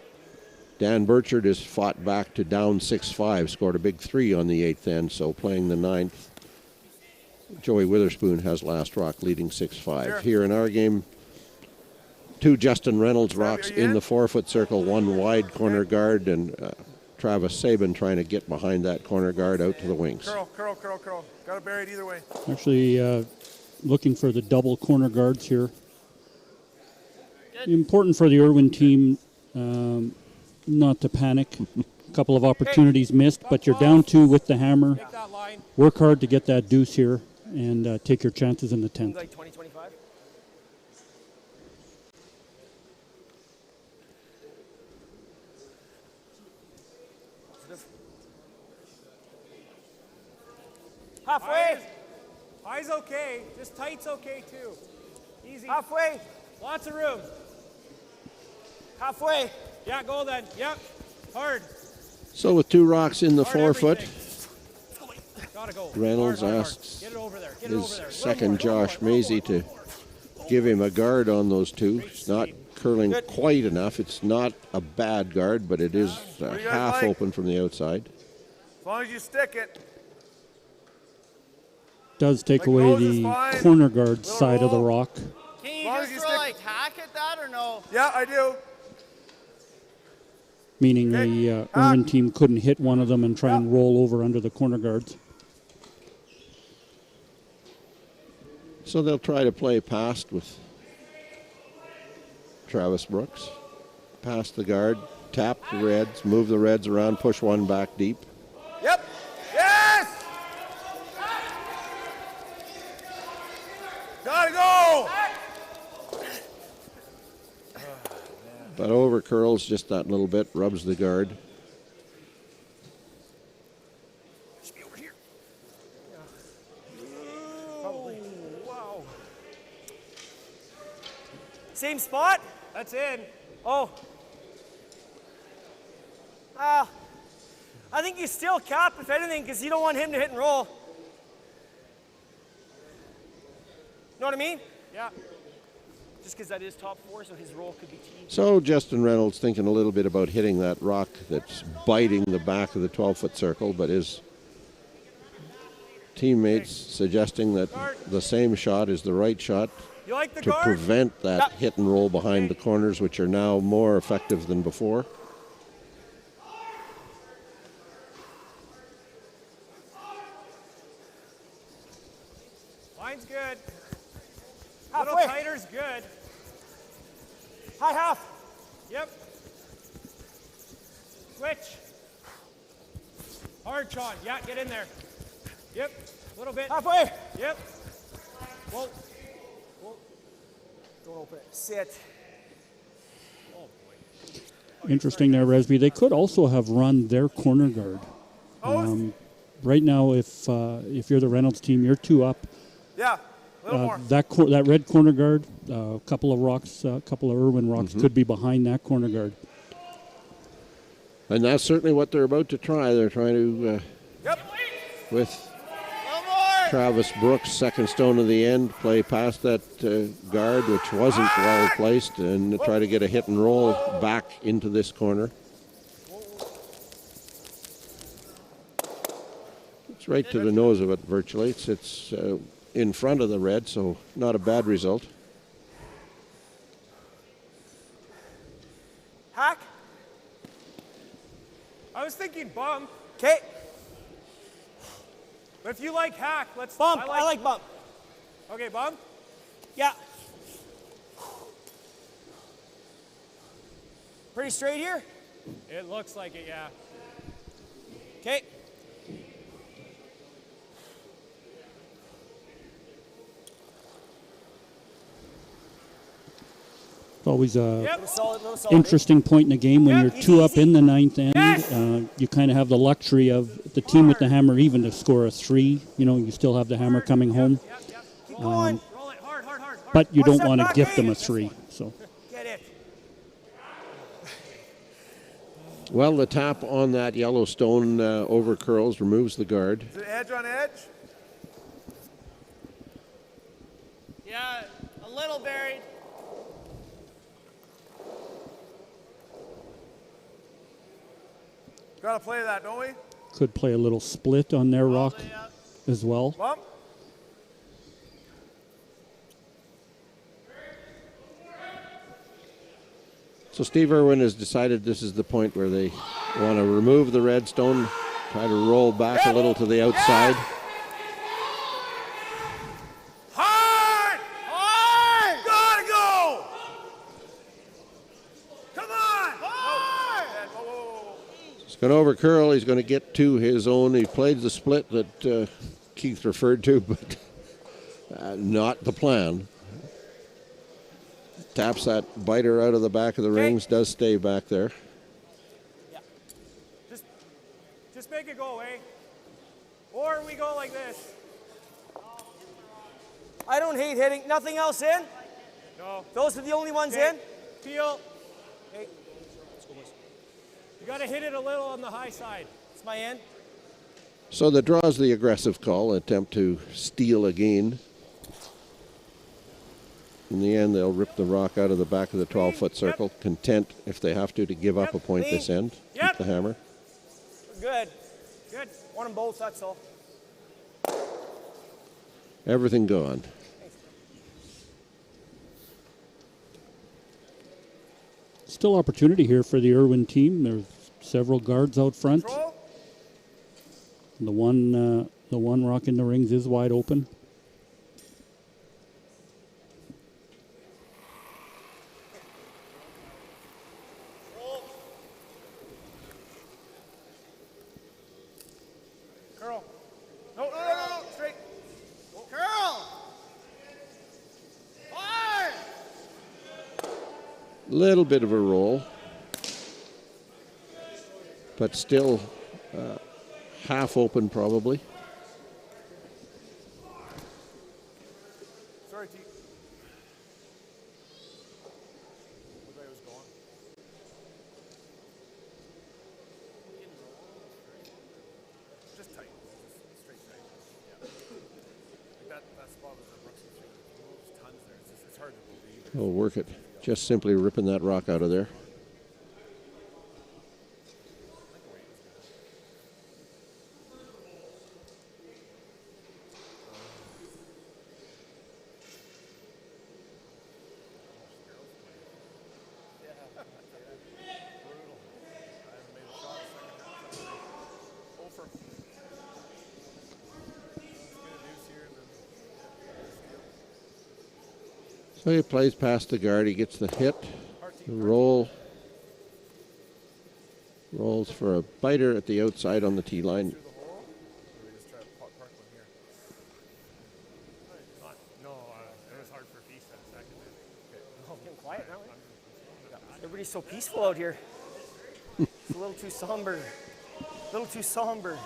Dan Burchard has fought back to down 6-5, scored a big 3 on the 8th end, so playing the 9th. Joey Witherspoon has last rock, leading 6-5. Here in our game, 2 Justin Reynolds rocks in the 4-foot circle, 1 wide corner guard, and Travis Sabin trying to get behind that corner guard out to the wings. Curl. Got it buried either way. Actually, looking for the double corner guards here. Important for the IRWIN team not to panic. A couple of opportunities missed, but you're down 2 with the hammer. Work hard to get that deuce here and take your chances in the 10th. Like 20, 25? Halfway. High's okay. Just tight's okay too. Easy. Halfway. Lots of room. Halfway. Yeah, go then. Yep. Hard. So with 2 rocks in the forefoot, Gotta go. Reynolds Hard, hard, asks hard. Get it over there. Get it his over there. second Josh Maisie to give him a guard on those 2. It's not curling quite enough. It's not a bad guard, but it is do you guys half like? open from the outside. As long as you stick it. Does take away the corner guard side of the rock. Can you just throw like hack at that or no? Yeah, I do. Meaning the Irwin team couldn't hit one of them and try and roll over under the corner guards. So they'll try to play past with Travis Brooks. Past the guard, tap the reds, move the reds around, push one back deep. Yep. Yes! Gotta go! But over curls just that little bit, rubs the guard. Wow. Same spot? That's in. Oh. I think you still cap, if anything, because you don't want him to hit and roll. Know what I mean? Yeah. Just because that is top 4, so his roll could be T. So Justin Reynolds thinking a little bit about hitting that rock that's biting the back of the 12-foot circle, but his teammates suggesting that the same shot is the right shot You like the to guard? prevent that hit and roll behind the corners, which are now more effective than before. Line's good. Halfway. Little tighter's good. High half. Yep. Switch. Hard, Sean. Yeah, get in there. Yep. A little bit. Halfway. Yep. Whoa. Don't open it. Sit. Interesting there, Resby. They could also have run their corner guard. Right now, if you're the Reynolds team, you're 2 up. Yeah, a little more. That red corner guard, a couple of rocks, a couple of Irwin rocks could be behind that corner guard. And that's certainly what they're about to try. They're trying to, with Travis Brooks, second stone of the end, play past that guard, which wasn't well placed, and try to get a hit and roll back into this corner. It's right to the nose of it, virtually. It's in front of the red, so not a bad result. Hack. I was thinking bump. Okay. But if you like hack, let's bump. I like bump. Okay, bump. Yeah. Pretty straight here? It looks like it, yeah. Okay. It's always a Little solid, interesting point in the game when you're 2 up in the 9th end. You kind of have the luxury of the team with the hammer even to score a 3. You know, you still have the hammer coming home. But you don't want to gift them a 3. So. Get it. Well, the tap on that yellow stone over curls removes the guard. Is it edge on edge? Yeah, a little buried. Gotta play that, don't we? Could play a little split on their rock as well. Bump. So Steve Irwin has decided this is the point where they want to remove the red stone, try to roll back a little to the outside. Hard! Hard! Gotta go! Come on! going to overcurl. He's going to get to his own. He played the split that Keith referred to, but not the plan. Taps that biter out of the back of the rings, does stay back there. Yeah. Just make it go away. Or we go like this. I don't hate hitting. Nothing else in? No. Those are the only ones in? Peel. Hey. Let's go, boys. You got to hit it a little on the high side. It's my end. So the draw is the aggressive call, attempt to steal again. In the end, they'll rip the rock out of the back of the 12-foot circle, content, if they have to give up a point this end. Keep the hammer. Good. Good. Want them both, that's all. Everything gone. Still opportunity here for the IRWIN team. There's several guards out front. The one rock in the rings is wide open. Curl. No, straight. Curl. Hard. Little bit of a roll, but still half open probably. Sorry, T. Where I was going. Just tight. Just straight tight. Yeah. Like that spot was the Brooks Street. There's tons there. It's hard to believe. He'll work it. Just simply ripping that rock out of there. So he plays past the guard, he gets the hit, the roll, rolls for a biter at the outside on the tee line. No, it was hard for peace that second. Oh, getting quiet now. Everybody's so peaceful out here. It's a little too somber. A little too somber.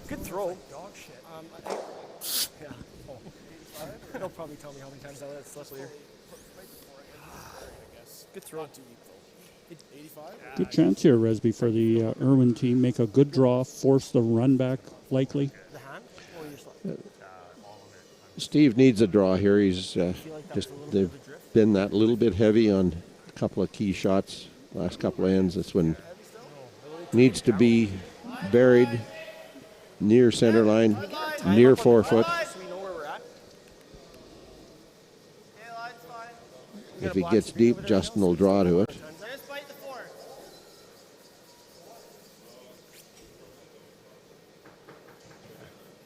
Good throw. Dog shit. Yeah. Oh. They'll probably tell me how many times I let it slip here. Good throw. 85? Good chance here, Resby, for the IRWIN team. Make a good draw, force the run back likely. The hand? Or your slap? Steve needs a draw here. He's they've been that little bit heavy on a couple of key shots. Last couple of ends, this one needs to be buried near center line, near 4 foot. If he gets deep, Justin will draw to it.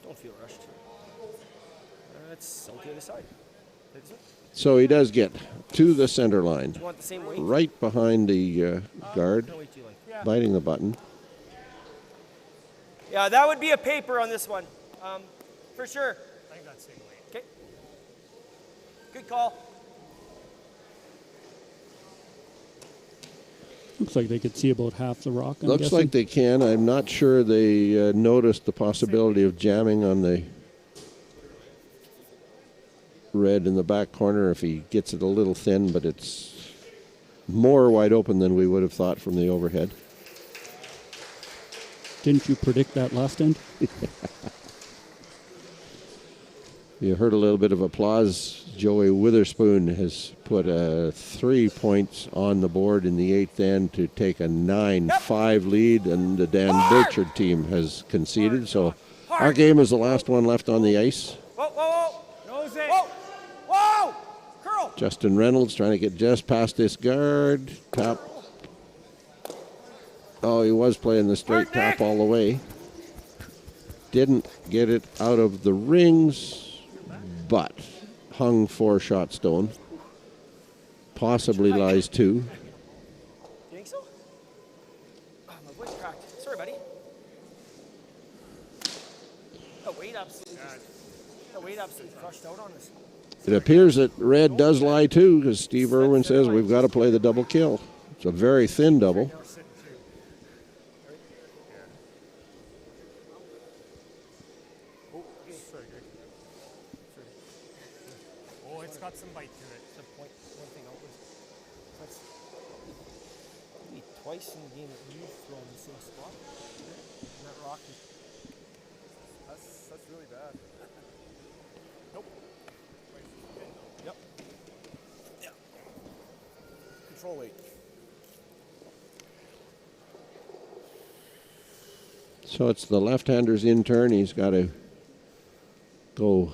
Don't feel rushed. That's on the other side. So he does get to the center line, Do you want the same weight? right behind the guard, No weight do you like? biting the button. Yeah, that would be a paper on this one, for sure. I think that's same weight. Okay. Good call. Looks like they could see about half the rock. I'm Looks guessing. like they can. I'm not sure they noticed the possibility of jamming on the red in the back corner if he gets it a little thin, but it's more wide open than we would have thought from the overhead. Didn't you predict that last end? You heard a little bit of applause. Joey Witherspoon has put 3 points on the board in the 8th end to take a 9-5 lead, and the Dan Burchard team has conceded. So our game is the last one left on the ice. Whoa, whoa, whoa. Nose it. Whoa, whoa. Curl. Justin Reynolds trying to get just past this guard. Tap. Oh, he was playing the straight tap all the way. Didn't get it out of the rings, but hung 4 shot stone. possibly lies two. You think so? Oh, my voice cracked. Sorry, buddy. The weight absolutely crushed out on us. It appears that red does lie too, because Steve Irwin says we've got to play the double kill. It's a very thin double. Oh, it's got some bite to it. One thing out was that's maybe twice in the game that you've thrown the same spot. And that rock is That's really bad. Nope. Yep. Yeah. Control weight. So it's the left-hander's in turn. He's got to go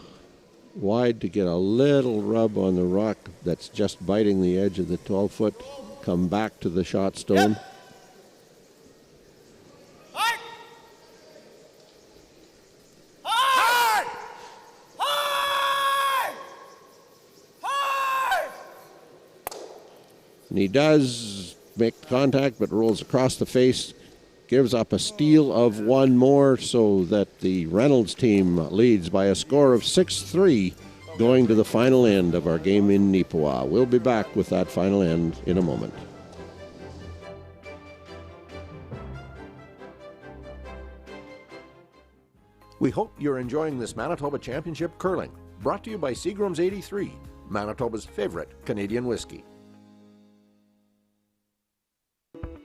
wide to get a little rub on the rock that's just biting the edge of the 12-foot. Come back to the shot stone. And he does make contact, but rolls across the face, gives up a steal of one more, so that the Reynolds team leads by a score of 6-3 going to the final end of our game in Nipawa. We'll be back with that final end in a moment. We hope you're enjoying this Manitoba Championship curling, brought to you by Seagram's 83, Manitoba's favorite Canadian whiskey.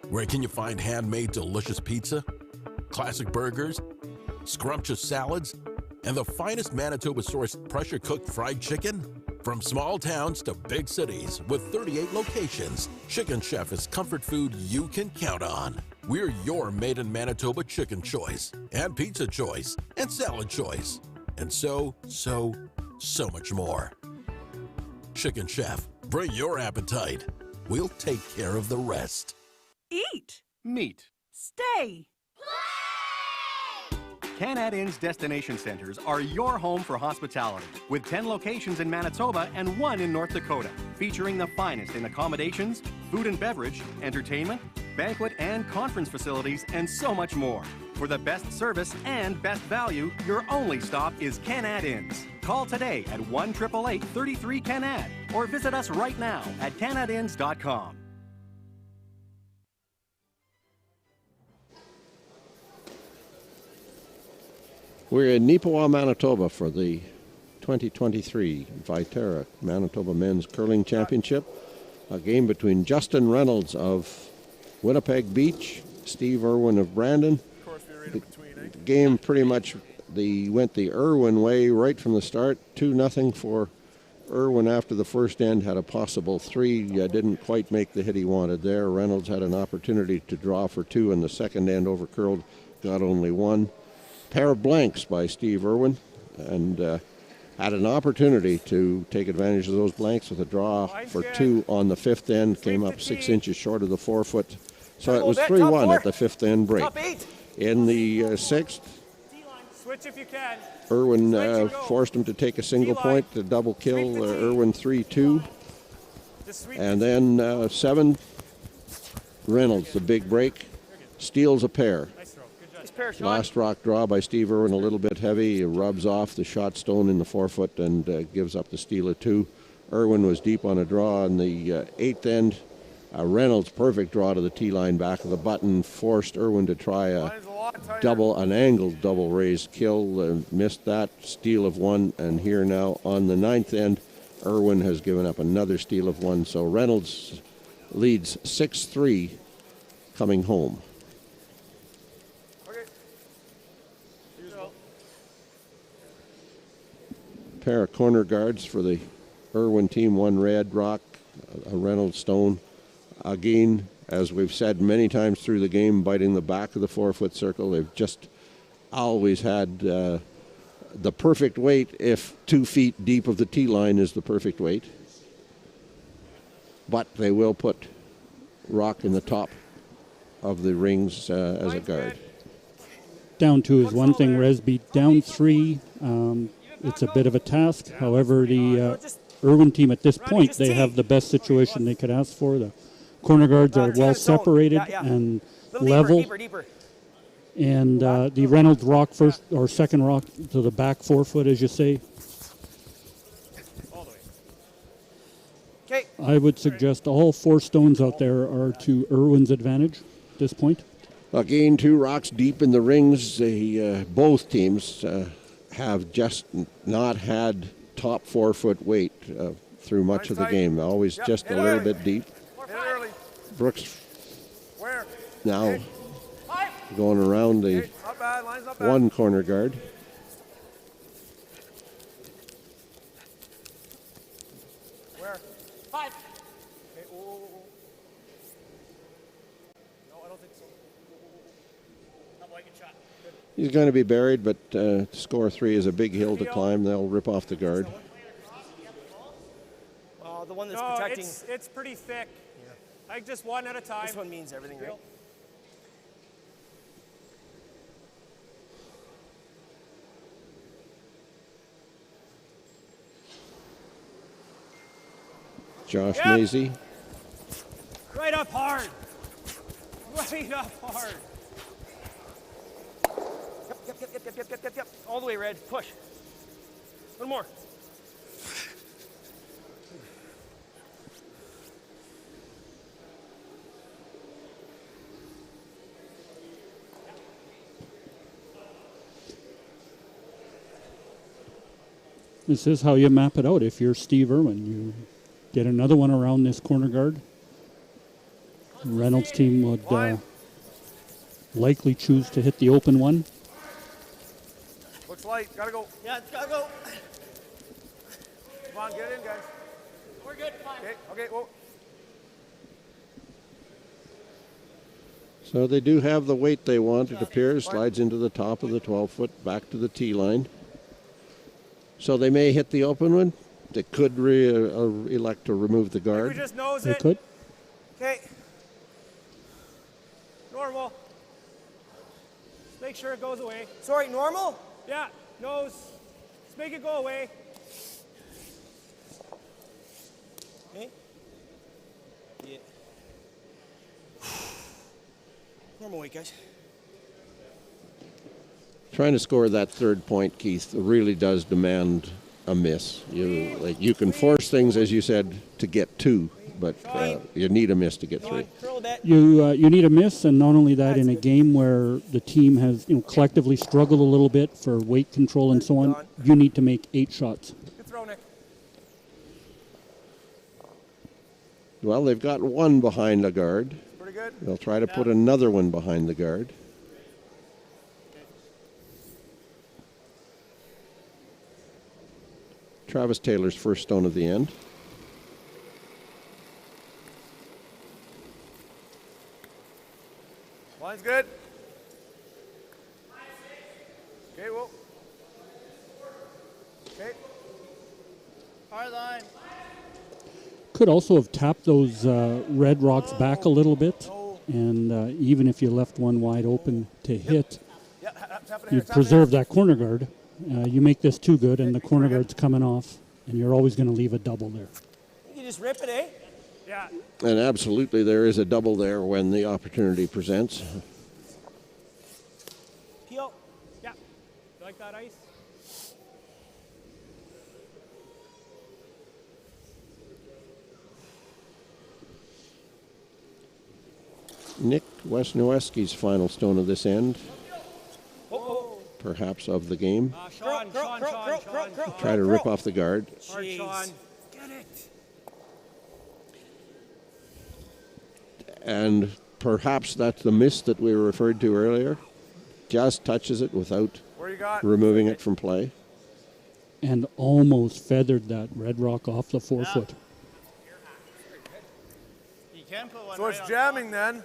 Where can you find handmade delicious pizza, classic burgers, scrumptious salads, and the finest Manitoba-sourced pressure-cooked fried chicken? From small towns to big cities with 38 locations, Chicken Chef is comfort food you can count on. We're your made in Manitoba chicken choice, and pizza choice, and salad choice, and so much more. Chicken Chef, bring your appetite. We'll take care of the rest. Eat. Meet. Stay. Canad Inn's destination centers are your home for hospitality, with 10 locations in Manitoba and 1 in North Dakota, featuring the finest in accommodations, food and beverage, entertainment, banquet and conference facilities, and so much more. For the best service and best value, your only stop is Canad Inns. Call today at 1-888-33-CANAD or visit us right now at canadinns.com. We're in Nipawa, Manitoba for the 2023 Viterra Manitoba Men's Curling Championship. A game between Justin Reynolds of Winnipeg Beach, Steve Irwin of Brandon. The game pretty much went the Irwin way right from the start. 2-0 for Irwin after the first end. Had a possible 3. Didn't quite make the hit he wanted there. Reynolds had an opportunity to draw for 2 in the second end. Overcurled, got only 1. Pair of blanks by Steve Irwin, and had an opportunity to take advantage of those blanks with a draw for 2 on the 5th end. Came up 6 inches short of the 4-foot. So it was 3-1 at the 5th end break. In the 6th, Switch if you can. Irwin forced him to take a single point to double kill. Irwin 3-2. And then 7, Reynolds, the big break, steals a pair. Last rock draw by Steve Irwin, a little bit heavy. He rubs off the shot stone in the 4-foot and gives up the steal of 2. Irwin was deep on a draw on the 8th end. Reynolds' perfect draw to the T-line back of the button forced Irwin to try an angled double raise kill. Missed that. Steal of 1. And here now on the 9th end, Irwin has given up another steal of 1. So Reynolds leads 6-3 coming home. Pair of corner guards for the Irwin team, 1 red rock, a Reynolds stone. Again, as we've said many times through the game, biting the back of the 4-foot circle. They've just always had the perfect weight if 2 feet deep of the tee line is the perfect weight. But they will put rock in the top of the rings as a guard. Down 2 is one thing, Resby. Down 3, it's a bit of a task. However, the IRWIN team at this point, they have the best situation they could ask for. The corner guards are well separated and level. Deeper. And the Reynolds rock first or second rock to the back 4 foot, as you say. Okay. I would suggest all 4 stones out there are to IRWIN's advantage at this point. Again, 2 rocks deep in the rings. Both teams have just not had top 4 foot weight through much of the game. Always just a little bit deep. Brooks now going around the one corner guard. Where? 5. Okay. No, I don't think so. Not like a shot. Good. He's going to be buried, but to score 3 is a big hill to climb. They'll rip off the guard. The one that's protecting. It's pretty thick. Yeah. Like just one at a time. This one means everything, right? Josh Mazie. Right up hard. Right up hard. Yep. All the way, Red. Push. One more. This is how you map it out. If you're Steve IRWIN, you get another one around this corner guard. Reynolds' team would likely choose to hit the open one. Looks light. Gotta go. Yeah, it's gotta go. Come on, get in, guys. We're good. Fine. Okay, well. So they do have the weight they want, it appears. Slides into the top of the 12 foot, back to the tee line. So they may hit the open one. They could elect to remove the guard. We just nose they it. Could. Okay. Normal. Just make sure it goes away. Sorry, normal? Yeah, nose. Just make it go away. Okay. Yeah. Normal weight, guys. Trying to score that 3rd point, Keith, really does demand a miss. You can force things, as you said, to get 2, but you need a miss to get 3. You need a miss, and not only that, in a game where the team has collectively struggled a little bit for weight control and so on, you need to make 8 shots. Good throw, Nick. Well, they've got 1 behind the guard. Pretty good. They'll try to put another one behind the guard. Travis Taylor's first stone of the end. Line's good. Okay, well. Okay. Hard line. Could also have tapped those red rocks back a little bit, and even if you left one wide open to hit, you'd preserve that corner guard. You make this too good, and the corner guard's coming off, and you're always going to leave a double there. You just rip it, eh? Yeah. And absolutely, there is a double there when the opportunity presents. Peel. Yeah. You like that ice? Nick Wisniewski's final stone of this end. Perhaps of the game. Sean. Try to rip off the guard. Hard, Sean. Get it. And perhaps that's the miss that we referred to earlier. Just touches it without removing it from play. And almost feathered that red rock off the 4 foot. You can put one So it's jamming then.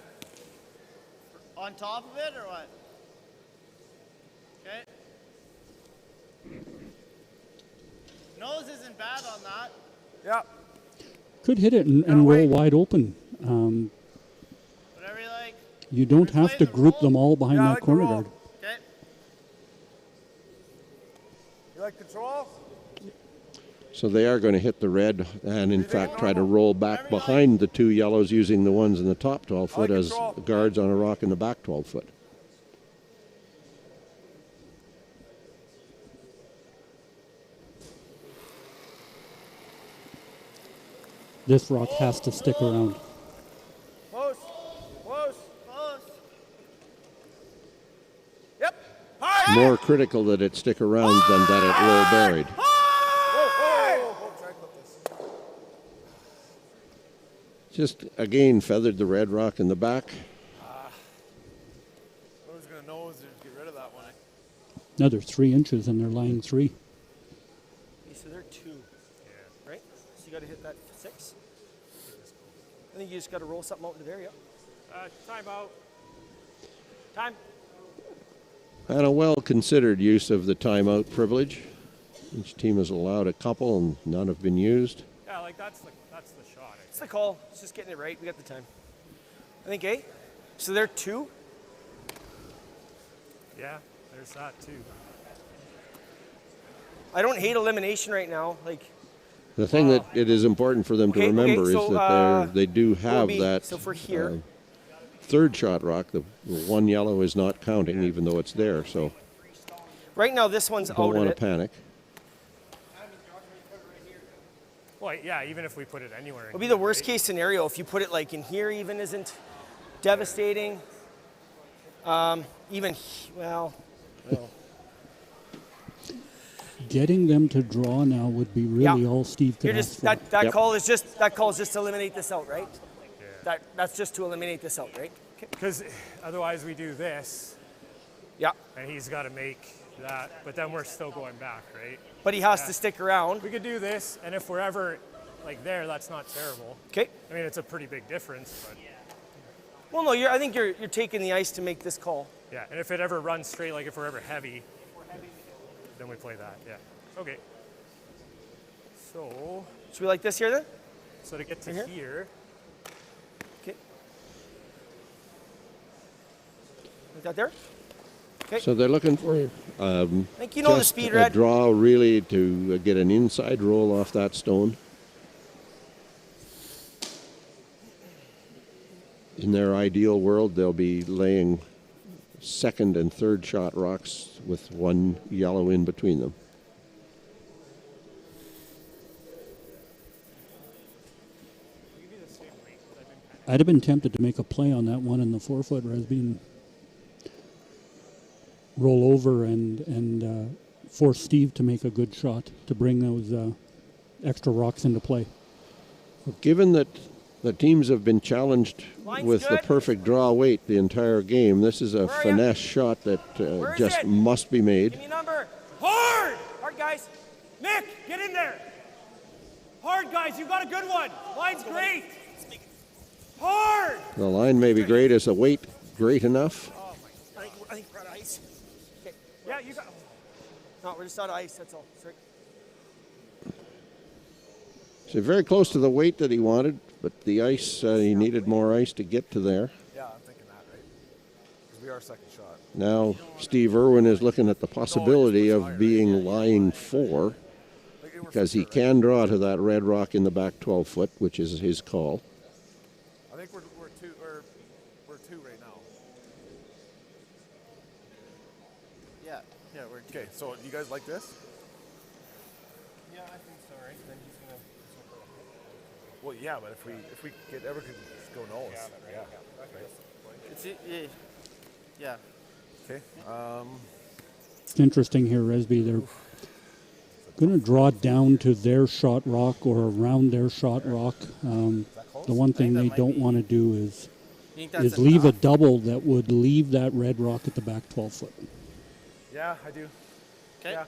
on top of it or what? Okay. Nose isn't bad on that. Yeah. Could hit it and roll wide open. Whatever you like. You don't have to group them all behind that corner guard. Okay. You like control? So they are going to hit the red and, in fact, try to roll back behind the two yellows using the ones in the top 12 foot as guards on a rock in the back 12 foot. This rock has to stick around. Close. Close. Close. Yep. More critical that it stick around than that it roll buried. Just, again, feathered the red rock in the back. Who's going to know is to get rid of that one? Another 3 inches and they're lying 3. Okay, so they're 2. Yeah. Right? So you got to hit that 6. I think you just got to roll something out into there, yeah. Time out. Time. And a well-considered use of the timeout privilege. Each team has allowed a couple and none have been used. Yeah, like that's the shot. It's the call. It's just getting it right. We got the time. I think, eh? So they're 2. Yeah, there's that too. I don't hate elimination right now. Like, The thing that it is important for them to remember so, is that they do have be, that so for here, third shot rock. The one yellow is not counting, even though it's there. So right now this one's don't out of want to it. panic. Well, yeah, even if we put it anywhere. It would be the worst case scenario if you put it like in here. Even isn't devastating. Even well. Getting them to draw now would be really all Steve could ask for. That call is just to eliminate this out, right? Yeah. That's just to eliminate this out, right? Because otherwise we do this. Yeah. And he's got to make that, but then we're still going back, right? But he has to stick around. We could do this, and if we're ever like there, that's not terrible. Okay. I mean, it's a pretty big difference, but. Well, no, I think you're taking the ice to make this call. Yeah, and if it ever runs straight, like if we're ever heavy, then we play that. Yeah. Okay. So. Should we like this here then? So to get to here. Okay. Like that there? Okay. So they're looking for I think you know the speed, Red. a draw really to get an inside roll off that stone. In their ideal world, they'll be laying second and third shot rocks with one yellow in between them. I'd have been tempted to make a play on that one in the 4 foot, Resby, and roll over and force Steve to make a good shot to bring those extra rocks into play. Given that the teams have been challenged with the perfect draw weight the entire game, this is a finesse shot that just must be made. Give me a number. Hard! Hard, guys. Mick, get in there. Hard, guys. You got a good one. Line's great. Hard! The line may be great. Is the weight great enough? I think we're out of ice. Okay. Yeah, you got. No, we're just out of ice. That's all. Sorry. So very close to the weight that he wanted, but the ice, he needed more ice to get to there. Yeah, I'm thinking that, right? Because we are second shot. Now Steve Irwin is looking at the possibility of being lying 4, because he can draw to that red rock in the back 12 foot, which is his call. I think we're two right now. Yeah, we're okay. So you guys like this? Yeah, I think so, right? Then he's gonna. Well, yeah, but if we ever could just go nose, yeah. Right. Yeah. Okay. It's interesting here, Resby. They're going to draw down to their shot rock or around their shot rock. The one thing they don't want to do is leave a double that would leave that red rock at the back 12 foot. Yeah, I do. Okay. Yeah.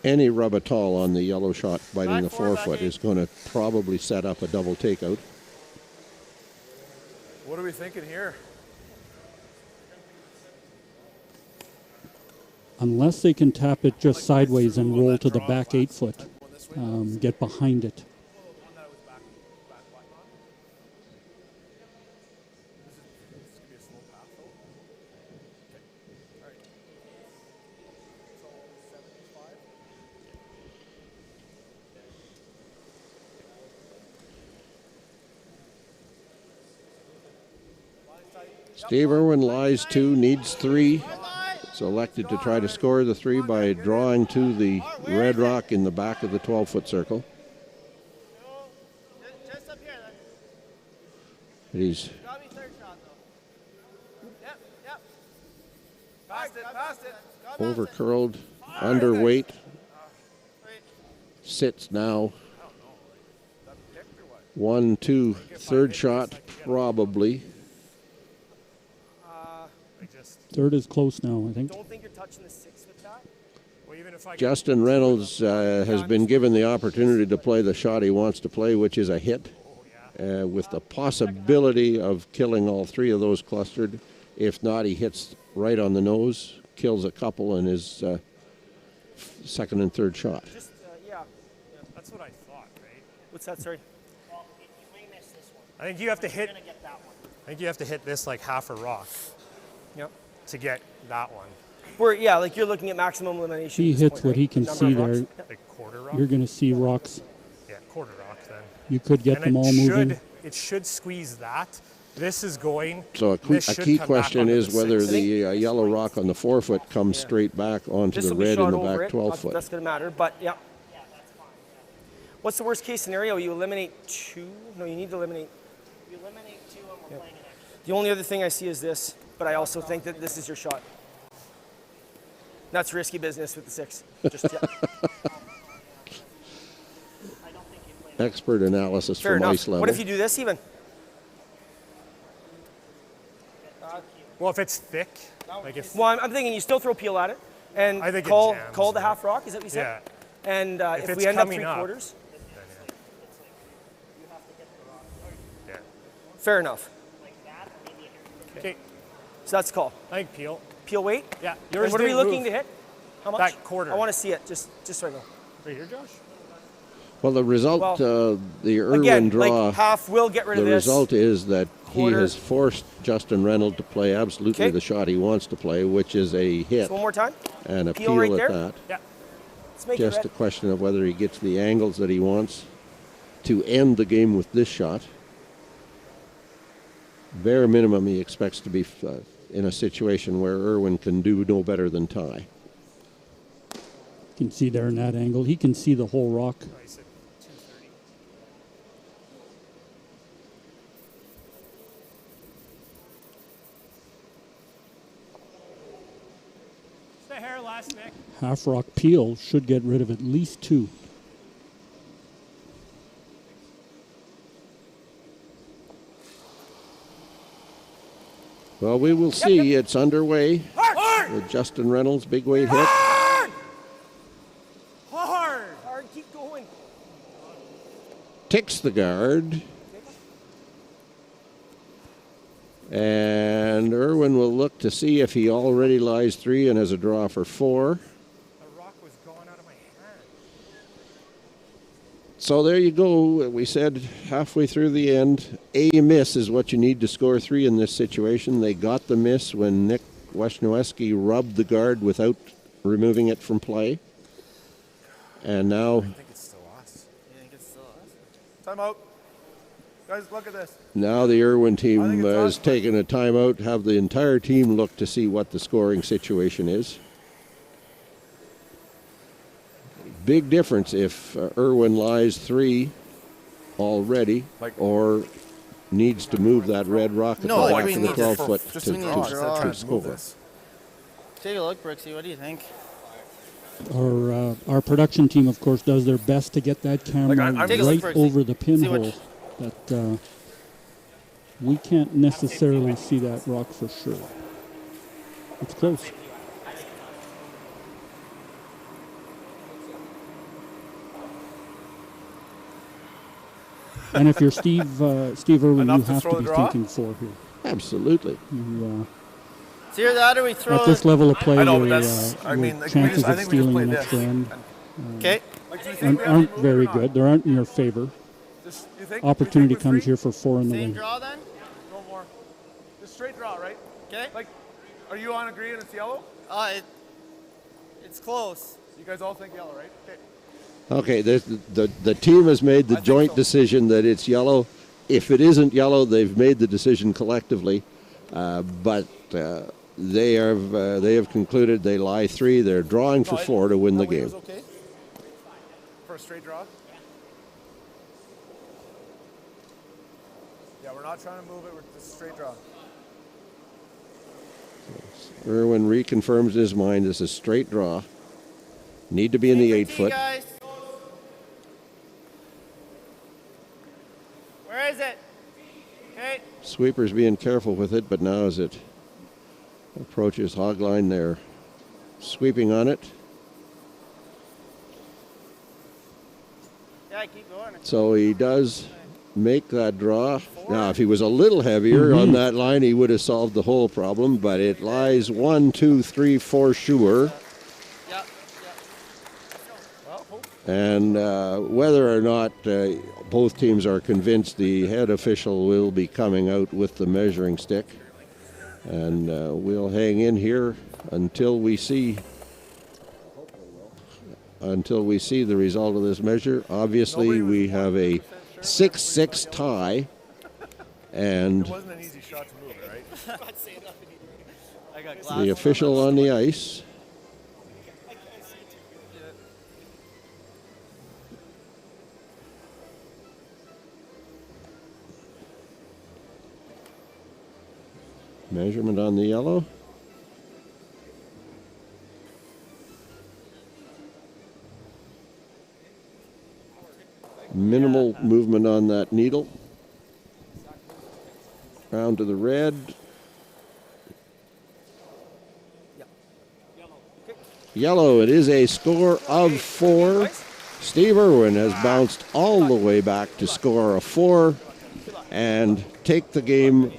Any rub at all on the yellow shot biting the 4 foot is going to probably set up a double takeout. What are we thinking here? Unless they can tap it just sideways and roll to the back 8 foot, get behind it. Steve Irwin lies 2, needs 3. Selected to try to score the 3 by drawing to the red rock in the back of the 12-foot circle. But he's over-curled, underweight. Sits now. 1, 2, third shot, probably. Third is close now, I think. Don't think you're touching the 6 with that. Well, even if I Justin Reynolds has been given the opportunity to play the shot he wants to play, which is a hit, with the possibility of killing all 3 of those clustered. If not, he hits right on the nose, kills a couple in his second and third shot. Just, yeah. That's what I thought, right? What's that, sorry? I think you have to hit. I think you have to hit this like half a rock. Yep. To get that one. Yeah, like you're looking at maximum elimination. He at this hits point, what right? he can Number see of rocks? there. Like quarter rock? You're going to see rocks. Yeah, quarter rock then. You could get And them all moving. It should squeeze that. This is going. So a key question is whether the yellow rock on the 4-foot comes straight back onto This the will be red shot in the over back it. 12-foot. That's going to matter, but yeah. What's the worst case scenario? You eliminate 2? No, you need to eliminate. You eliminate 2 and we're playing an extra. The only other thing I see is this, but I also think that this is your shot. That's risky business with the 6. Just yeah. Expert analysis Fair from enough. ice level. What if you do this even? Well, if it's thick, like if. Well, I'm thinking you still throw peel at it and I think it call jams, the half rock. Is that what you said? Yeah. And if it's we end up coming 3/4, Yeah. fair enough. Okay. So that's the call. I think peel. Peel weight. Yeah. And what are we looking to hit? How much? That quarter. I want to see it. Just so I know. Right here, Josh. Well, the result, the Irwin Again, draw, like half will get rid of the this. result is that Quarter. he has forced Justin Reynolds to play absolutely the shot he wants to play, which is a hit So one more time. and a Peel peel right at there. that. Yeah. Let's make Just it a red. question of whether he gets the angles that he wants to end the game with this shot. Bare minimum, he expects to be in a situation where Irwin can do no better than tie. You can see there in that angle. He can see the whole rock. The hair last, Nick. Half rock peel should get rid of at least 2. Well, we will see. It's underway with Justin Reynolds, big weight hit. Hard. Keep going. Ticks the guard. And Irwin will look to see if he already lies 3 and has a draw for 4. The rock was going out of my hand. So there you go. We said halfway through the end, a miss is what you need to score 3 in this situation. They got the miss when Nick Wesniewski rubbed the guard without removing it from play. And now, I think it's still us. You think it's still us? Time out. Guys, look at this. now the Irwin team has taken a timeout, have the entire team look to see what the scoring situation is. Big difference if Irwin lies 3 already or needs to move that red rock at the back of the 12-foot to score. Take a look, Brooksy. What do you think? Our production team, of course, does their best to get that camera right over the pinhole. But we can't necessarily see that rock for sure. It's close. And if you're Steve Irwin, you have to be thinking 4 here. Absolutely. It's either that or we throw At this level of play, I know, your, but that's, I mean, your chances I of think we just stealing play an this. extra end Okay. aren't very good. They aren't in your favor. Opportunity comes here for 4 in the Same wing. draw then? No more. Just straight draw, right? Okay. Like, are you on agreeing it's yellow? It's close. You guys all think yellow, right? Okay, Okay. the team has made the joint decision that it's yellow. If it isn't yellow, they've made the decision collectively. but they have concluded they lie 3. They're drawing for 4 to win the game. Okay. For a straight draw? Yeah, we're not trying to move it. We're just a straight draw. Irwin reconfirms in his mind this is straight draw. Need to be in the 8-foot. Where is it? Okay. Sweeper's being careful with it, but now as it approaches hog line, they're sweeping on it. Yeah, keep going. So he does make that draw. Now, if he was a little heavier on that line, he would have solved the whole problem, but it lies 1, 2, 3, 4 sure. And whether or not both teams are convinced, the head official will be coming out with the measuring stick. And we'll hang in here until we see the result of this measure. Obviously, we have a 6-6 tie. And It wasn't an easy shot to move it, right? the official on the ice. Measurement on the yellow. Minimal movement on that needle. Round to the red. Yellow, it is a score of 4. Steve Irwin has bounced all the way back to score a 4 and take the game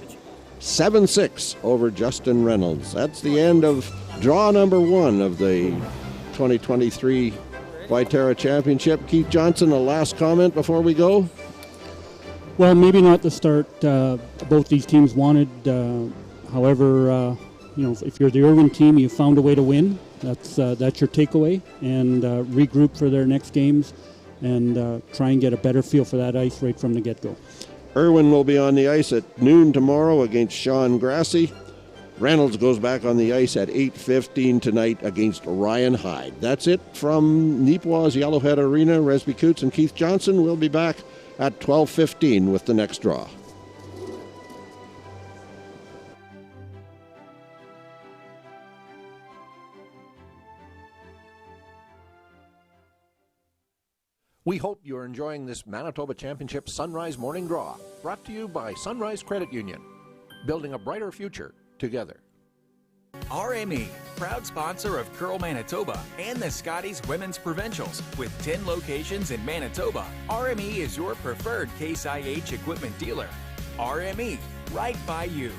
7-6 over Justin Reynolds. That's the end of draw number 1 of the 2023 Viterra Championship. Keith Johnson, a last comment before we go? Well, maybe not the start both these teams wanted. However, if you're the Irwin team, you found a way to win. That's your takeaway, and regroup for their next games, and try and get a better feel for that ice right from the get-go. Irwin will be on the ice at noon tomorrow against Sean Grassie. Reynolds goes back on the ice at 8:15 tonight against Ryan Hyde. That's it from Neepawa's Yellowhead Arena. Resby Coots and Keith Johnson will be back at 12:15 with the next draw. We hope you're enjoying this Manitoba Championship Sunrise Morning Draw, brought to you by Sunrise Credit Union, building a brighter future together. RME, proud sponsor of Curl Manitoba and the Scotties Women's Provincials. With 10 locations in Manitoba, RME is your preferred Case IH equipment dealer. RME, right by you.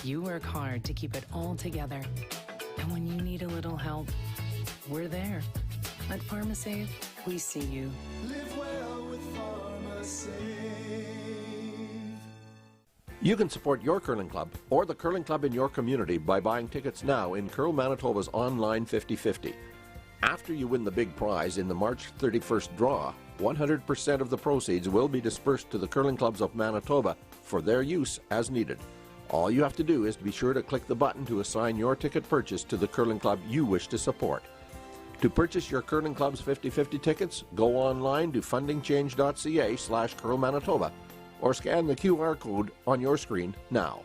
You work hard to keep it all together. And when you need a little help, we're there. At PharmaSave, we see you. Live well with PharmaSave. You can support your curling club or the curling club in your community by buying tickets now in Curl Manitoba's online 50/50. After you win the big prize in the March 31st draw, 100% of the proceeds will be dispersed to the curling clubs of Manitoba for their use as needed. All you have to do is be sure to click the button to assign your ticket purchase to the curling club you wish to support. To purchase your curling club's 50/50 tickets, go online to fundingchange.ca/curlmanitoba or scan the QR code on your screen now.